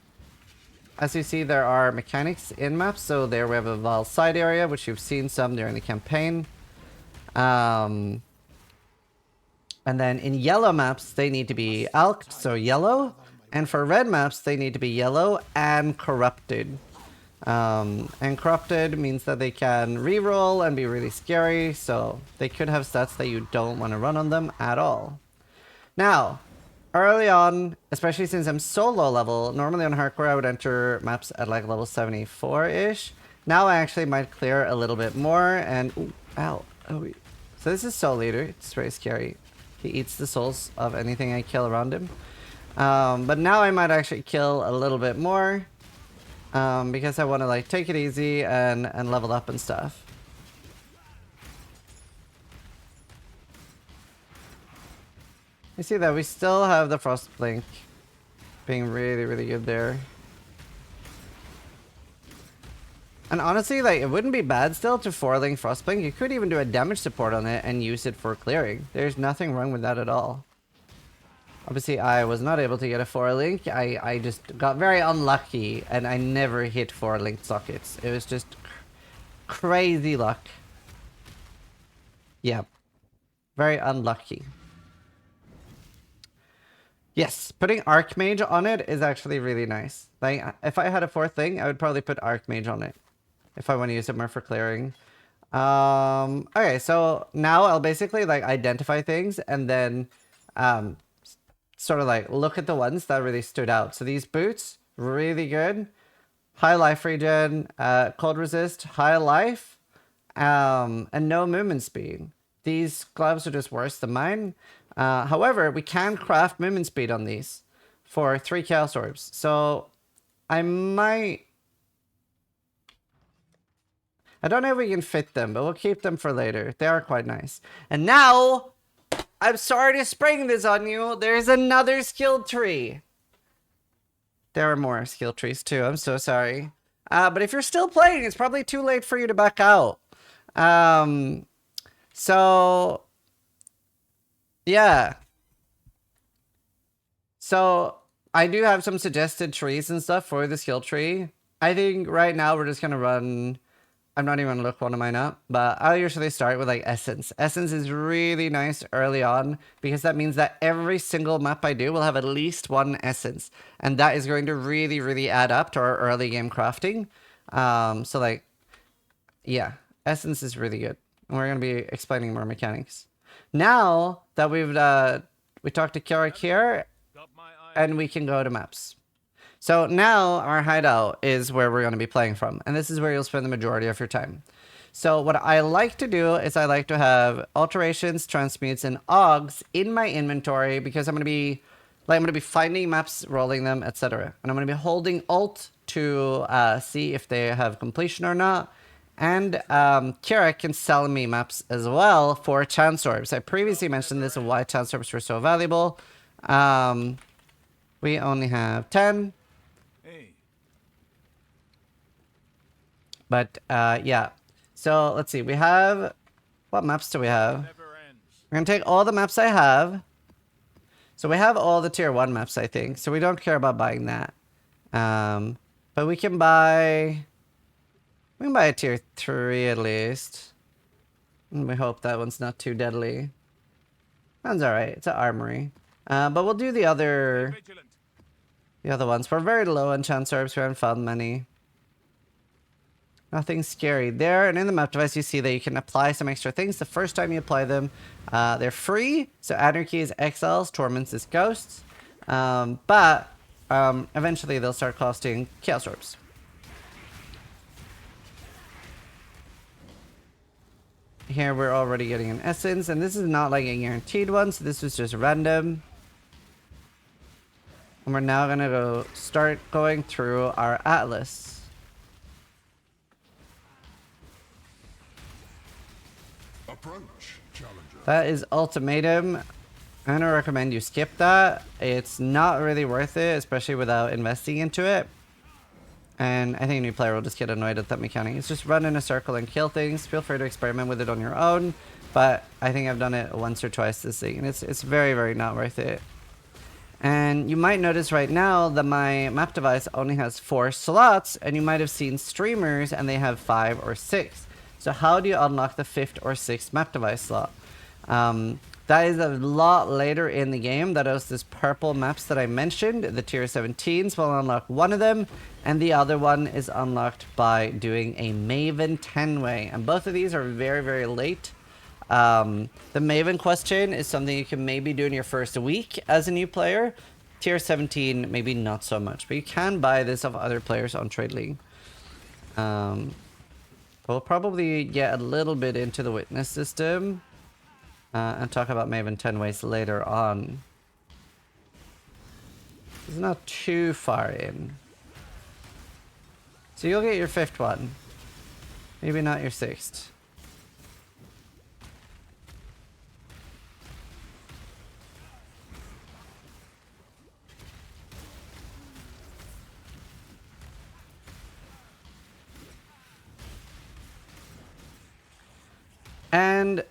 as you see, there are mechanics in maps. So there we have a Val side area, which you've seen some during the campaign. And then in yellow maps, they need to be alked, so yellow. And for red maps, they need to be yellow and corrupted. And corrupted means that they can reroll and be really scary, so they could have stats that you don't want to run on them at all. Now, early on, especially since I'm so low level, normally on hardcore I would enter maps at like level 74-ish. Now I actually might clear a little bit more and... Ooh, ow. Oh, so this is Soul Eater. It's very scary. He eats the souls of anything I kill around him. But now I might actually kill a little bit more. Because I want to like take it easy and level up and stuff. You see that we still have the Frost Blink being really, really good there. And honestly, like, it wouldn't be bad still to 4-link Frostblink. You could even do a damage support on it and use it for clearing. There's nothing wrong with that at all. Obviously, I was not able to get a 4-link. I just got very unlucky, and I never hit 4-linked sockets. It was just crazy luck. Yeah. Very unlucky. Yes, putting Archmage on it is actually really nice. Like, if I had a 4th thing, I would probably put Archmage on it. If I want to use it more for clearing. Okay, so now I'll basically, like, identify things, and then... sort of like look at the ones that really stood out. So these boots, really good. High life regen, cold resist, high life, and no movement speed. These gloves are just worse than mine. However, we can craft movement speed on these for 3 Chaos Orbs. So I might... I don't know if we can fit them, but we'll keep them for later. They are quite nice. And now, I'm sorry to spring this on you. There's another skill tree. There are more skill trees too. I'm so sorry. But if you're still playing, it's probably too late for you to back out. So, yeah. So, I do have some suggested trees and stuff for the skill tree. I think right now we're just going to run... I'm not even going to look one of mine up, but I'll usually start with like Essence. Essence is really nice early on because that means that every single map I do will have at least 1 Essence. And that is going to really, really add up to our early game crafting. So like, yeah, Essence is really good. And we're going to be explaining more mechanics. Now that we talked to Kiara here, and we can go to maps. So now our hideout is where we're going to be playing from. And this is where you'll spend the majority of your time. So what I like to do is I like to have alterations, transmutes, and augs in my inventory because I'm going to be finding maps, rolling them, etc. And I'm going to be holding Alt to see if they have completion or not. And Kira can sell me maps as well for chance orbs. I previously mentioned this and why chance orbs were so valuable. We only have 10. But, yeah. So, let's see. We have... What maps do we have? We're going to take all the maps I have. So, we have all the tier 1 maps, I think. So, we don't care about buying that. But we can buy... We can buy a tier 3 at least. And we hope that one's not too deadly. That's alright. It's an armory. But we'll do the other... The other ones. We're very low on chance orbs. We haven't found many. Nothing scary there. And in the map device, you see that you can apply some extra things the first time you apply them. They're free. So Anarchy is exiles, Torments is ghosts. But eventually they'll start costing Chaos Orbs. Here we're already getting an Essence. And this is not like a guaranteed one. So this was just random. And we're now going to start going through our Atlas. Approach, challenger. That is Ultimatum. I'm gonna recommend you skip that. It's not really worth it, especially without investing into it. And I think a new player will just get annoyed at that mechanic. It's just run in a circle and kill things. Feel free to experiment with it on your own. But I think I've done it once or twice this thing. And it's very, very not worth it. And you might notice right now that my map device only has 4 slots. And you might have seen streamers and they have 5 or 6. So how do you unlock the 5th or 6th map device slot? That is a lot later in the game. That is this purple maps that I mentioned. The tier 17s will unlock one of them. And the other one is unlocked by doing a Maven 10-way. And both of these are very, very late. The Maven question is something you can maybe do in your first week as a new player. Tier 17, maybe not so much. But you can buy this off other players on Trade League. We'll probably get a little bit into the witness system and talk about Maven 10 ways later on. It's not too far in. So you'll get your 5th one. Maybe not your 6th. And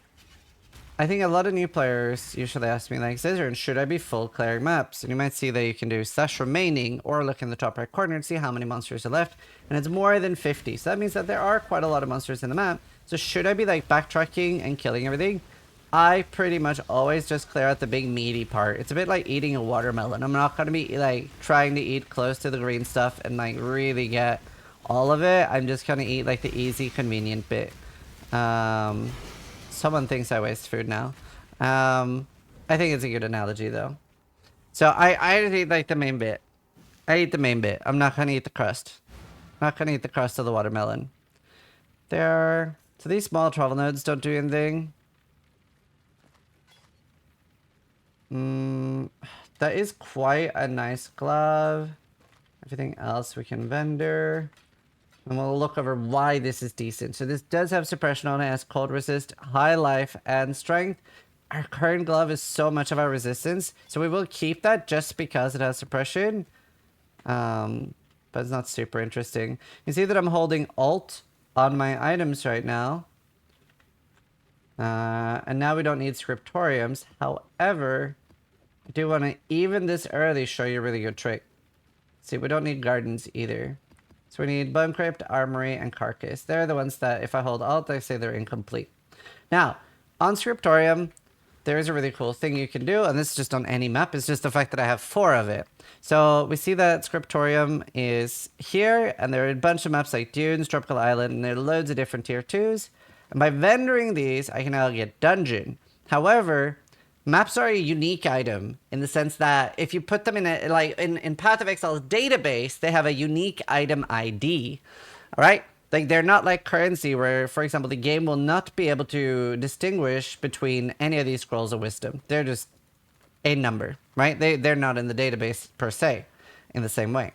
I think a lot of new players usually ask me, like, Zizaran, should I be full clearing maps? And you might see that you can do slash remaining or look in the top right corner and see how many monsters are left. And it's more than 50. So that means that there are quite a lot of monsters in the map. So should I be like backtracking and killing everything? I pretty much always just clear out the big meaty part. It's a bit like eating a watermelon. I'm not going to be like trying to eat close to the green stuff and like really get all of it. I'm just going to eat like the easy, convenient bit. Someone thinks I waste food now. I think it's a good analogy though. So I eat like the main bit. I eat the main bit. I'm not gonna eat the crust. Not gonna eat the crust of the watermelon. So these small travel nodes don't do anything. That is quite a nice glove. Everything else we can vendor. And we'll look over why this is decent. So this does have suppression on it, has cold resist, high life, and strength. Our current glove is so much of our resistance, so we will keep that just because it has suppression. But it's not super interesting. You see that I'm holding Alt on my items right now. And now we don't need scriptoriums. However, I do want to, even this early, show you a really good trick. See, we don't need gardens either. So we need Bone Crypt, Armory, and Carcass. They're the ones that, if I hold Alt, I say they're incomplete. Now, on Scriptorium, there is a really cool thing you can do, and this is just on any map. It's just the fact that I have 4 of it. So we see that Scriptorium is here, and there are a bunch of maps like Dunes, Tropical Island, and there are loads of different tier 2s. And by vendoring these, I can now get Dungeon. However, maps are a unique item in the sense that if you put them in a, like in Path of Exile's database, they have a unique item ID. All right? Like they're not like currency where, for example, the game will not be able to distinguish between any of these scrolls of wisdom. They're just a number, right? They're not in the database per se in the same way.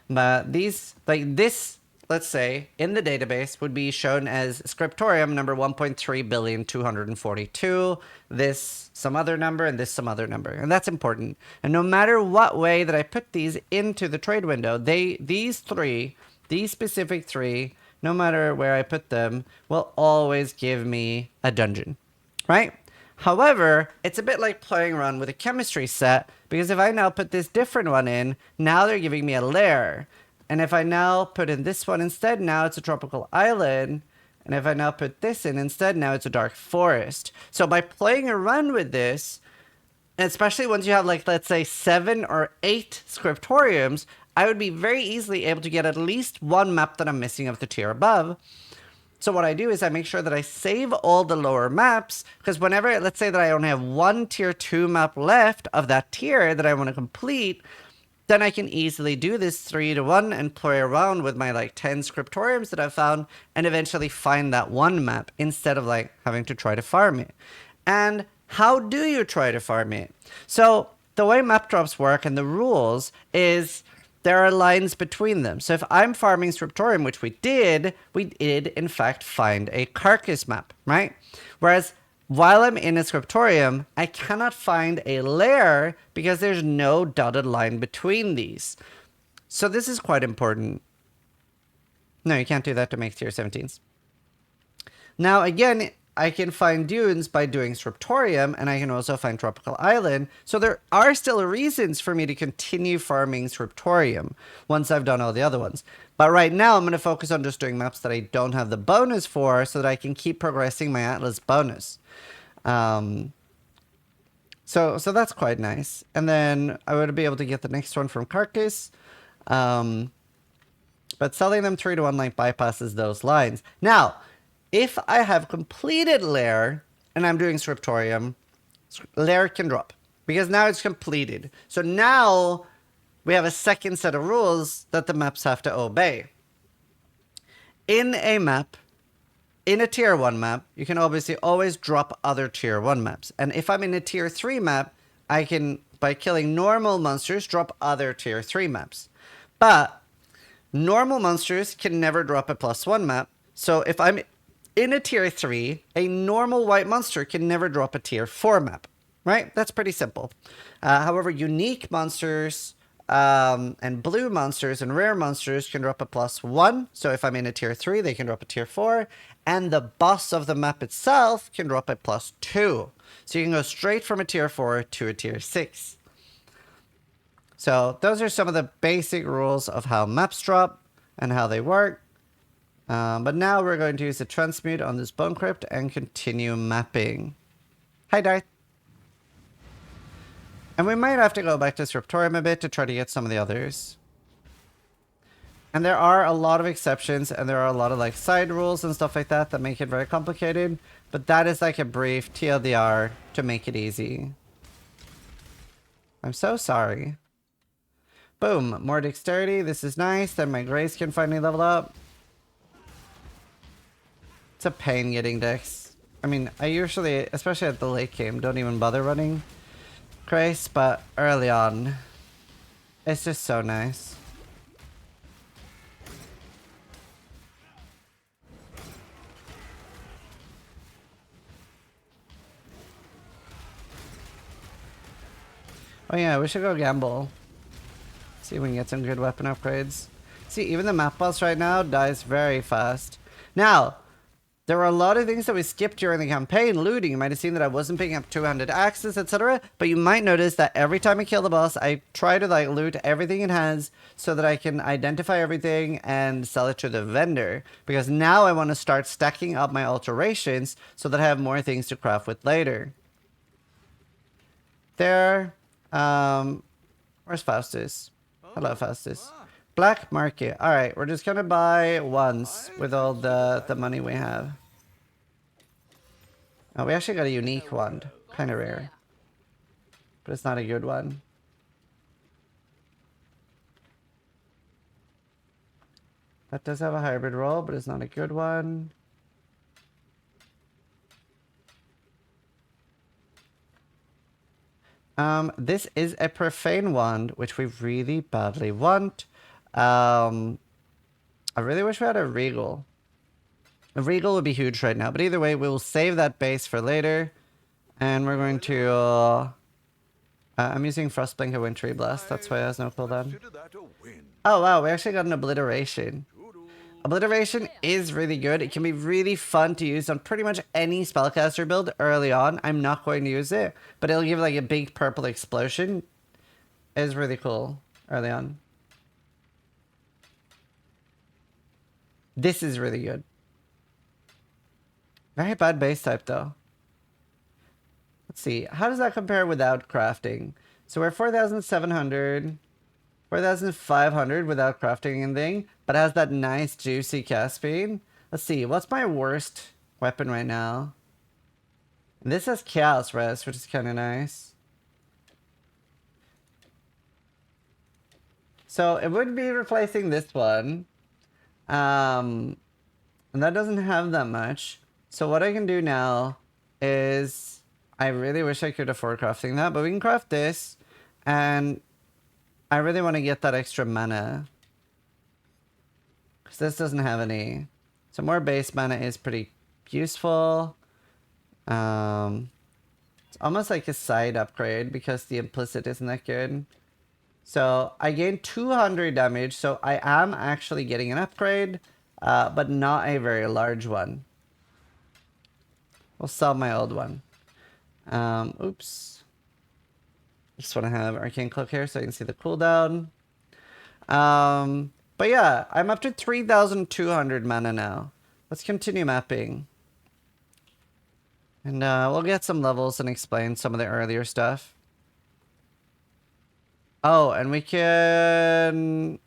But these, like this, let's say, in the database would be shown as Scriptorium number 1.3,242, this some other number, and this some other number. And that's important. And no matter what way that I put these into the trade window, these specific 3, no matter where I put them, will always give me a dungeon, right? However, it's a bit like playing around with a chemistry set, because if I now put this different one in, now they're giving me a lair. And if I now put in this one instead, now it's a tropical island. And if I now put this in instead, now it's a dark forest. So by playing a run with this, and especially once you have like, let's say 7 or 8 scriptoriums, I would be very easily able to get at least one map that I'm missing of the tier above. So what I do is I make sure that I save all the lower maps, because whenever, let's say that I only have one tier 2 map left of that tier that I want to complete, then I can easily do this 3-to-1 and play around with my like 10 scriptoriums that I've found and eventually find that one map instead of like having to try to farm it. And how do you try to farm it? So the way map drops work and the rules is there are lines between them. So if I'm farming scriptorium, which we did in fact find a carcass map, right? Whereas while I'm in a scriptorium, I cannot find a lair because there's no dotted line between these. So this is quite important. No, you can't do that to make tier 17s. Now, again, I can find dunes by doing scriptorium, and I can also find tropical island. So there are still reasons for me to continue farming scriptorium once I've done all the other ones. But right now, I'm going to focus on just doing maps that I don't have the bonus for so that I can keep progressing my Atlas bonus. So that's quite nice. And then I would be able to get the next one from Carcass. But selling them 3-to-1 like bypasses those lines. Now, if I have completed Lair and I'm doing Scriptorium, Lair can drop because now it's completed. So now we have a second set of rules that the maps have to obey. In a map, in a tier 1 map, you can obviously always drop other tier 1 maps. And if I'm in a tier 3 map, I can, by killing normal monsters, drop other tier 3 maps. But normal monsters can never drop a +1 map. So if I'm in a tier 3, a normal white monster can never drop a tier 4 map. Right? That's pretty simple. However, unique monsters and blue monsters and rare monsters can drop a +1. So if I'm in a tier 3, they can drop a tier 4. And the boss of the map itself can drop a +2. So you can go straight from a tier 4 to a tier 6. So those are some of the basic rules of how maps drop and how they work. But now we're going to use the transmute on this bone crypt and continue mapping. Hi, Darth. And we might have to go back to Scriptorium a bit to try to get some of the others. And there are a lot of exceptions, and there are a lot of like side rules and stuff like that that make it very complicated. But that is like a brief TLDR to make it easy. I'm so sorry. Boom. More dexterity. This is nice. Then my grace can finally level up. It's a pain getting dex. I mean, I usually, especially at the late game, don't even bother running grace, but early on, it's just so nice. Oh yeah, we should go gamble. See if we can get some good weapon upgrades. See, even the map boss right now dies very fast. Now, there were a lot of things that we skipped during the campaign. Looting, you might have seen that I wasn't picking up 200 axes, etc. But you might notice that every time I kill the boss, I try to like loot everything it has so that I can identify everything and sell it to the vendor. Because now I want to start stacking up my alterations so that I have more things to craft with later. There. Where's Faustus? Hello, Faustus. Black market. Alright, we're just gonna buy once with all the money we have. Oh, we actually got a unique wand. Kind of rare. But it's not a good one. That does have a hybrid roll, but it's not a good one. This is a profane wand, which we really badly want. I really wish we had a regal. A regal would be huge right now, but either way, we'll save that base for later. And we're going to, I'm using Frostblink and Wintry Blast, that's why it has no cooldown. Oh wow, we actually got an obliteration. Obliteration is really good. It can be really fun to use on pretty much any spellcaster build early on. I'm not going to use it, but it'll give like a big purple explosion. It's really cool early on. This is really good. Very bad base type though. Let's see. How does that compare without crafting? So we're 4,700. 4,500 without crafting anything, but has that nice juicy cast speed. Let's see, what's my worst weapon right now? And this has Chaos Rest, which is kind of nice. So it would be replacing this one. And that doesn't have that much. So what I can do now is, I really wish I could afford crafting that, but we can craft this, and I really want to get that extra mana. Because this doesn't have any. So more base mana is pretty useful. It's almost like a side upgrade because the implicit isn't that good. So I gained 200 damage. So I am actually getting an upgrade. But not a very large one. We'll sell my old one. Oops. Just want to have Arcane Cloak here so I can see the cooldown. But yeah, I'm up to 3,200 mana now. Let's continue mapping. And we'll get some levels and explain some of the earlier stuff. Oh, and we can...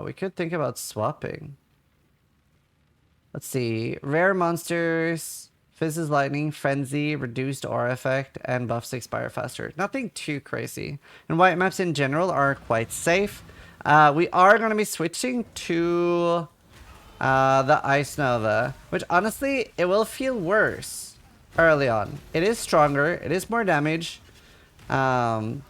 we could think about swapping. Let's see. Rare monsters... Fizzes Lightning, Frenzy, Reduced Aura Effect, and buffs expire faster. Nothing too crazy. And white maps in general are quite safe. We are going to be switching to the Ice Nova, which honestly, it will feel worse early on. It is stronger, it is more damage. But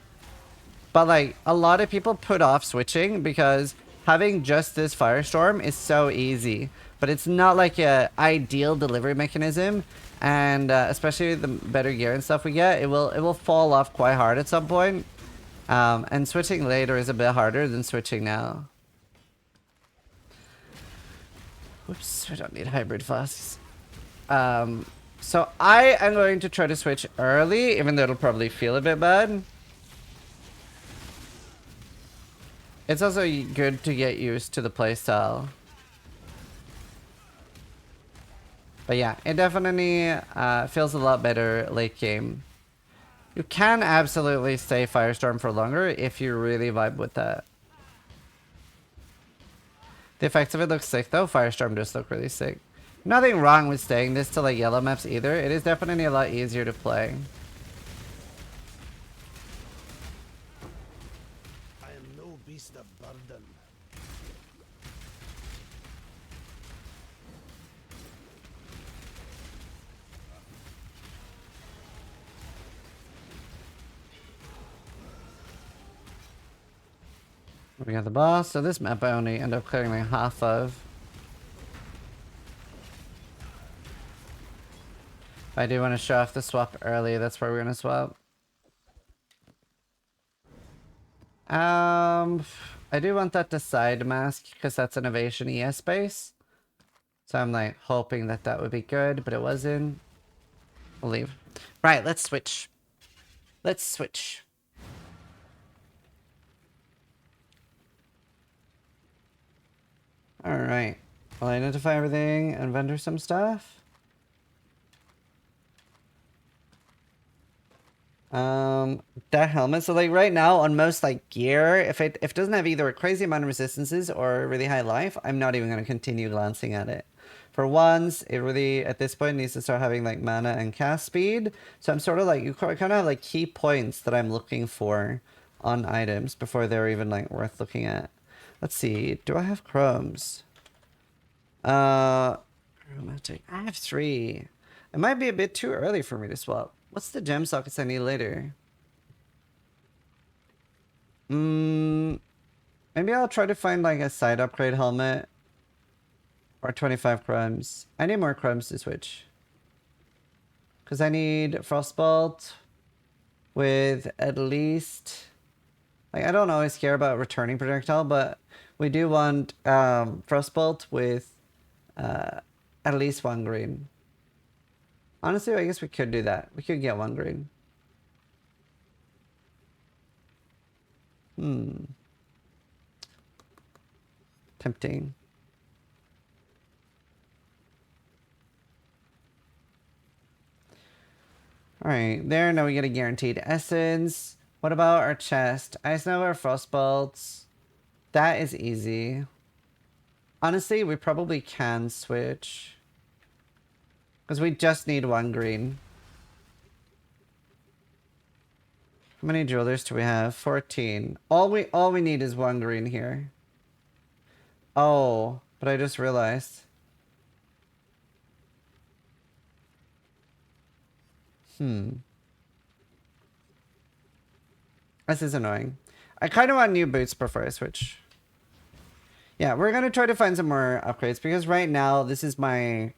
like, a lot of people put off switching because having just this Firestorm is so easy. But it's not like a ideal delivery mechanism, and especially the better gear and stuff we get, it will fall off quite hard at some point. And switching later is a bit harder than switching now. Whoops, we don't need hybrid flasks. So I am going to try to switch early, even though it'll probably feel a bit bad. It's also good to get used to the playstyle. But yeah, it definitely feels a lot better late game. You can absolutely stay Firestorm for longer if you really vibe with that. The effects of it look sick though. Firestorm does look really sick. Nothing wrong with staying this to like yellow maps either. It is definitely a lot easier to play. We got the boss. So this map I only end up clearing like half of. I do want to show off the swap early. That's where we're gonna swap. I do want that to side mask because that's innovation ES base. So I'm like hoping that that would be good, but it wasn't. We'll leave. Right, let's switch. Let's switch. Alright. I'll identify everything and vendor some stuff. That helmet. So like right now on most like gear, if it doesn't have either a crazy amount of resistances or a really high life, I'm not even going to continue glancing at it. For once, it really at this point needs to start having like mana and cast speed. So I'm sort of like, you kind of have like key points that I'm looking for on items before they're even like worth looking at. Let's see. Do I have chromes? Chromatic. I have 3. It might be a bit too early for me to swap. What's the gem sockets I need later? Maybe I'll try to find like a side upgrade helmet. Or 25 chromes. I need more chromes to switch. Because I need Frostbolt with at least... Like, I don't always care about returning projectile, but we do want Frostbolt with at least 1 green. Honestly, I guess we could do that. We could get 1 green. Tempting. Alright, there, now we get a guaranteed essence. What about our chest? Ice Nova or Frostbolts? That is easy. Honestly, we probably can switch. Because we just need 1 green. How many jewelers do we have? 14. All we need is 1 green here. Oh, but I just realized. This is annoying. I kind of want new boots before I switch. Yeah, we're gonna try to find some more upgrades because right now this isn't my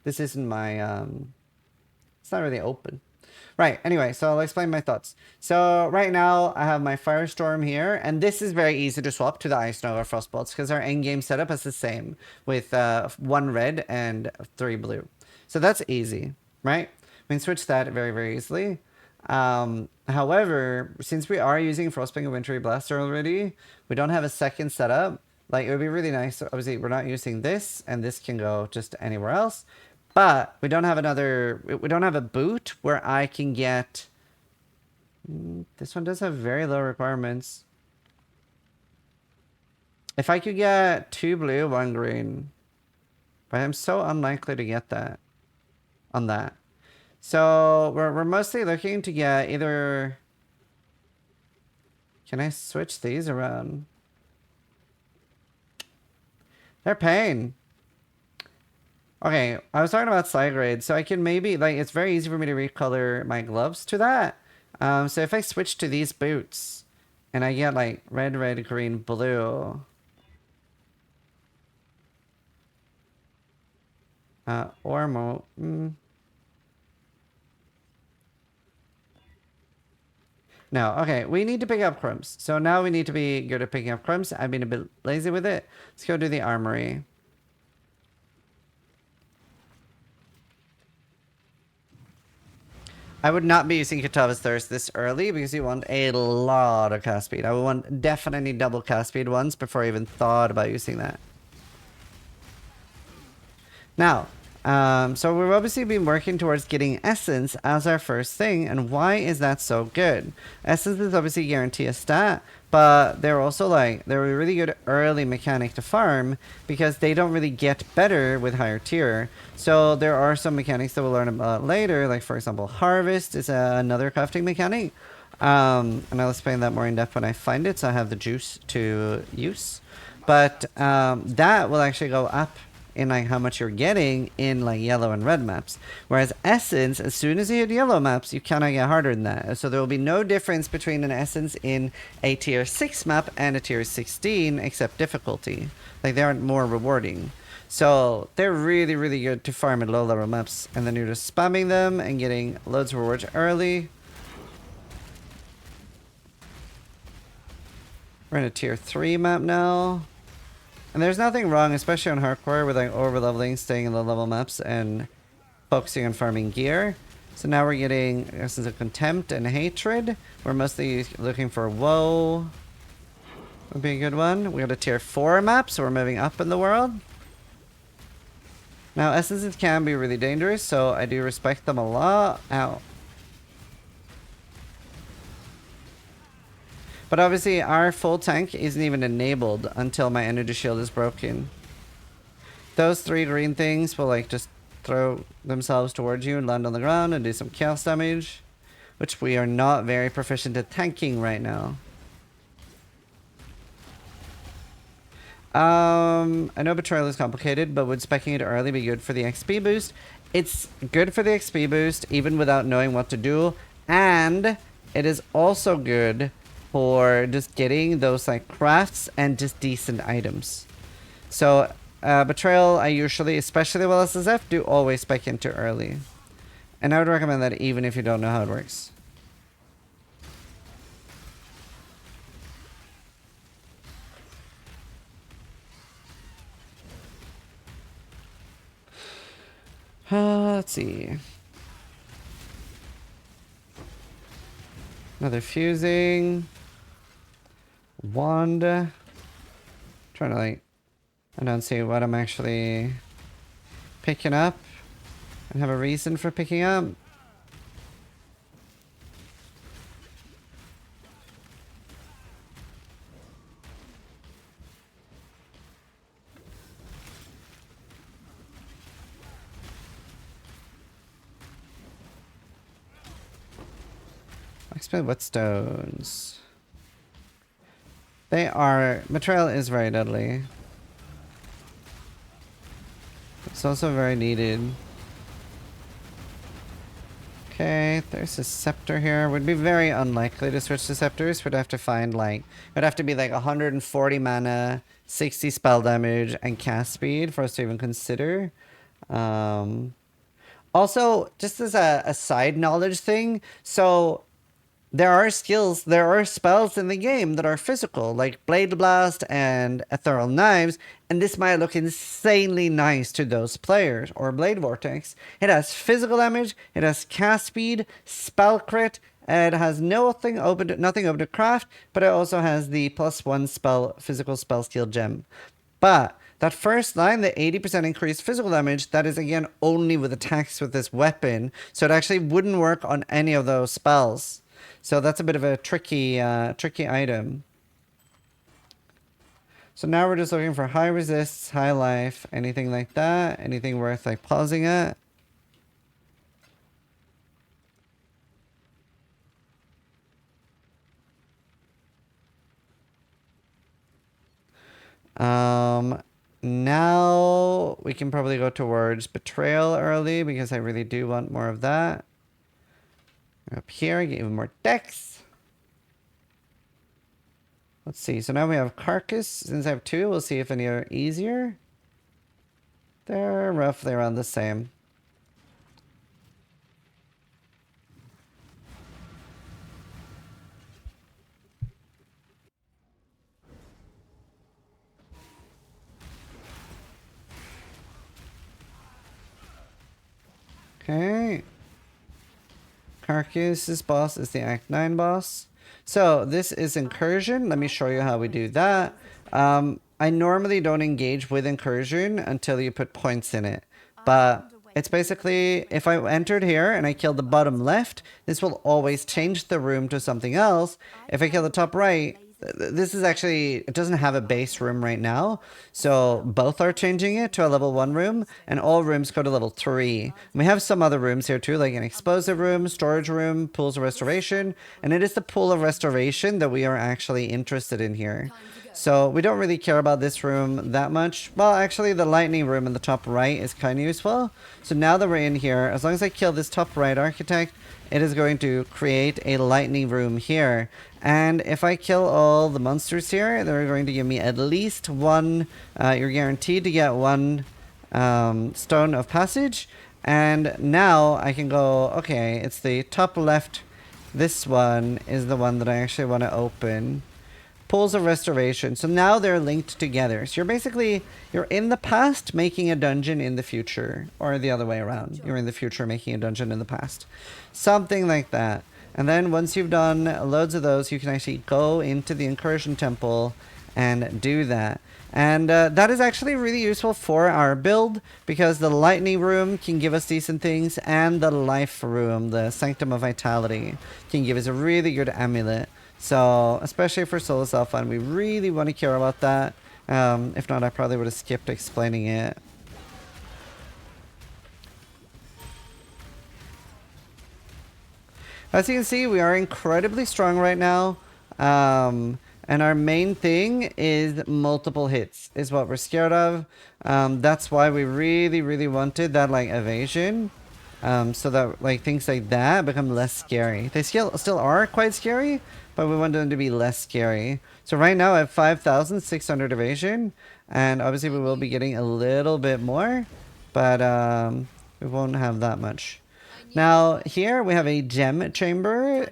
it's not really open. Right, anyway, so I'll explain my thoughts. So right now I have my Firestorm here, and this is very easy to swap to the Ice Nova Frostbolts because our endgame setup is the same with 1 red and 3 blue. So that's easy, right? We can switch that very, very easily. However, since we are using Frostbang and Wintry Blaster already, we don't have a second setup. Like, it would be really nice. Obviously, we're not using this, and this can go just anywhere else. But we don't have we don't have a boot where I can get... This one does have very low requirements. If I could get 2 blue, 1 green. But I'm so unlikely to get that on that. So we're mostly looking to get either... Can I switch these around? They're paying. Okay, I was talking about side grade, so I can maybe, like, it's very easy for me to recolor my gloves to that. So if I switch to these boots, and I get, like, red, green, blue. Or more. No, okay, we need to pick up crumbs. So now we need to be good at picking up crumbs. I've been a bit lazy with it. Let's go do the armory. I would not be using Katava's Thirst this early because you want a lot of cast speed. I would want definitely double cast speed once before I even thought about using that. Now, so we've obviously been working towards getting Essence as our first thing, and why is that so good? Essence is obviously guarantee a stat, but they're also like, they're a really good early mechanic to farm because they don't really get better with higher tier. So there are some mechanics that we'll learn about later, like for example, Harvest is another crafting mechanic. And I'll explain that more in depth when I find it, so I have the juice to use. But that will actually go up in like how much you're getting in like yellow and red maps. Whereas Essence, as soon as you hit yellow maps, you cannot get harder than that. So there will be no difference between an Essence in a tier 6 map and a tier 16 except difficulty. Like they aren't more rewarding. So they're really, really good to farm at low level maps. And then you're just spamming them and getting loads of rewards early. We're in a tier 3 map now. And there's nothing wrong, especially on hardcore, with like over-leveling, staying in low-level maps, and focusing on farming gear. So now we're getting Essence of Contempt and Hatred. We're mostly looking for Woe. Would be a good one. We got a tier 4 map, so we're moving up in the world. Now, Essences can be really dangerous, so I do respect them a lot. Ow. But obviously, our full tank isn't even enabled until my energy shield is broken. Those 3 green things will like just throw themselves towards you and land on the ground and do some chaos damage, which we are not very proficient at tanking right now. I know Betrayal is complicated, but would speccing it early be good for the XP boost? It's good for the XP boost, even without knowing what to do, and it is also good for just getting those like crafts and just decent items. So Betrayal, I usually, especially with SSF, do always spec into early. And I would recommend that even if you don't know how it works. Let's see. Another fusing. Wand. Trying to like, I don't see what I'm actually picking up and have a reason for picking up. Explain what stones. They are... Betrayal is very deadly. It's also very needed. Okay, there's a scepter here. Would be very unlikely to switch to scepters. Would have to find like... Would have to be like 140 mana, 60 spell damage, and cast speed for us to even consider. Also, just as a side knowledge thing, so... There are skills, there are spells in the game that are physical, like Blade Blast and Ethereal Knives, and this might look insanely nice to those players, or Blade Vortex. It has physical damage, it has cast speed, spell crit, it has nothing open to craft, but it also has the +1 physical spell skill gem. But that first line, the 80% increased physical damage, that is again only with attacks with this weapon, so it actually wouldn't work on any of those spells. So that's a bit of a tricky item. So now we're just looking for high resists, high life, anything like that. Anything worth like pausing at. Now we can probably go towards Betrayal early because I really do want more of that. Up here, get even more decks. Let's see. So now we have Carcass. Since I have 2, we'll see if any are easier. They're roughly around the same. Okay. Carcass's boss is the Act 9 boss. So this is Incursion. Let me show you how we do that. I normally don't engage with Incursion until you put points in it. But it's basically, if I entered here and I killed the bottom left, this will always change the room to something else. If I kill the top right, this is actually, it doesn't have a base room right now, so both are changing it to a level 1 room, and all rooms go to level 3. And we have some other rooms here too, like an explosive room, storage room, pools of restoration, and it is the pool of restoration that we are actually interested in here. So we don't really care about this room that much. Well, actually the lightning room in the top right is kind of useful. So now that we're in here, as long as I kill this top right architect, it is going to create a lightning room here. And if I kill all the monsters here, they're going to give me at least one, you're guaranteed to get one stone of passage. And now I can go, okay, it's the top left. This one is the one that I actually want to open. Pools of restoration. So now they're linked together. So you're in the past making a dungeon in the future. Or the other way around. You're in the future making a dungeon in the past. Something like that. And then once you've done loads of those, you can actually go into the Incursion Temple and do that. And that is actually really useful for our build, because the lightning room can give us decent things, and the life room, the Sanctum of Vitality, can give us a really good amulet. So, especially for solo self-fun, we really want to care about that. If not, I probably would have skipped explaining it. As you can see, we are incredibly strong right now. And our main thing is multiple hits, is what we're scared of. That's why we really, really wanted that, like, evasion. So that, like, things like that become less scary. They still are quite scary, but we want them to be less scary. So right now I have 5,600 evasion, and obviously we will be getting a little bit more, but we won't have that much. Now here we have a gem chamber.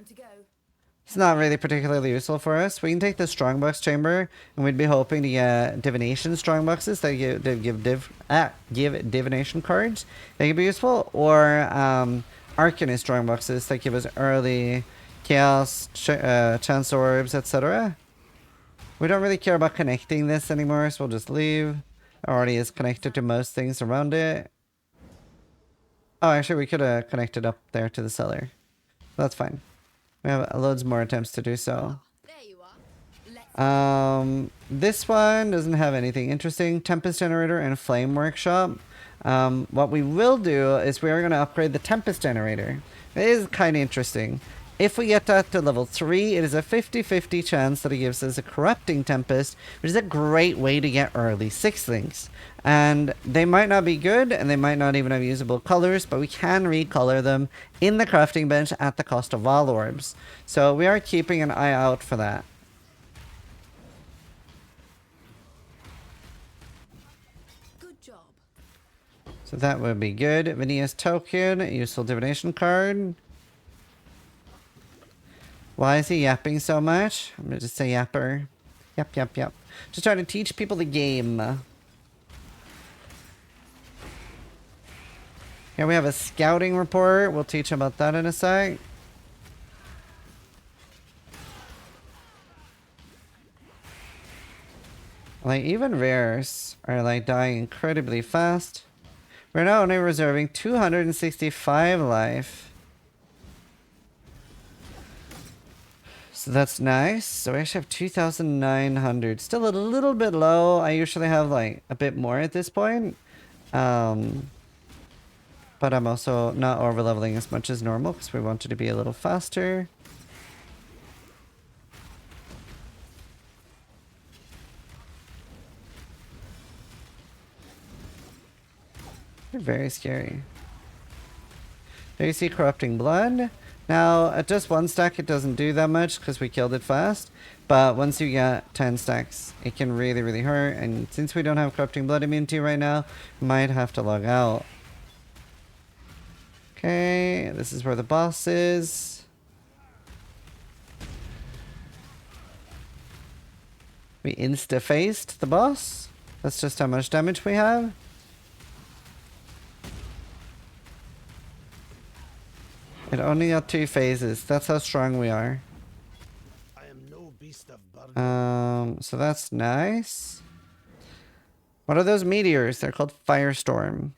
It's not really particularly useful for us. We can take the strongbox chamber, and we'd be hoping to get divination strongboxes that give divination cards. They could be useful, or arcanist strongboxes that give us early chaos, chance orbs, etc. We don't really care about connecting this anymore, so we'll just leave. It already is connected to most things around it. Oh, actually, we could have connected up there to the cellar. That's fine. We have loads more attempts to do so. This one doesn't have anything interesting. Tempest generator and flame workshop. What we will do is we are going to upgrade the Tempest generator. It is kind of interesting. If we get that to level 3, it is a 50-50 chance that it gives us a Corrupting Tempest, which is a great way to get early sixlings. And they might not be good, and they might not even have usable colors, but we can recolor them in the crafting bench at the cost of Vol Orbs. So we are keeping an eye out for that. Good job. So that would be good. Vinia's token, useful divination card. Why is he yapping so much? I'm gonna just say yapper. Yap, yap, yap. Just trying to teach people the game. Here we have a scouting report. We'll teach about that in a sec. Like, even rares are, like, dying incredibly fast. We're now only reserving 265 life. So that's nice. So we actually have 2,900. Still a little bit low. I usually have, like, a bit more at this point. But I'm also not over-leveling as much as normal because we wanted to be a little faster. They're very scary. There you see Corrupting Blood. Now, at just 1 stack, it doesn't do that much because we killed it fast. But once you get 10 stacks, it can really, really hurt. And since we don't have Corrupting Blood immunity right now, we might have to log out. Okay, this is where the boss is. We insta-faced the boss. That's just how much damage we have. It only got 2 phases. That's how strong we are. I am no beast of burden. So that's nice. What are those meteors? They're called Firestorm.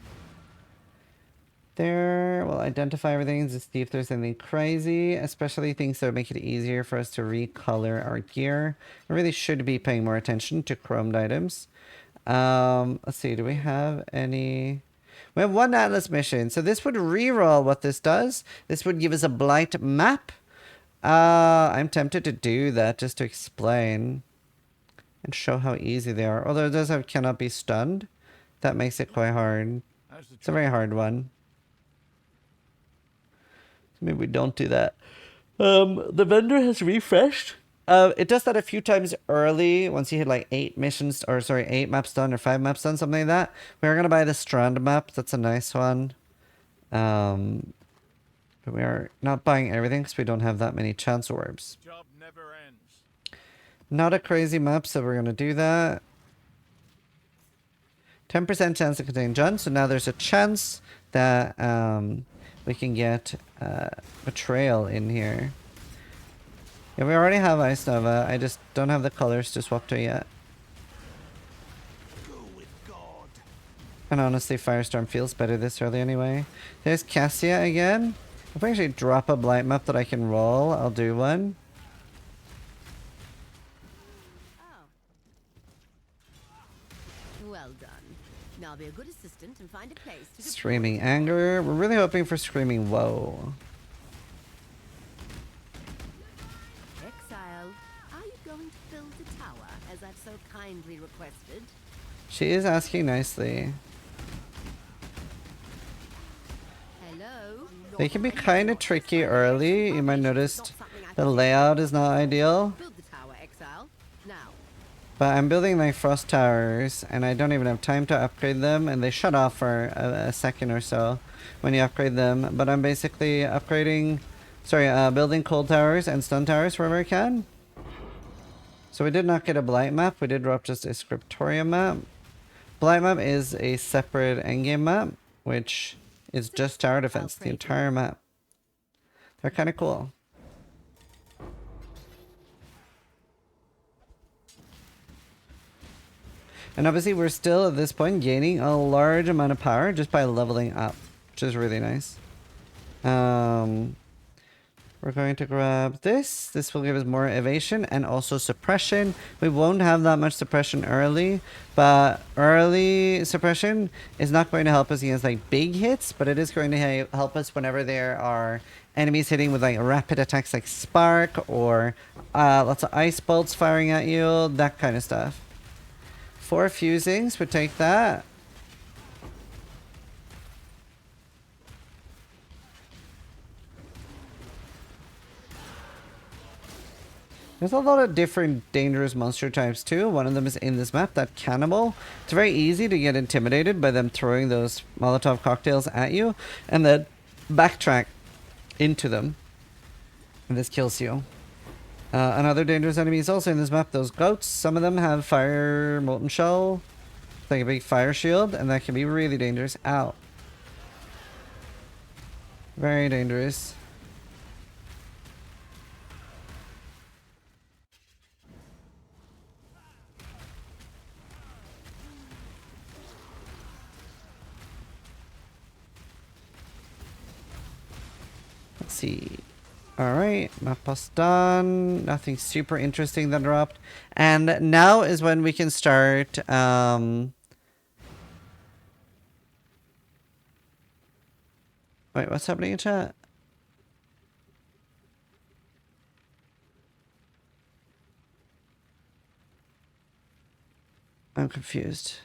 there. We'll identify everything to see if there's anything crazy, especially things that would make it easier for us to recolor our gear. I really should be paying more attention to chromed items. Let's see, do we have any... We have one Atlas mission, so this would reroll what this does. This would give us a blight map. I'm tempted to do that just to explain and show how easy they are. Although it does have cannot be stunned. That makes it quite hard. It's a very hard one. Maybe we don't do that. The vendor has refreshed. It does that a few times early once you hit like 8 missions, or sorry, 8 maps done or 5 maps done, something like that. We're gonna buy the Strand map. That's a nice one. But we are not buying everything because we don't have that many chance orbs. Job never ends. Not a crazy map, so we're gonna do that. 10% chance to contain Jun, so now there's a chance that we can get Betrayal in here. Yeah, we already have Ice Nova. I just don't have the colors to swap to yet. Go with God. And honestly, Firestorm feels better this early anyway. There's Cassia again. If I actually drop a blight map that I can roll, I'll do one. Oh. Well done. Now be a good assistant and find a place to Screaming Anger. We're really hoping for Screaming Woe. Exile. Are you going to build the tower as I've so kindly requested? She is asking nicely. Hello? They can be kind of tricky early. You might notice the layout is not ideal. Build the tower, Exile. Now. But I'm building my frost towers, and I don't even have time to upgrade them, and they shut off for a second or so when you upgrade them. But I'm basically upgrading, building cold towers and stun towers wherever I can. So we did not get a blight map. We did drop just a scriptorium map. Blight map is a separate endgame map, which is just tower defense, the entire map. They're kind of cool. And obviously we're still at this point gaining a large amount of power just by leveling up, which is really nice. We're going to grab this. This will give us more evasion and also suppression. We won't have that much suppression early, but early suppression is not going to help us against like big hits, but it is going to help us whenever there are enemies hitting with like rapid attacks like Spark or lots of ice bolts firing at you, that kind of stuff. 4 fusings would take that. There's a lot of different dangerous monster types too. One of them is in this map, that cannibal. It's very easy to get intimidated by them throwing those Molotov cocktails at you and then backtrack into them. And this kills you. Another dangerous enemy is also in this map, those goats. Some of them have fire molten shell, like a big fire shield, and that can be really dangerous. Ow. Very dangerous. Let's see. Alright, map's done. Nothing super interesting that dropped. And now is when we can start wait, what's happening in chat? I'm confused.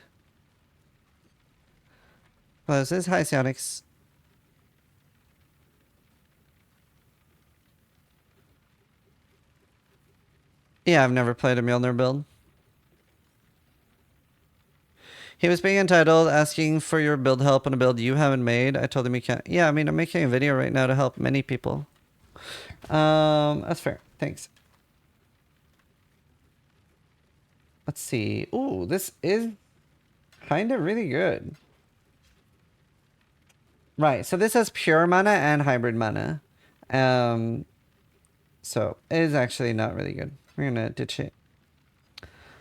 Well, this is Hi Sionix. Yeah, I've never played a Mjolnir build. He was being entitled, asking for your build help on a build you haven't made. I told him he can't. Yeah, I mean, I'm making a video right now to help many people. That's fair. Thanks. Let's see. Ooh, this is kind of really good. Right, so this has pure mana and hybrid mana. So it is actually not really good. We're gonna ditch it.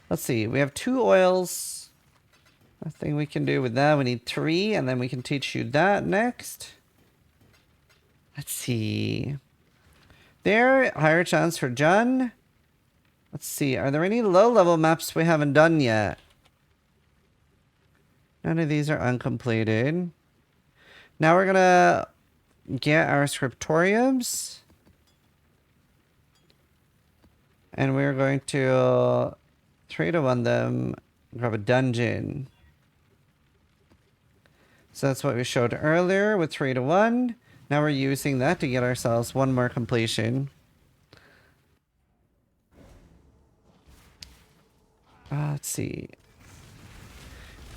Let's see. We have 2 oils. Nothing we can do with that. We need 3, and then we can teach you that next. Let's see. There, higher chance for Jun. Let's see. Are there any low-level maps we haven't done yet? None of these are uncompleted. Now we're gonna get our scriptoriums. And we're going to 3-to-1 them, grab a dungeon. So that's what we showed earlier with 3-to-1. Now we're using that to get ourselves 1 more completion. Let's see.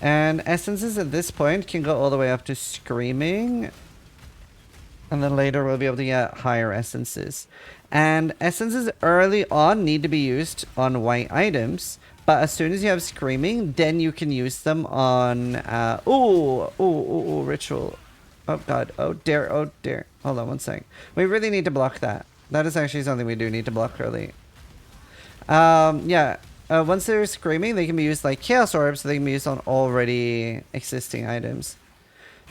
And essences at this point can go all the way up to screaming. And then later we'll be able to get higher essences. And essences early on need to be used on white items. But as soon as you have screaming, then you can use them on... ritual. Oh god, oh dear, oh dear. Hold on one sec. We really need to block that. That is actually something we do need to block early. Once they're screaming, they can be used like chaos orbs, so they can be used on already existing items.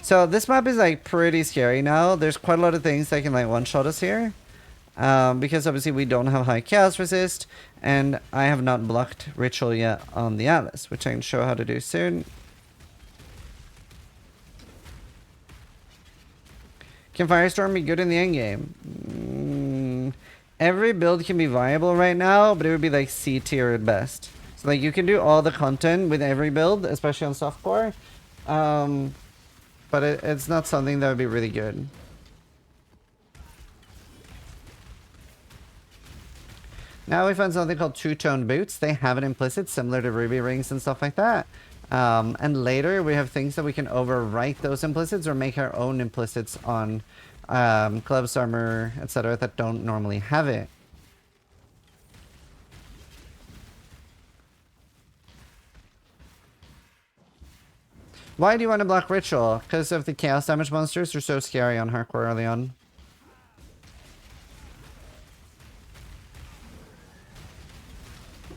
So this map is like pretty scary now. There's quite a lot of things that can like one-shot us here. Because obviously we don't have high chaos resist, and I have not blocked ritual yet on the Atlas, which I can show how to do soon. Can Firestorm be good in the endgame? Every build can be viable right now, but it would be like C tier at best. So like you can do all the content with every build, especially on softcore. But it's not something that would be really good. Now we found something called two-tone boots. They have an implicit similar to ruby rings and stuff like that. And later we have things that we can overwrite those implicits or make our own implicits on gloves, armor, etc. that don't normally have it. Why do you want to block ritual? Because of the chaos damage monsters are so scary on hardcore early on.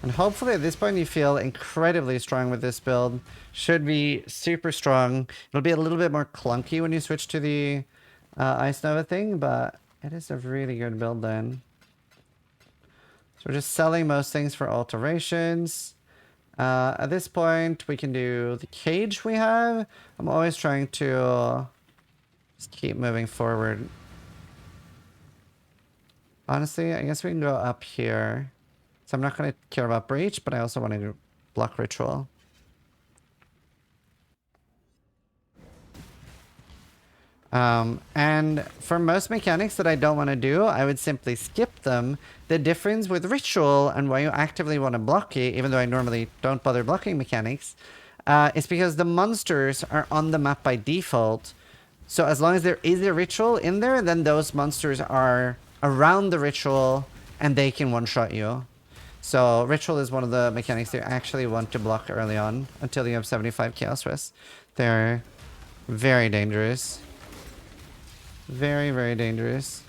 And hopefully at this point you feel incredibly strong with this build. Should be super strong. It'll be a little bit more clunky when you switch to the Ice Nova thing, but it is a really good build then. So we're just selling most things for alterations. At this point we can do the cage we have. I'm always trying to just keep moving forward. Honestly, I guess we can go up here. So I'm not going to care about breach, but I also want to block ritual. And for most mechanics that I don't want to do, I would simply skip them. The difference with ritual and why you actively want to block it, even though I normally don't bother blocking mechanics, is because the monsters are on the map by default. So as long as there is a ritual in there, then those monsters are around the ritual and they can one-shot you. So ritual is one of the mechanics you actually want to block early on until you have 75 chaos rest. They're very dangerous. Very, very dangerous.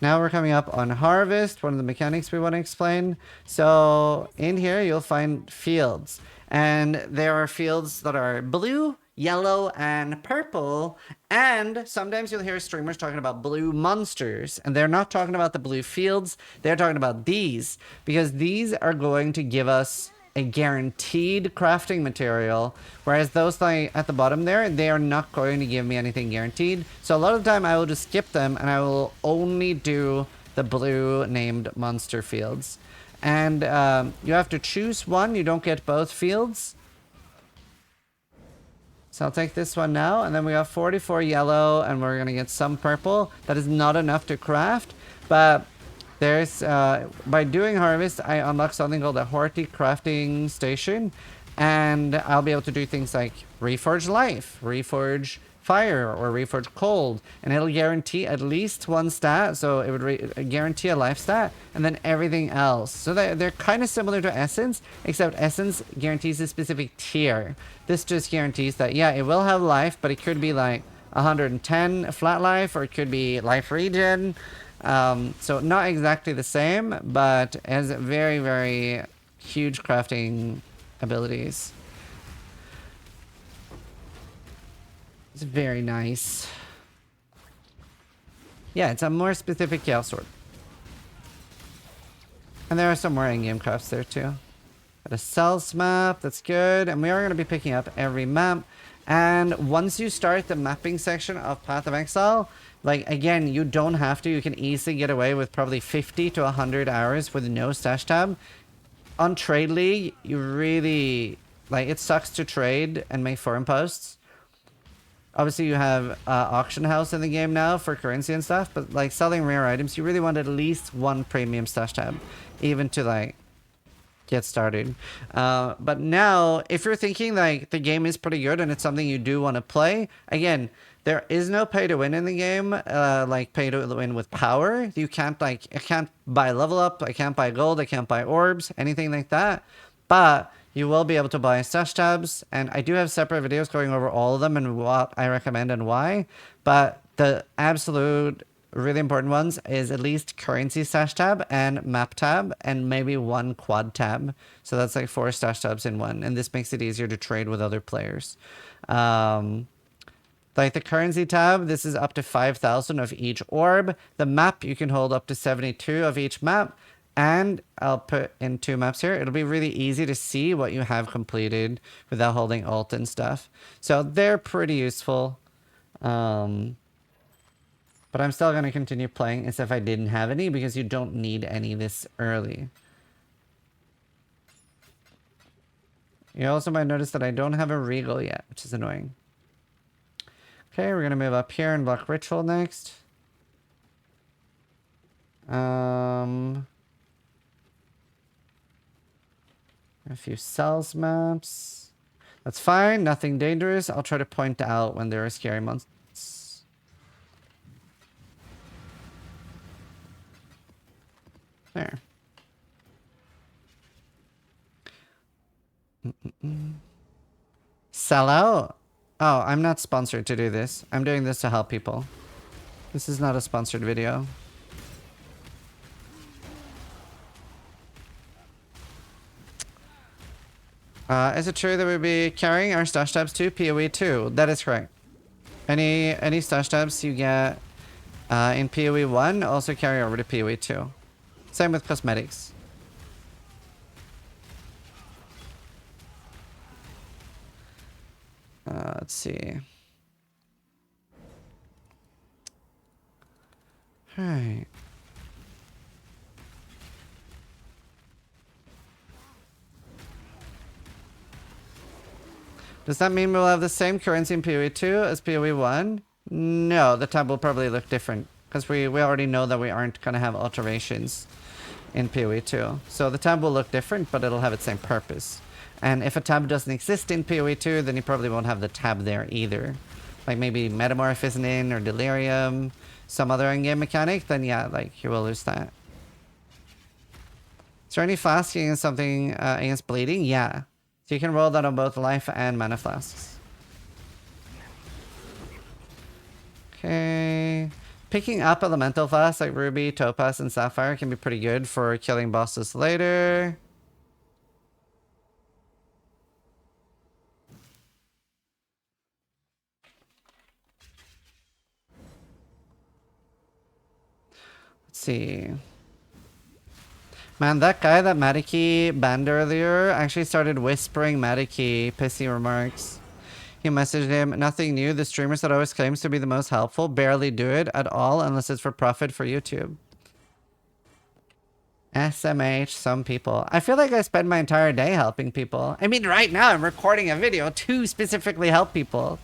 Now we're coming up on harvest, one of the mechanics we want to explain. So in here you'll find fields, and there are fields that are blue, yellow, and purple, and sometimes you'll hear streamers talking about blue monsters, and they're not talking about the blue fields, they're talking about these, because these are going to give us a guaranteed crafting material, whereas those like at the bottom there, they are not going to give me anything guaranteed. So a lot of the time I will just skip them and I will only do the blue named monster fields. And you have to choose one, you don't get both fields. So I'll take this one now, and then we have 44 yellow, and we're gonna get some purple. That is not enough to craft, but there's, by doing harvest, I unlock something called a Horty crafting station, and I'll be able to do things like reforge life, reforge fire, or reforge cold, and it'll guarantee at least one stat, so it would guarantee a life stat, and then everything else. So they're kind of similar to Essence, except Essence guarantees a specific tier. This just guarantees that, yeah, it will have life, but it could be like 110 flat life, or it could be life regen. So not exactly the same, but has very, very huge crafting abilities. It's very nice. Yeah, it's a more specific Chaos Sword. And there are some more in-game crafts there too. Got a cells map, that's good. And we are going to be picking up every map. And once you start the mapping section of Path of Exile, like, again, you don't have to. You can easily get away with probably 50 to 100 hours with no stash tab. On Tradely, you really... Like, it sucks to trade and make forum posts. Obviously, you have Auction House in the game now for currency and stuff. But, like, selling rare items, you really want at least one premium stash tab. Even to, like, get started. But now, if you're thinking, like, the game is pretty good and it's something you do want to play, again... There is no pay to win in the game, like pay to win with power. You can't I can't buy level up, I can't buy gold, I can't buy orbs, anything like that. But you will be able to buy stash tabs, and I do have separate videos going over all of them and what I recommend and why. But the absolute really important ones is at least currency stash tab and map tab and maybe one quad tab. So that's like 4 stash tabs in one, and this makes it easier to trade with other players. Like the currency tab, this is up to 5,000 of each orb. The map, you can hold up to 72 of each map. And I'll put in 2 maps here. It'll be really easy to see what you have completed without holding alt and stuff. So they're pretty useful. But I'm still going to continue playing as if I didn't have any, because you don't need any this early. You also might notice that I don't have a regal yet, which is annoying. Okay, we're going to move up here and block Ritual next. A few cells maps. That's fine, nothing dangerous. I'll try to point out when there are scary monsters. There. Sell out? Oh, I'm not sponsored to do this. I'm doing this to help people. This is not a sponsored video. Is it true that we'll be carrying our stash tabs to PoE 2? That is correct. Any stash tabs you get in PoE 1 also carry over to PoE 2. Same with cosmetics. Let's see. Alright. Does that mean we'll have the same currency in PoE 2 as PoE 1? No, the tab will probably look different. Because we already know that we aren't going to have alterations in PoE 2. So the tab will look different, but it'll have its same purpose. And if a tab doesn't exist in PoE 2, then you probably won't have the tab there either. Like maybe Metamorph isn't in, or Delirium, some other in-game mechanic, then yeah, like you will lose that. Is there any flask against something against bleeding? Yeah. So you can roll that on both life and mana flasks. Okay. Picking up elemental flasks like Ruby, Topaz, and Sapphire can be pretty good for killing bosses later. Let's see. Man, that guy that Madiki banned earlier actually started whispering Madiki pissy remarks. He messaged him, nothing new, the streamers that always claims to be the most helpful barely do it at all unless it's for profit for YouTube. SMH, some people. I feel like I spend my entire day helping people. I mean, right now I'm recording a video to specifically help people.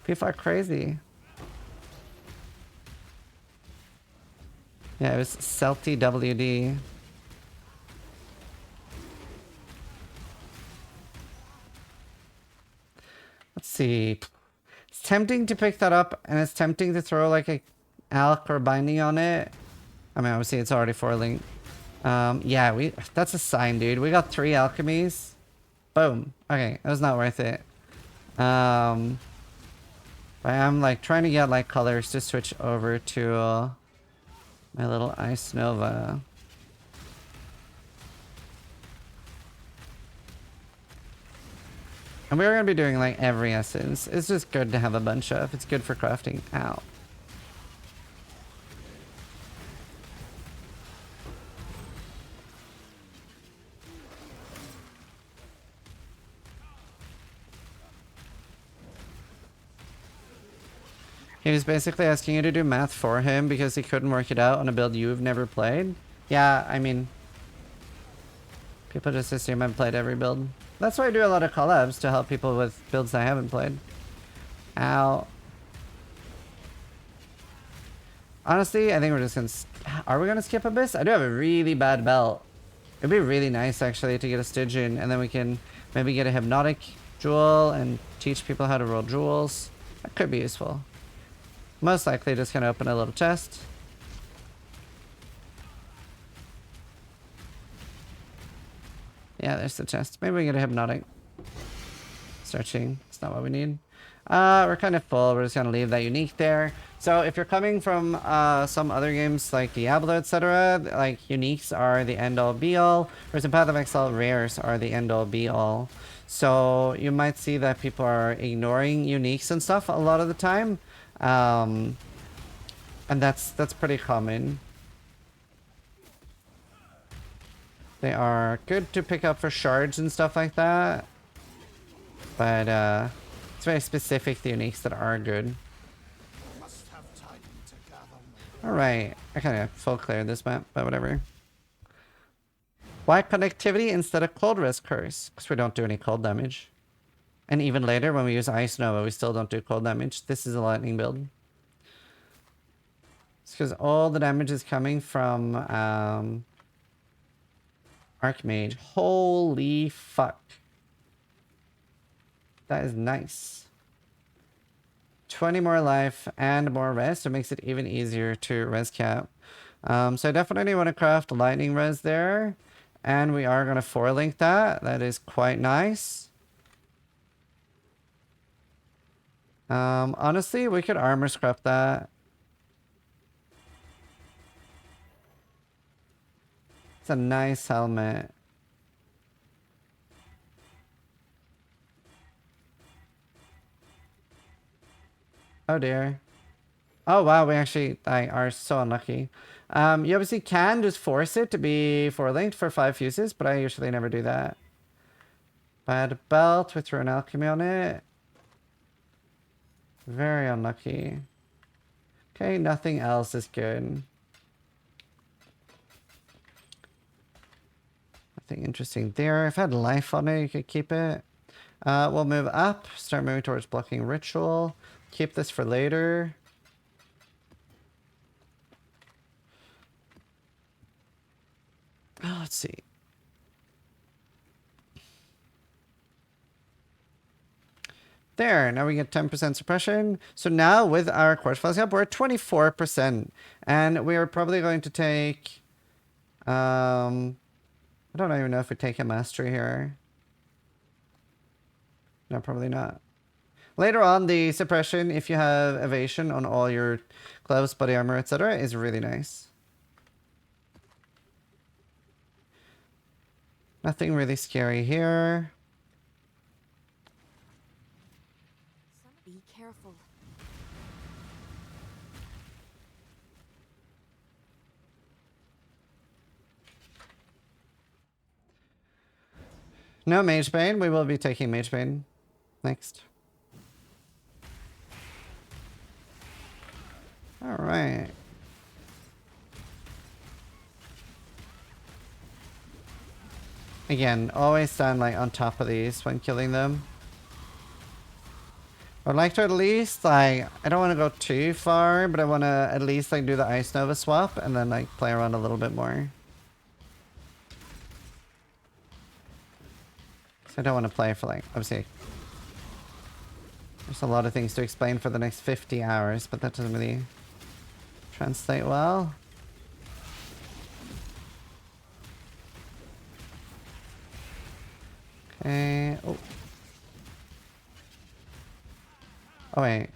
People are crazy. Yeah, it was Celty WD. Let's see. It's tempting to pick that up, and it's tempting to throw like a alch or binding on it. I mean, obviously it's already 4-link. Yeah, that's a sign, dude. We got 3 alchemies. Boom. Okay, that was not worth it. But I'm like trying to get like colors to switch over to My little Ice Nova. And we're going to be doing like every essence. It's just good to have a bunch of. It's good for crafting. Ow. He was basically asking you to do math for him because he couldn't work it out on a build you've never played. Yeah, I mean, people just assume I've played every build. That's why I do a lot of collabs, to help people with builds I haven't played. Ow. Honestly, I think we're just gonna... Are we gonna skip Abyss? I do have a really bad belt. It'd be really nice, actually, to get a Stygian, and then we can maybe get a Hypnotic Jewel and teach people how to roll jewels. That could be useful. Most likely just gonna open a little chest. Yeah, there's the chest. Maybe we get a Hypnotic. Searching. It's not what we need. We're kind of full. We're just gonna leave that unique there. So if you're coming from some other games like Diablo, etc., like uniques are the end-all be-all, whereas in Path of Exile, rares are the end-all be-all. So you might see that people are ignoring uniques and stuff a lot of the time. And that's pretty common. They are good to pick up for shards and stuff like that. But it's very specific, the uniques that are good. Alright, I kind of full cleared this map, but whatever. Why connectivity instead of cold res curse? Because we don't do any cold damage. And even later when we use Ice Nova, we still don't do cold damage. This is a lightning build. It's because all the damage is coming from Archmage. Holy fuck. That is nice. 20 more life and more res, so it makes it even easier to res cap. So I definitely want to craft lightning res there. And we are going to 4-link that. That is quite nice. Honestly, we could armor scrap that. It's a nice helmet. Oh dear. Oh wow, we actually are so unlucky. You obviously can just force it to be 4-linked for 5 fuses, but I usually never do that. Bad belt with Rune Alchemy on it. Very unlucky. Okay, nothing else is good. Nothing interesting there. If I had life on it, you could keep it. We'll move up, start moving towards blocking ritual. Keep this for later. Oh, let's see. There, now we get 10% suppression. So now with our Quartz Flask up, we're at 24%. And we are probably going to take... I don't even know if we take a mastery here. No, probably not. Later on, the suppression, if you have evasion on all your gloves, body armor, etc., is really nice. Nothing really scary here. Be careful. No Mage Bane. We will be taking Mage Bane next. Alright. Again, always stand like on top of these when killing them. I'd like to at least like, I don't want to go too far, but I want to at least like do the Ice Nova swap and then like play around a little bit more. So I don't want to play for like, obviously, there's a lot of things to explain for the next 50 hours, but that doesn't really translate well. Okay. Oh. Oh wait.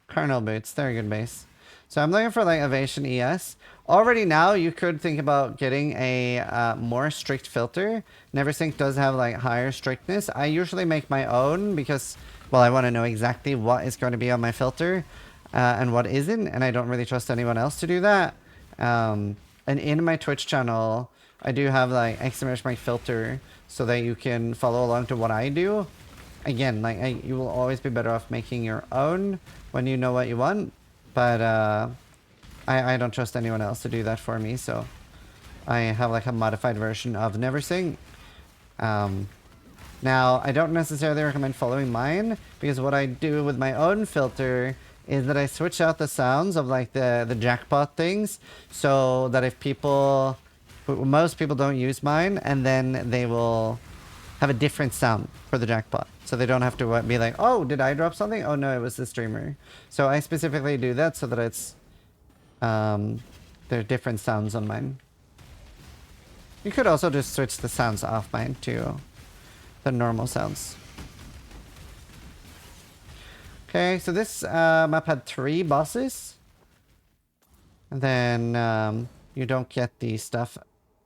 Carnal boots. They're a good base. So I'm looking for like Evasion ES. Already now you could think about getting a more strict filter. Neversink does have like higher strictness. I usually make my own because, well, I want to know exactly what is going to be on my filter and what isn't, and I don't really trust anyone else to do that. And in my Twitch channel, I do have like exclamation filter so that you can follow along to what I do. Again, like you will always be better off making your own when you know what you want. But I don't trust anyone else to do that for me, so I have like a modified version of Neversink. Now, I don't necessarily recommend following mine, because what I do with my own filter is that I switch out the sounds of like the jackpot things, so that if people, most people don't use mine, and then they will have a different sound for the jackpot. So they don't have to be like, oh, did I drop something? Oh no, it was the streamer. So I specifically do that so that it's, there are different sounds on mine. You could also just switch the sounds off mine to the normal sounds. Okay, so this map had 3 bosses. And then you don't get the stuff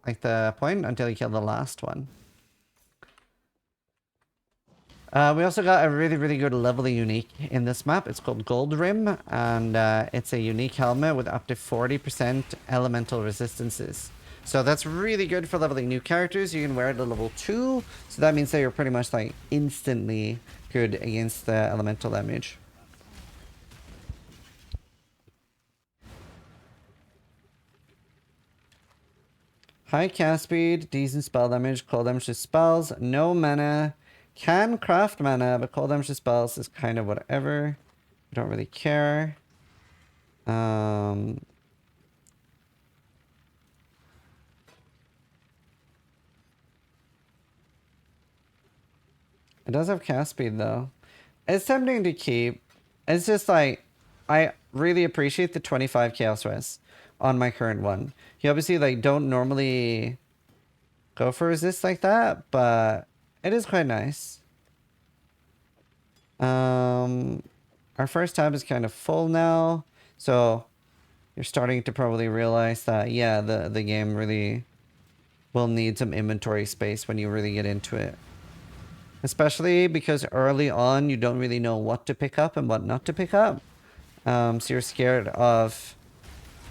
like the point until you kill the last one. We also got a really, really good level unique in this map. It's called Gold Rim, and it's a unique helmet with up to 40% elemental resistances. So that's really good for leveling new characters. You can wear it at level 2, so that means that you're pretty much like instantly good against the elemental damage. High cast speed, decent spell damage, cold damage to spells, no mana. Can craft mana, but cold damage to spells is kind of whatever. I don't really care. It does have cast speed though. It's tempting to keep. It's just like, I really appreciate the 25 chaos res on my current one. You obviously like don't normally go for resist like that, but it is quite nice. Our first tab is kind of full now, so you're starting to probably realize that, yeah, the game really will need some inventory space when you really get into it. Especially because early on, you don't really know what to pick up and what not to pick up. So you're scared of,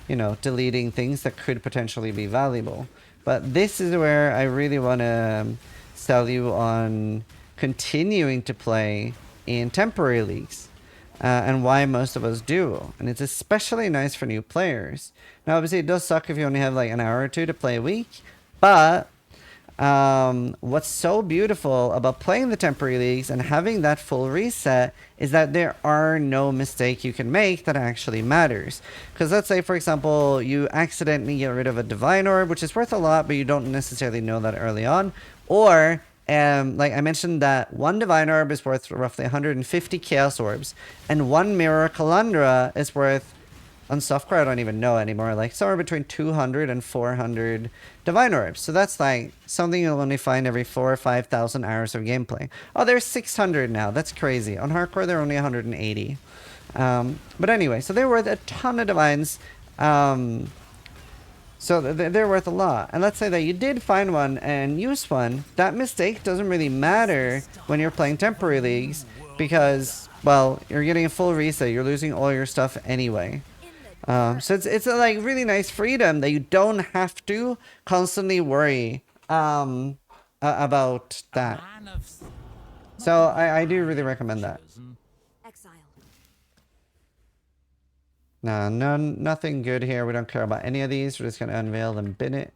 you know, deleting things that could potentially be valuable. But this is where I really want to sell you on continuing to play in temporary leagues. And why most of us do. And it's especially nice for new players. Now, obviously, it does suck if you only have like an hour or 2 to play a week. But what's so beautiful about playing the temporary leagues and having that full reset is that there are no mistakes you can make that actually matters. Because let's say, for example, you accidentally get rid of a divine orb, which is worth a lot, but you don't necessarily know that early on. Or like I mentioned, that one divine orb is worth roughly 150 chaos orbs, and one mirror calandra is worth, on softcore I don't even know anymore, like somewhere between 200 and 400 divine orbs. So that's like something you'll only find every 4,000 or 5,000 hours of gameplay. Oh, there's 600 now. That's crazy. On hardcore they're only 180. But anyway, so they're worth a ton of divines. So they're worth a lot. And let's say that you did find one and use one. That mistake doesn't really matter when you're playing temporary leagues, because, well, you're getting a full reset. You're losing all your stuff anyway. So it's a like really nice freedom that you don't have to constantly worry about that. So I do really recommend that. Nothing good here. We don't care about any of these. We're just going to unveil and bin it.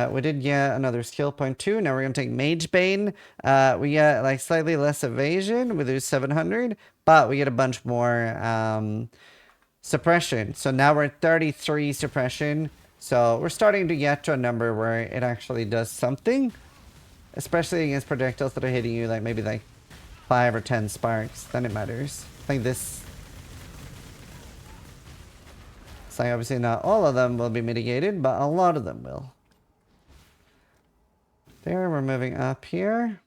We did get another skill point 2. Now we're going to take Mage Bane. We get like slightly less evasion. We lose 700, but we get a bunch more suppression. So now we're at 33 suppression. So we're starting to get to a number where it actually does something. Especially against projectiles that are hitting you like maybe like 5 or 10 sparks. Then it matters. Like this. So obviously not all of them will be mitigated, but a lot of them will. There, we're moving up here.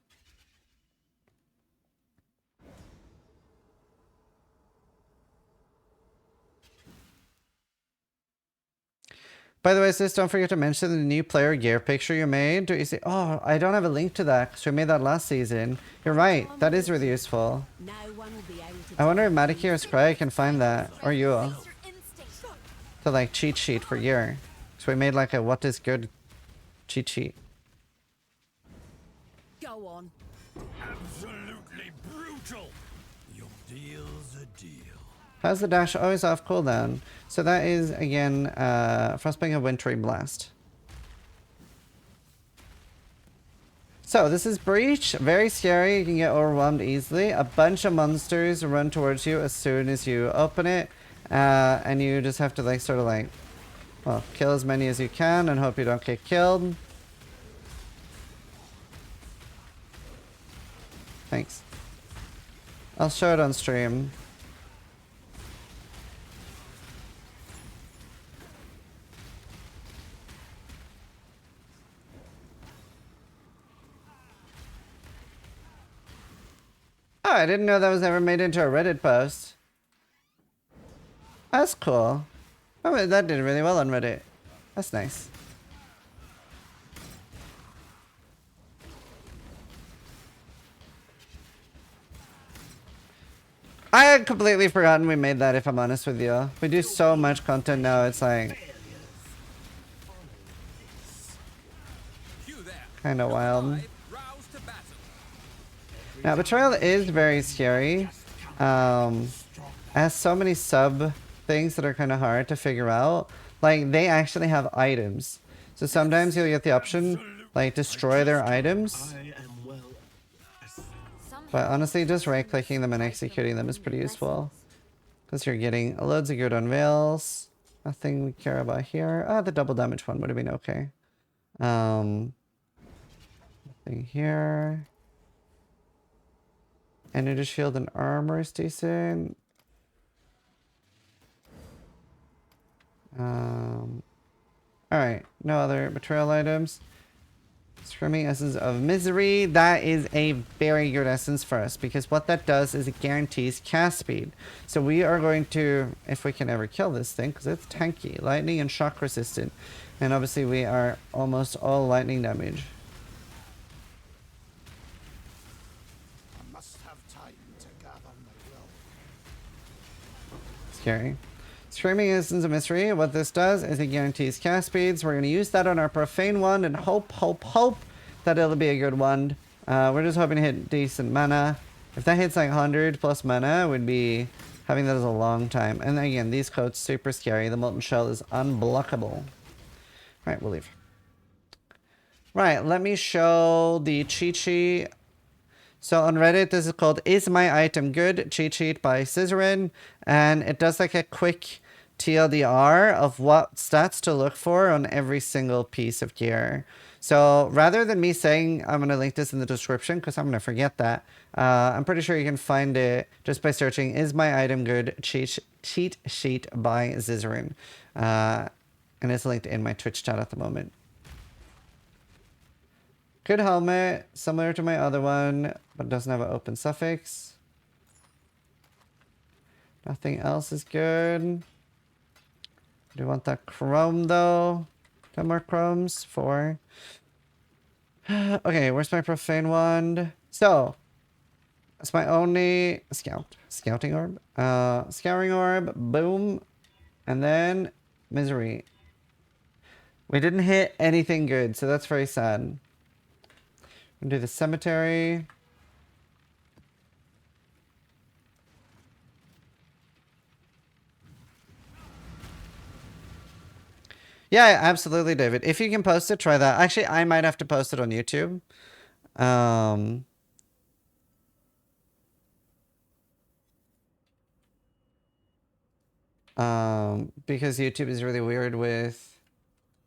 By the way, sis, don't forget to mention the new player gear picture you made. Do you see? Oh, I don't have a link to that because we made that last season. You're right. That is really useful. No one will be able to I wonder if Madaki or Scry can find that. Or you. To like cheat sheet for gear. So we made like a what is good cheat sheet. go on. Absolutely brutal. Your deal's a deal. How's the dash always off cooldown? So that is again Frostbite of Wintry Blast. So this is Breach, very scary, you can get overwhelmed easily. A bunch of monsters run towards you as soon as you open it. And you just have to like sort of like, well, kill as many as you can and hope you don't get killed. Thanks. I'll show it on stream. Oh, I didn't know that was ever made into a Reddit post. That's cool. Oh, that did really well on Reddit. That's nice. I had completely forgotten we made that, if I'm honest with you. We do so much content now, it's like kind of wild. Now, Betrayal is very scary. It has so many sub things that are kind of hard to figure out. Like, they actually have items. So sometimes you'll get the option, like, destroy their items. But honestly, just right-clicking them and executing them is pretty useful. Because you're getting loads of good unveils. Nothing we care about here. Ah, the double damage one would have been okay. Nothing here. Energy shield and armor is decent. Alright, no other betrayal items. Screaming Essence of Misery. That is a very good essence for us because what that does is it guarantees cast speed. So we are going to, if we can ever kill this thing, because it's tanky, lightning and shock resistant. And obviously we are almost all lightning damage. I must have time to gather my will. Scary. Screaming Essence of Mystery, what this does is it guarantees cast speeds. We're going to use that on our Profane Wand and hope that it'll be a good wand. We're just hoping to hit decent mana. If that hits like 100 plus mana, we'd be having that as a long time. And again, these coats super scary. The Molten Shell is unblockable. Alright, we'll leave. Right, let me show the cheat sheet. So on Reddit, this is called Is My Item Good? Cheat sheet by Zizaran. And it does like a quick TLDR of what stats to look for on every single piece of gear. So rather than me saying, I'm going to link this in the description because I'm going to forget that. I'm pretty sure you can find it just by searching Is My Item Good? Cheat sheet by Zizaran. And it's linked in my Twitch chat at the moment. Good helmet, similar to my other one, but doesn't have an open suffix. Nothing else is good. Do you want that chrome though? 10 more chromes? 4. Okay, where's my profane wand? So, that's my only scouting orb. Scouring orb, boom, and then misery. We didn't hit anything good, so that's very sad. We'll do the cemetery. Yeah, absolutely, David. If you can post it, try that. Actually, I might have to post it on YouTube. Because YouTube is really weird with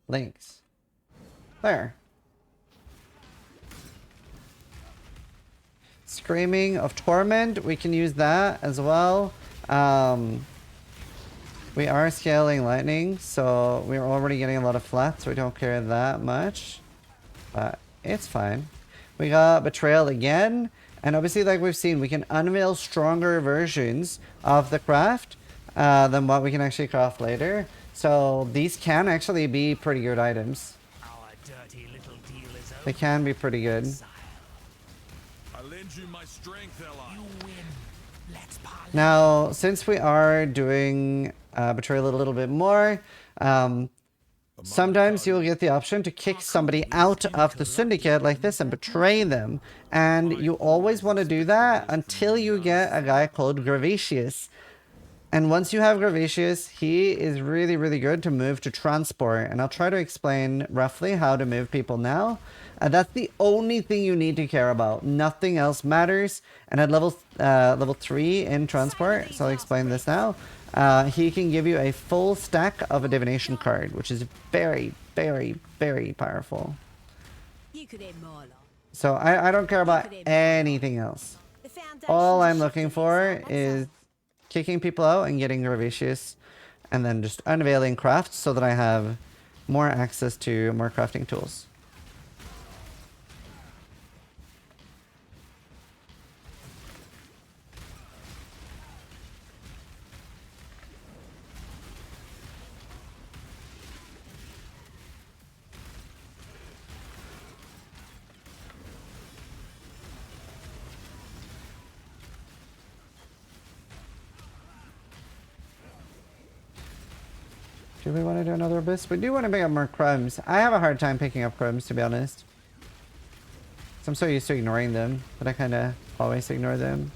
links. There. Screaming of Torment, we can use that as well. We are scaling lightning, so we're already getting a lot of flats, so we don't care that much. But it's fine. We got Betrayal again, and obviously like we've seen, we can unveil stronger versions of the craft than what we can actually craft later. So these can actually be pretty good items. Our dirty little deal is over. They can be pretty good. I lend you my strength, ally. You win. Let's parley. Now, since we are doing Betrayal a little bit more, sometimes you'll get the option to kick somebody out of the syndicate like this and betray them. And you always want to do that until you get a guy called Gravatius. And once you have Gravatius, he is really, really good to move to transport. And I'll try to explain roughly how to move people now. That's the only thing you need to care about. Nothing else matters. And at level 3 in transport, so I'll explain this now. He can give you a full stack of a divination card, which is very, very, very powerful. You could add more. So I don't care about anything else. All I'm looking for is kicking people out and getting Gravatius, and then just unveiling crafts so that I have more access to more crafting tools. Do we want to do another abyss? We do want to pick up more crumbs. I have a hard time picking up crumbs, to be honest. So I'm so used to ignoring them, but I kind of always ignore them.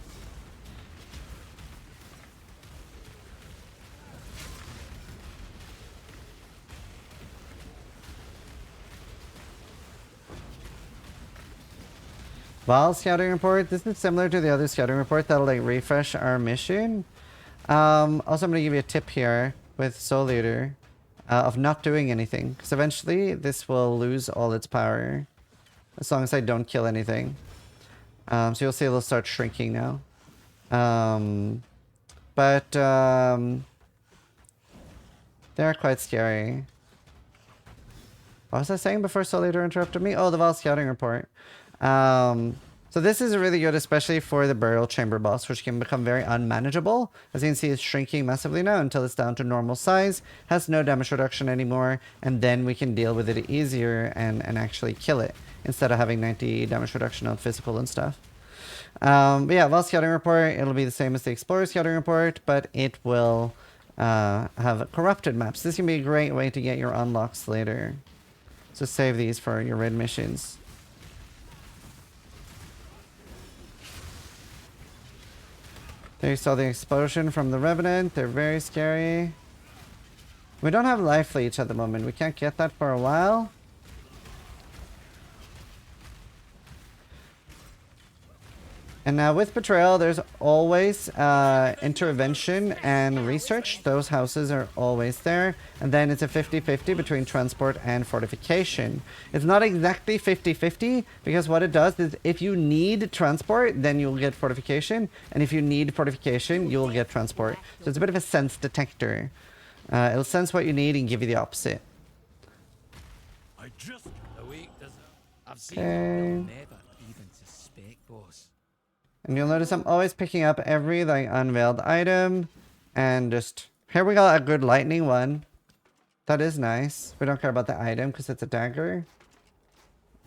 Val scouting report. This is similar to the other scouting report that'll like refresh our mission. Also, I'm going to give you a tip here with Soul Eater of not doing anything, because eventually this will lose all its power as long as I don't kill anything. So you'll see it'll start shrinking now. They're quite scary. What was I saying before Soul Eater interrupted me? Oh, the Val scouting report. So this is really good, especially for the burial chamber boss, which can become very unmanageable. As you can see, it's shrinking massively now until it's down to normal size, has no damage reduction anymore, and then we can deal with it easier and actually kill it instead of having 90 damage reduction on physical and stuff. But yeah, Vault Scouting Report, it'll be the same as the Explorer Scouting Report, but it will have corrupted maps. This can be a great way to get your unlocks later. So save these for your raid missions. There you saw the explosion from the Revenant. They're very scary. We don't have life leech at the moment. We can't get that for a while. And now with Betrayal, there's always intervention and research. Those houses are always there. And then it's a 50-50 between transport and fortification. It's not exactly 50-50 because what it does is if you need transport, then you'll get fortification. And if you need fortification, you'll get transport. So it's a bit of a sense detector. It'll sense what you need and give you the opposite. I just I've seen Okay. them never even suspect, boss. And you'll notice I'm always picking up every like unveiled item. And just... Here we got a good lightning one. That is nice. We don't care about the item because it's a dagger.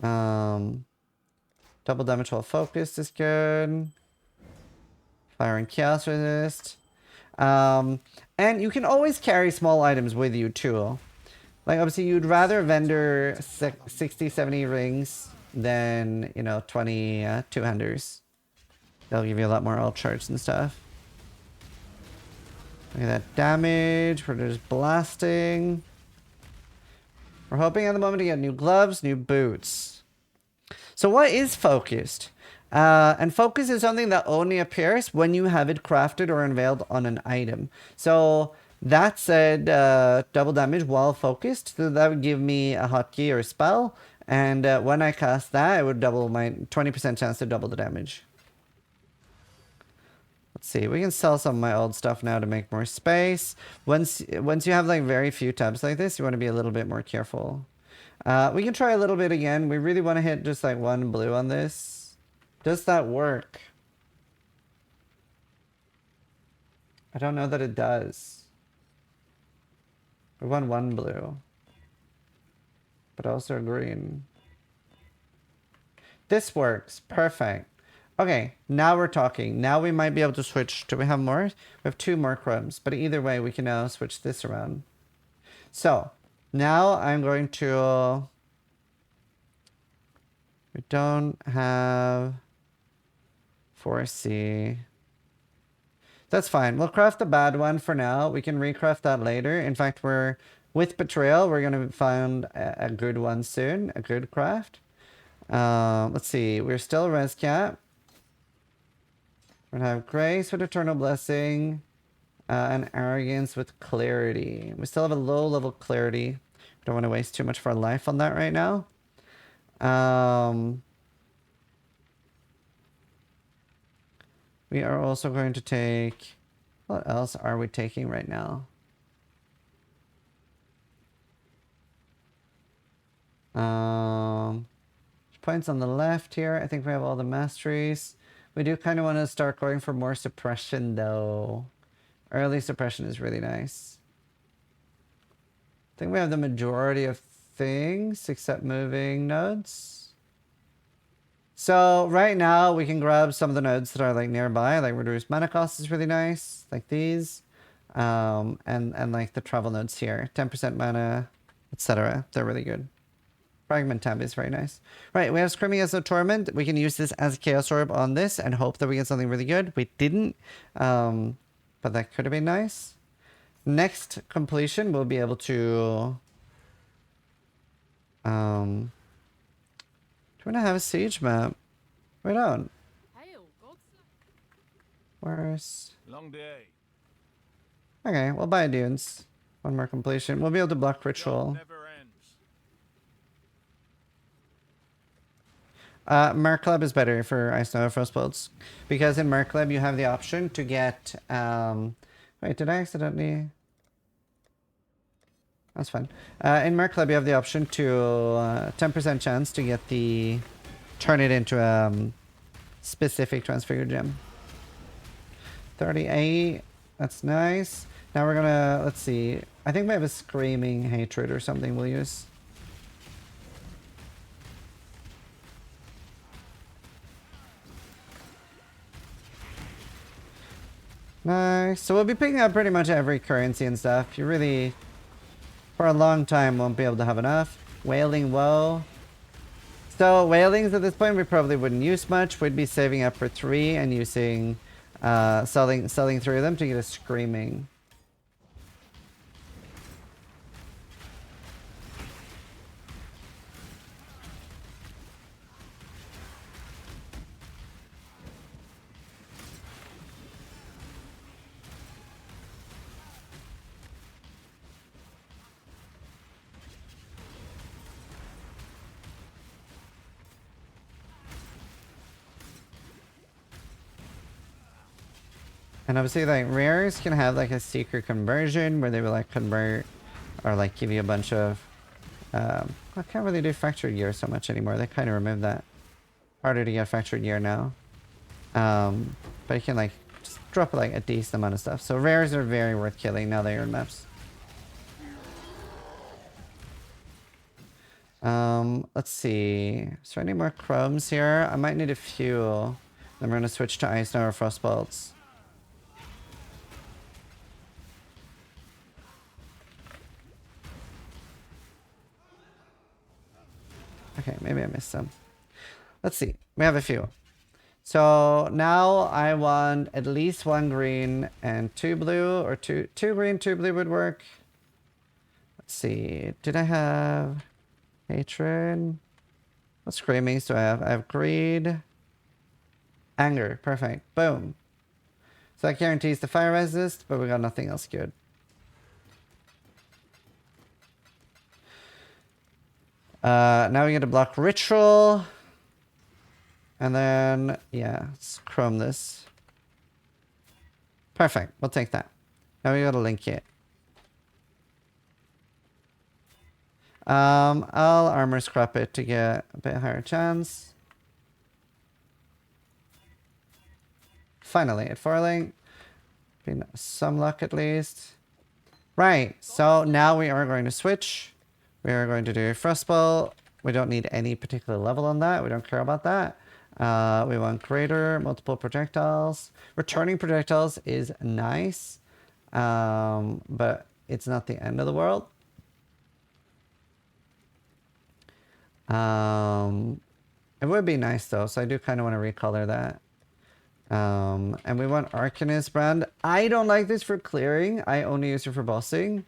Double damage while focused is good. Fire and chaos resist. And you can always carry small items with you too. Like obviously you'd rather vendor 60, 70 rings than, you know, 20 two-handers. They'll give you a lot more ult charge and stuff. Look at that damage. We're just blasting. We're hoping at the moment to get new gloves, new boots. So what is focused? And focus is something that only appears when you have it crafted or unveiled on an item. So that said, double damage while focused. So that would give me a hotkey or a spell. And when I cast that, it would double my 20% chance to double the damage. Let's see, we can sell some of my old stuff now to make more space. Once you have like very few tabs like this, you want to be a little bit more careful. We can try a little bit again. We really want to hit just like one blue on this. Does that work? I don't know that it does. We want one blue. But also green. This works. Perfect. Okay, now we're talking. Now we might be able to switch. Do we have more? We have 2 more crumbs. But either way, we can now switch this around. So, now I'm going to... We don't have 4C. That's fine. We'll craft the bad one for now. We can recraft that later. In fact, with Betrayal, we're going to find a good one soon. A good craft. Let's see. We're still res cap. We're going to have Grace with Eternal Blessing. And Arrogance with Clarity. We still have a low level Clarity. We don't want to waste too much of our life on that right now. We are also going to take... What else are we taking right now? Points on the left here. I think we have all the masteries. We do kind of want to start going for more suppression though. Early suppression is really nice. I think we have the majority of things except moving nodes. So right now we can grab some of the nodes that are like nearby, like reduced mana cost is really nice, like these, and like the travel nodes here, 10% mana, etc. They're really good. Fragment tab is very nice. Right, we have Screaming as a Torment. We can use this as a Chaos Orb on this and hope that we get something really good. We didn't, but that could have been nice. Next completion, we'll be able to... do we want to have a siege map? We don't. Where's... Long day. Okay, we'll buy dunes. One more completion. We'll be able to block ritual. Never ends. Merclub is better for Ice Snow Frost builds. Because in Merclub you have the option to get... wait, did I accidentally... That's fine. In Merclub you have the option to... 10% chance to get the... Turn it into a specific Transfigured Gem. 38. That's nice. Now we're gonna... Let's see. I think we have a Screaming Hatred or something we'll use. Nice. So we'll be picking up pretty much every currency and stuff. You really, for a long time, won't be able to have enough. Wailing Woe. So Wailings at this point we probably wouldn't use much. We'd be saving up for 3 and using, selling through them to get a Screaming. And obviously, like, rares can have, like, a secret conversion where they will, like, convert or, like, give you a bunch of... I can't really do fractured gear so much anymore. They kind of removed that. Harder to get fractured gear now. But you can, like, just drop, like, a decent amount of stuff. So rares are very worth killing now they earn maps. Let's see. Is there any more chromes here? I might need a few. Then we're going to switch to Ice Snow or Frost Bolts. Okay, maybe I missed some. Let's see. We have a few. So now I want at least 1 green and 2 blue, or two green, 2 blue would work. Let's see. Did I have hatred? What screamings do I have? I have greed. Anger. Perfect. Boom. So that guarantees the fire resist, but we got nothing else good. Now we get to block ritual. And then, yeah, let's chrome this. Perfect. We'll take that. Now we got to link it. I'll armor scrap it to get a bit higher chance. Finally, at 4 link. Been some luck at least. Right, so now we are going to switch. We are going to do Frostbolt. We don't need any particular level on that. We don't care about that. We want greater, multiple projectiles. Returning projectiles is nice, but it's not the end of the world. It would be nice though, so I do kind of want to recolor that. And we want Arcanist brand. I don't like this for clearing. I only use it for bossing,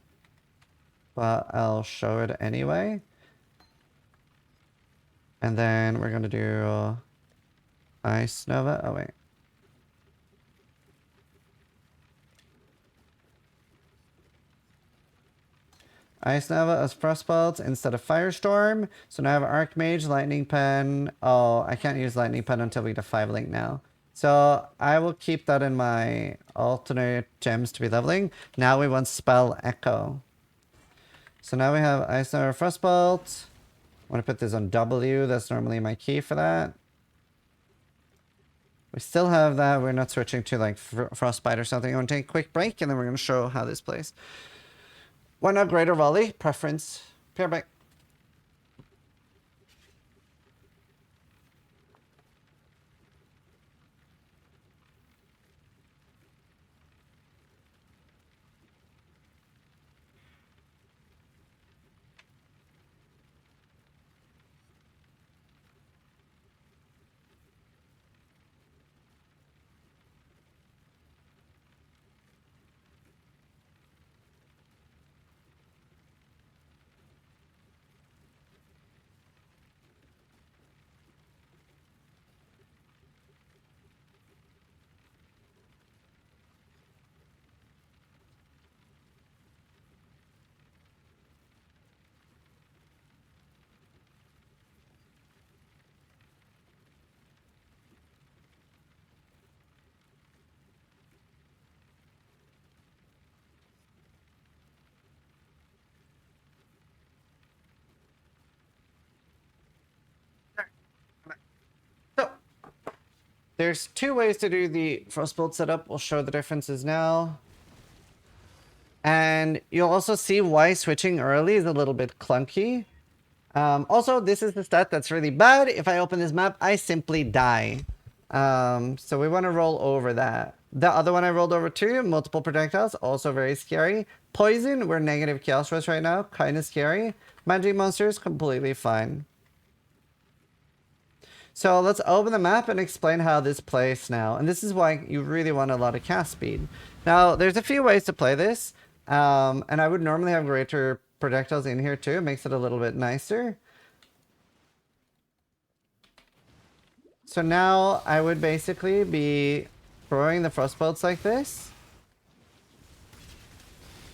but I'll show it anyway. And then we're gonna do Ice Nova. Oh wait. Ice Nova as Frostbolt instead of Firestorm. So now I have Archmage, Lightning Pen. Oh, I can't use Lightning Pen until we get a 5 link now. So I will keep that in my alternate gems to be leveling. Now we want Spell Echo. So now we have Ice Nova Frostbolt. I want to put this on W. That's normally my key for that. We still have that. We're not switching to like Frostbite or something. I want to take a quick break and then we're going to show how this plays. Why not greater volley? Preference. Pair back. So, there's 2 ways to do the Frostbolt setup. We'll show the differences now. And you'll also see why switching early is a little bit clunky. Also, this is the stat that's really bad. If I open this map, I simply die. So we want to roll over that. The other one I rolled over too, multiple projectiles, also very scary. Poison, we're negative chaos rush right now, kind of scary. Magic monsters, completely fine. So let's open the map and explain how this plays now. And this is why you really want a lot of cast speed. Now, there's a few ways to play this. And I would normally have greater projectiles in here too. It makes it a little bit nicer. So now I would basically be throwing the frostbolts like this.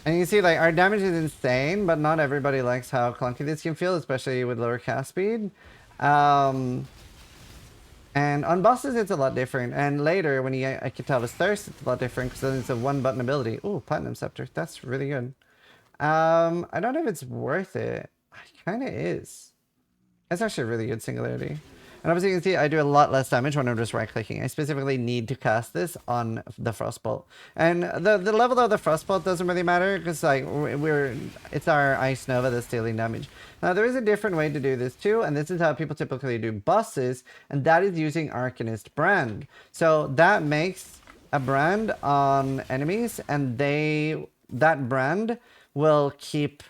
And you can see like our damage is insane, but not everybody likes how clunky this can feel, especially with lower cast speed. And on bosses, it's a lot different. And later, when you get Kitava's Thirst, it's a lot different because then it's a 1-button ability. Ooh, Platinum Scepter. That's really good. I don't know if it's worth it. It kind of is. That's actually a really good singularity. And obviously you can see I do a lot less damage when I'm just right-clicking. I specifically need to cast this on the Frostbolt. And the level of the Frostbolt doesn't really matter because like it's our Ice Nova that's dealing damage. Now there is a different way to do this too, and this is how people typically do bosses, and that is using Arcanist brand. So that makes a brand on enemies, and that brand will keep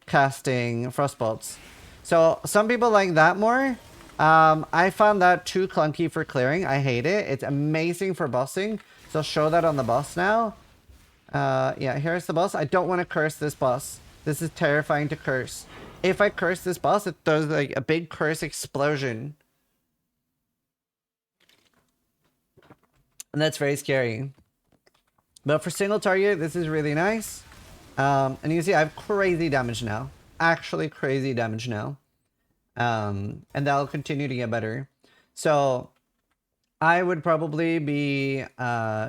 casting Frostbolts. So some people like that more. I found that too clunky for clearing. I hate it. It's amazing for bossing. So I'll show that on the boss now. Yeah, here's the boss. I don't want to curse this boss. This is terrifying to curse. If I curse this boss, it does like a big curse explosion. And that's very scary. But for single target, this is really nice. And you can see I have crazy damage now. Actually crazy damage now. And that'll continue to get better. So I would probably be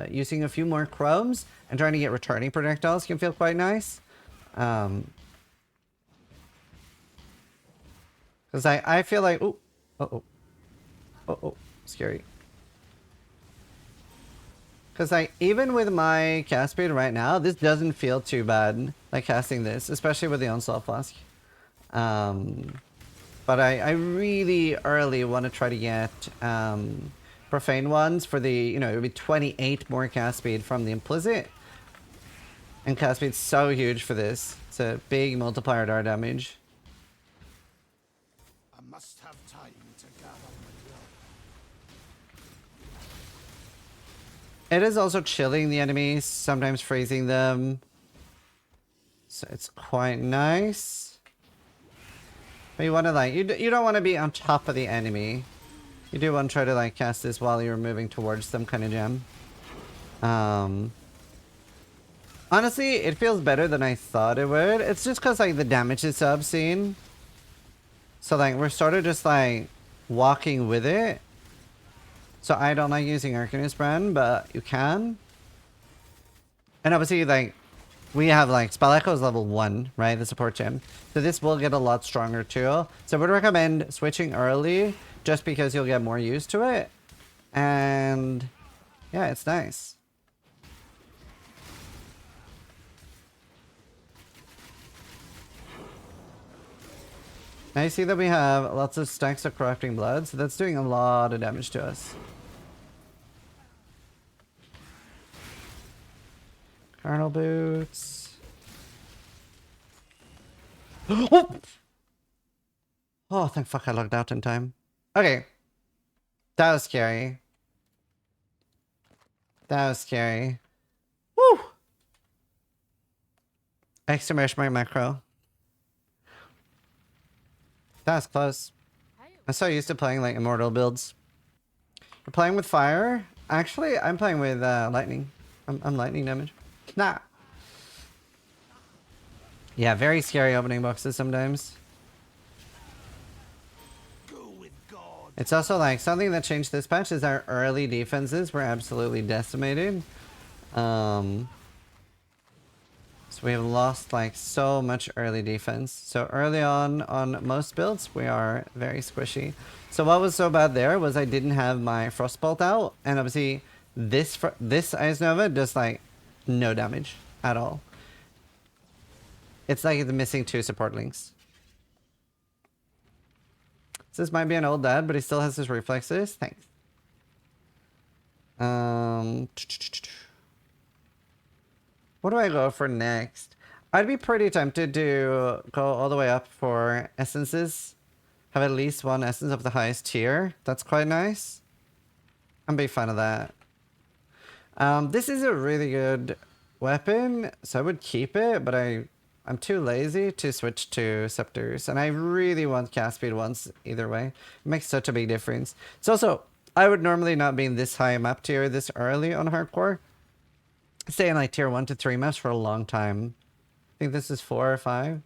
using a few more chromes and trying to get returning projectiles can feel quite nice. Because I feel like, oh, scary. Because like even with my cast speed right now, this doesn't feel too bad, like casting this, especially with the Onslaught Flask. But I really early want to try to get Profane ones for the, you know, it would be 28 more cast speed from the Implicit. And cast speed's so huge for this. It's a big multiplier to our damage. I must have time to gather my will. It is also chilling the enemies, sometimes freezing them. So it's quite nice. But you want to like, you don't want to be on top of the enemy. You do want to try to like cast this while you're moving towards them kind of jam. Honestly, it feels better than I thought it would. It's just because like the damage is so obscene. So like we're sort of just like walking with it. So I don't like using Arcanist Brand, but you can. And obviously like we have like Spell Echo is level 1, right? The support gem. So this will get a lot stronger too. So I would recommend switching early just because you'll get more used to it. And yeah, it's nice. Now you see that we have lots of stacks of Corrupting Blood, so that's doing a lot of damage to us. Carnal Boots. Oh! Oh, thank fuck I logged out in time. Okay. That was scary. That was scary. Woo! Exclamation mark macro. That's close. I'm so used to playing like immortal builds. We're playing with fire. Actually, I'm playing with lightning. I'm lightning damage. Nah. Yeah, very scary opening boxes sometimes. Go with God. It's also like something that changed this patch is our early defenses were absolutely decimated. So we have lost like so much early defense. So early on most builds, we are very squishy. So what was so bad there was I didn't have my Frostbolt out. And obviously this Ice Nova does like no damage at all. It's like it's missing 2 support links. So this might be an old dad, but he still has his reflexes. Thanks. What do I go for next? I'd be pretty tempted to go all the way up for essences. Have at least 1 essence of the highest tier. That's quite nice. I'm a big fan of that. This is a really good weapon, so I would keep it, but I'm too lazy to switch to scepters, and I really want cast speed once either way. It makes such a big difference. It's also, I would normally not be in this high map tier this early on hardcore. Stay in like tier 1 to 3 maps for a long time. I think this is 4 or 5.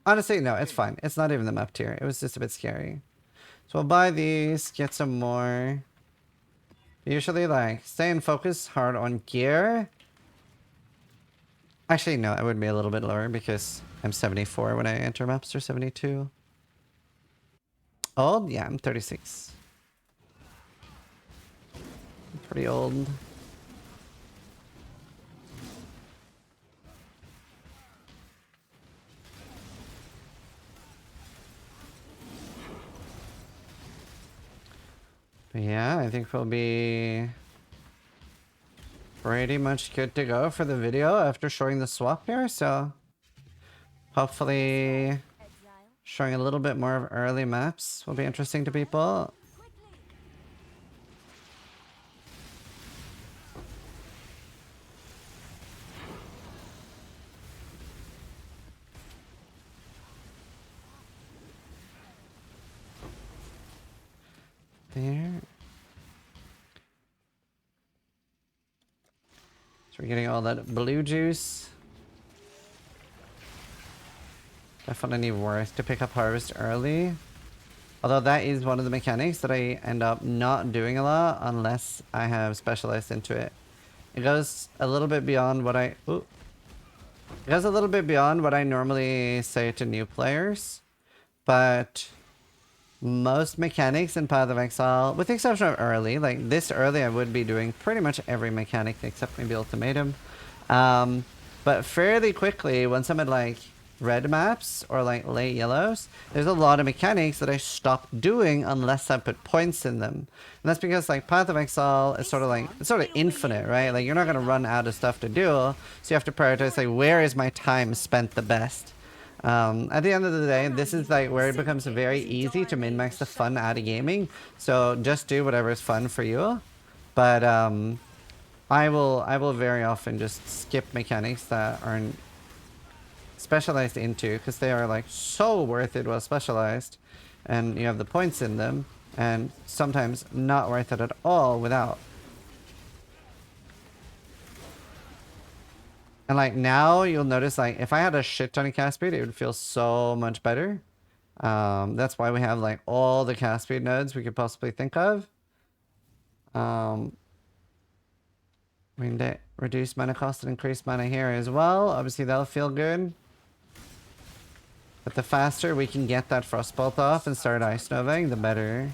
Honestly, no, it's fine. It's not even the map tier. It was just a bit scary. So we'll buy these, get some more. Usually like stay and focus hard on gear. Actually, no, it would be a little bit lower because I'm 74 when I enter maps, or 72. Old? Yeah, I'm 36. I'm pretty old. But yeah, I think we'll be pretty much good to go for the video after showing the swap here. So hopefully showing a little bit more of early maps will be interesting to people. There. So we're getting all that blue juice. Definitely worth to pick up harvest early. Although that is one of the mechanics that I end up not doing a lot unless I have specialized into it. It goes a little bit beyond what I... Ooh. It goes a little bit beyond what I normally say to new players. But most mechanics in Path of Exile, with the exception of early. Like this early, I would be doing pretty much every mechanic except maybe Ultimatum. But fairly quickly, once I'm at like red maps or like late yellows, there's a lot of mechanics that I stop doing unless I put points in them. And that's because like Path of Exile is sort of like, it's sort of infinite, right? Like you're not going to run out of stuff to do. So you have to prioritize like, where is my time spent the best? At the end of the day, this is like where it becomes very easy to min-max the fun out of gaming. So just do whatever is fun for you. But I will very often just skip mechanics that aren't specialized into, because they are like so worth it while specialized, and you have the points in them, and sometimes not worth it at all without. And like now you'll notice like if I had a shit ton of cast speed, it would feel so much better. That's why we have like all the cast speed nodes we could possibly think of. We can reduce mana cost and increase mana here as well. Obviously that'll feel good. But the faster we can get that Frostbolt off and start Ice Novaing, the better.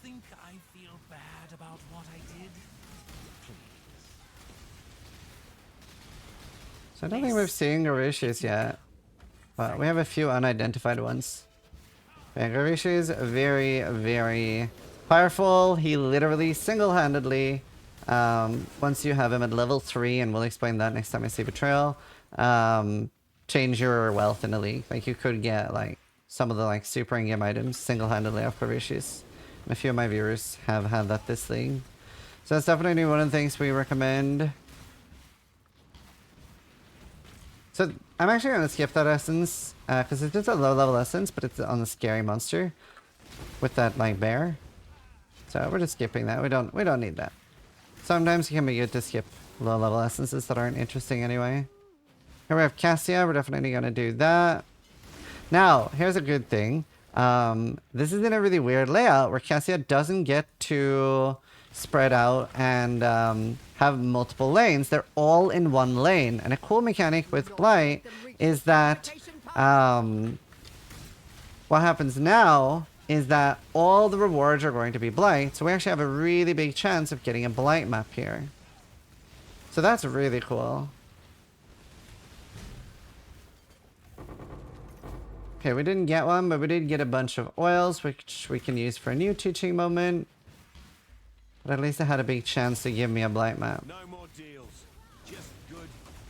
Think I feel bad about what I did? So I don't think we've seen Garishis yet. But we have a few unidentified ones. Yeah, Garish is very, very powerful. He literally single-handedly, once you have him at level 3, and we'll explain that next time I see Betrayal, change your wealth in the league. Like you could get like some of the like super in-game items single-handedly off Garishis. And a few of my viewers have had that this league. So that's definitely one of the things we recommend. So I'm actually going to skip that essence, because it's just a low level essence, but it's on the scary monster with that like bear. So we're just skipping that. We don't need that. Sometimes it can be good to skip low level essences that aren't interesting anyway. Here we have Cassia. We're definitely going to do that. Now, here's a good thing. This is in a really weird layout where Cassia doesn't get to spread out and have multiple lanes. They're all in one lane. And a cool mechanic with Blight is that what happens now is that all the rewards are going to be Blight. So we actually have a really big chance of getting a Blight map here. So that's really cool. Okay, we didn't get one, but we did get a bunch of oils, which we can use for a new teaching moment. But at least I had a big chance to give me a Blight map. No more deals. Just good,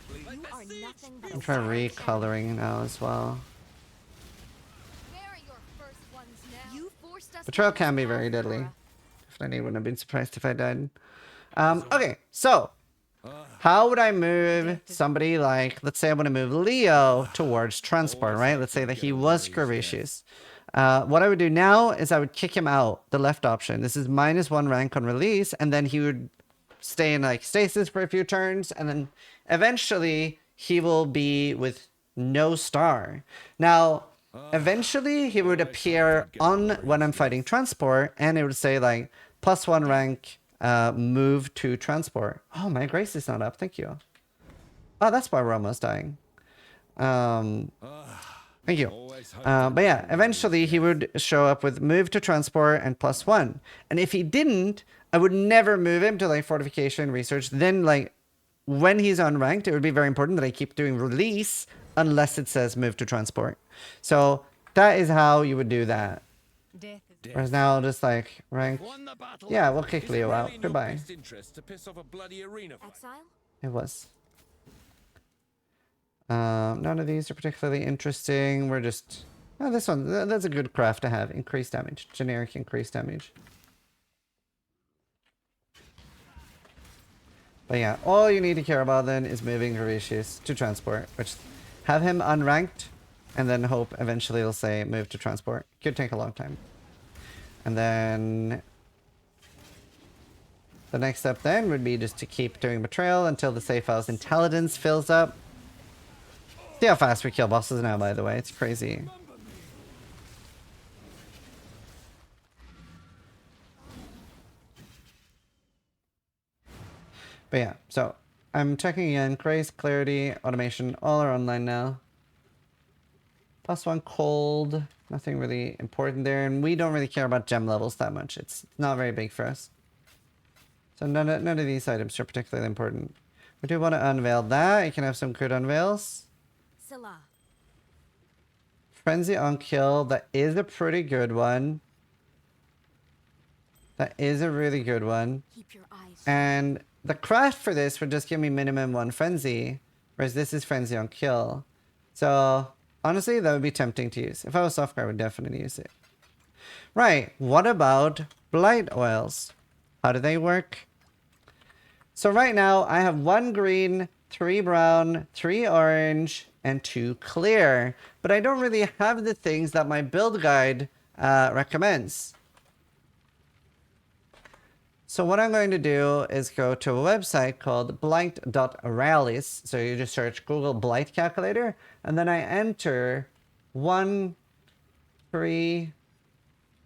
please. You are nothing but I'm trying recoloring now as well. Where are your first ones now? You forced us Betrayal to can be this very path, deadly. Laura. Definitely wouldn't have been surprised if I died. Okay, so how would I move somebody like, let's say I want to move Leo towards transport, right? Let's say that he was Gravicious. What I would do now is I would kick him out, the left option. This is -1 rank on release, and then he would stay in like stasis for a few turns, and then eventually he will be with no star. Now, eventually he would appear on when I'm fighting transport, and it would say like +1 rank, move to transport. Oh, my grace is not up. Thank you. Oh, that's why we're almost dying. Thank you. But yeah, eventually he would show up with move to transport and +1. And if he didn't, I would never move him to like fortification research. Then like when he's unranked, it would be very important that I keep doing release unless it says move to transport. So that is how you would do that. Whereas now I'll just like rank. Yeah, we'll kick Leo out. Goodbye. Exile? It was. None of these are particularly interesting. We're just... Oh, this one. That's a good craft to have. Increased damage. Generic increased damage. But yeah, all you need to care about then is moving Gravicious to transport. Which, have him unranked, and then hope eventually it'll say move to transport. Could take a long time. And then... the next step then would be just to keep doing Betrayal until the safe house intelligence fills up. See how fast we kill bosses now, by the way. It's crazy. But yeah, so I'm checking again. Grace, Clarity, Automation, all are online now. +1 cold. Nothing really important there. And we don't really care about gem levels that much. It's not very big for us. So none of these items are particularly important. We do want to unveil that. You can have some good unveils. Salah. Frenzy on kill. That is a pretty good one. That is a really good one. Keep your eyes. And the craft for this would just give me minimum 1 frenzy. Whereas this is frenzy on kill. So honestly, that would be tempting to use. If I was software, I would definitely use it. Right. What about blight oils? How do they work? So right now I have 1 green, 3 brown, 3 orange, and 2 clear. But I don't really have the things that my build guide recommends. So what I'm going to do is go to a website called blight.rallies. So you just search Google Blight Calculator, and then I enter 1, 3,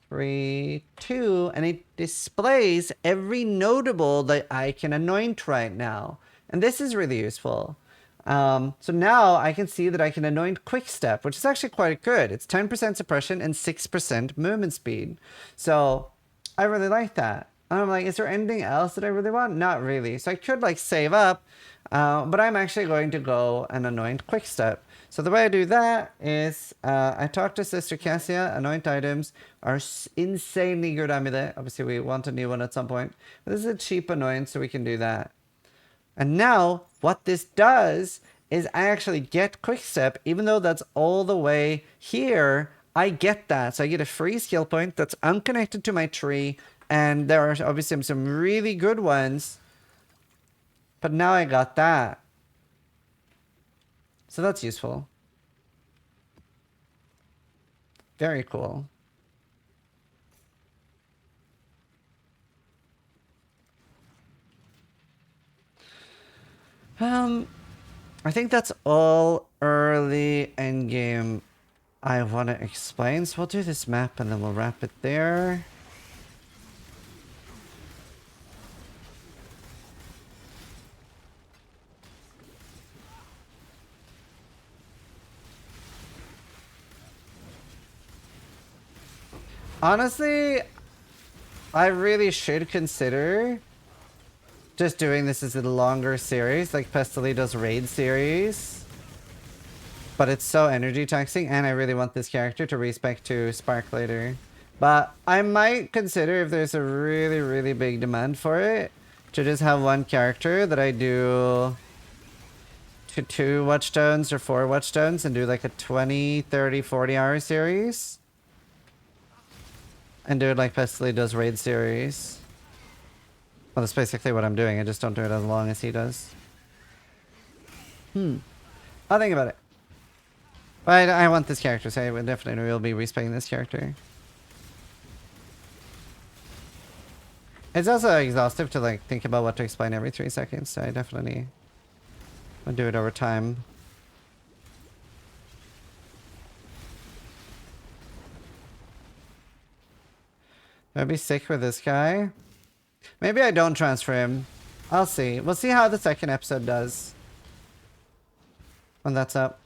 3, 2, and it displays every notable that I can anoint right now. And this is really useful. So now I can see that I can anoint Quick Step, which is actually quite good. It's 10% suppression and 6% movement speed. So I really like that. And I'm like, is there anything else that I really want? Not really. So I could like save up, but I'm actually going to go and anoint Quick Step. So the way I do that is I talk to Sister Cassia. Anoint items are insanely good amulet. Obviously, we want a new one at some point. But this is a cheap anoint, so we can do that. And now what this does is I actually get Quick Step, even though that's all the way here. I get that. So I get a free skill point that's unconnected to my tree. And there are obviously some really good ones. But now I got that. So that's useful. Very cool. I think that's all early endgame I want to explain. So we'll do this map and then we'll wrap it there. Honestly, I really should consider just doing this as a longer series, like Pestilido's raid series. But it's so energy taxing, and I really want this character to respec to Spark later. But I might consider, if there's a really, really big demand for it, to just have one character that I do to 2 Watchstones or 4 Watchstones and do like a 20, 30, 40 hour series. And do it like Pestilido's raid series. Well, that's basically what I'm doing. I just don't do it as long as he does. I'll think about it. But I want this character, so I would definitely will be respecting this character. It's also exhaustive to like think about what to explain every 3 seconds, so I definitely will do it over time. I'd be sick with this guy. Maybe I don't transfer him. I'll see. We'll see how the second episode does. When that's up.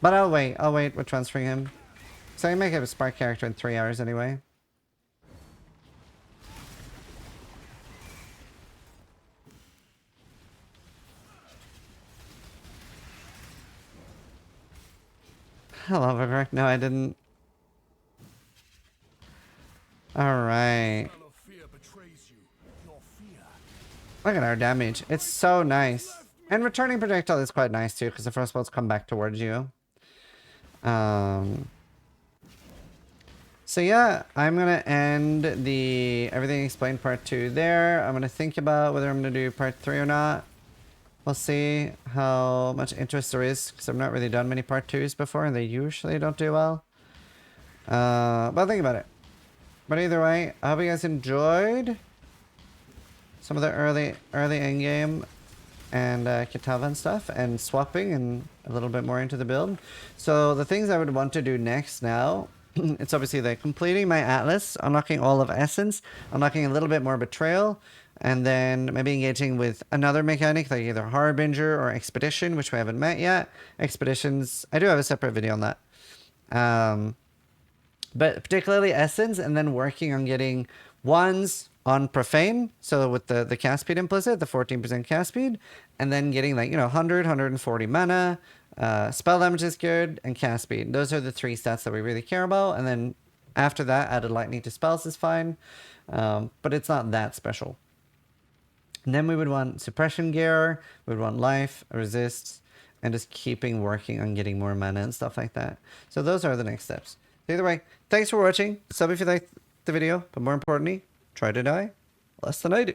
But I'll wait. I'll wait with transferring him. So I can make him a Spark character in 3 hours anyway. Hello, Vigor. No, I didn't. Alright. Look at our damage. It's so nice. And returning projectile is quite nice too, because the first ones come back towards you. So yeah, I'm gonna end the Everything Explained part 2 there. I'm gonna think about whether I'm gonna do part 3 or not. We'll see how much interest there is, because I've not really done many part 2s before, and they usually don't do well. But I'll think about it. But either way, I hope you guys enjoyed some of the early endgame and Kitava and stuff, and swapping and a little bit more into the build. So the things I would want to do next now, it's obviously like completing my Atlas, unlocking all of Essence, unlocking a little bit more Betrayal, and then maybe engaging with another mechanic like either Harbinger or Expedition, which we haven't met yet. Expeditions, I do have a separate video on that. But particularly Essence, and then working on getting ones on Profane, so with the cast speed implicit, the 14% cast speed, and then getting like, 100, 140 mana, spell damage is good, and cast speed. Those are the 3 stats that we really care about, and then after that, added lightning to spells is fine, but it's not that special. And then we would want suppression gear, we would want life, resist, and just keeping working on getting more mana and stuff like that. So those are the next steps. Either way, thanks for watching. Sub if you liked the video, but more importantly, try to die less than I do.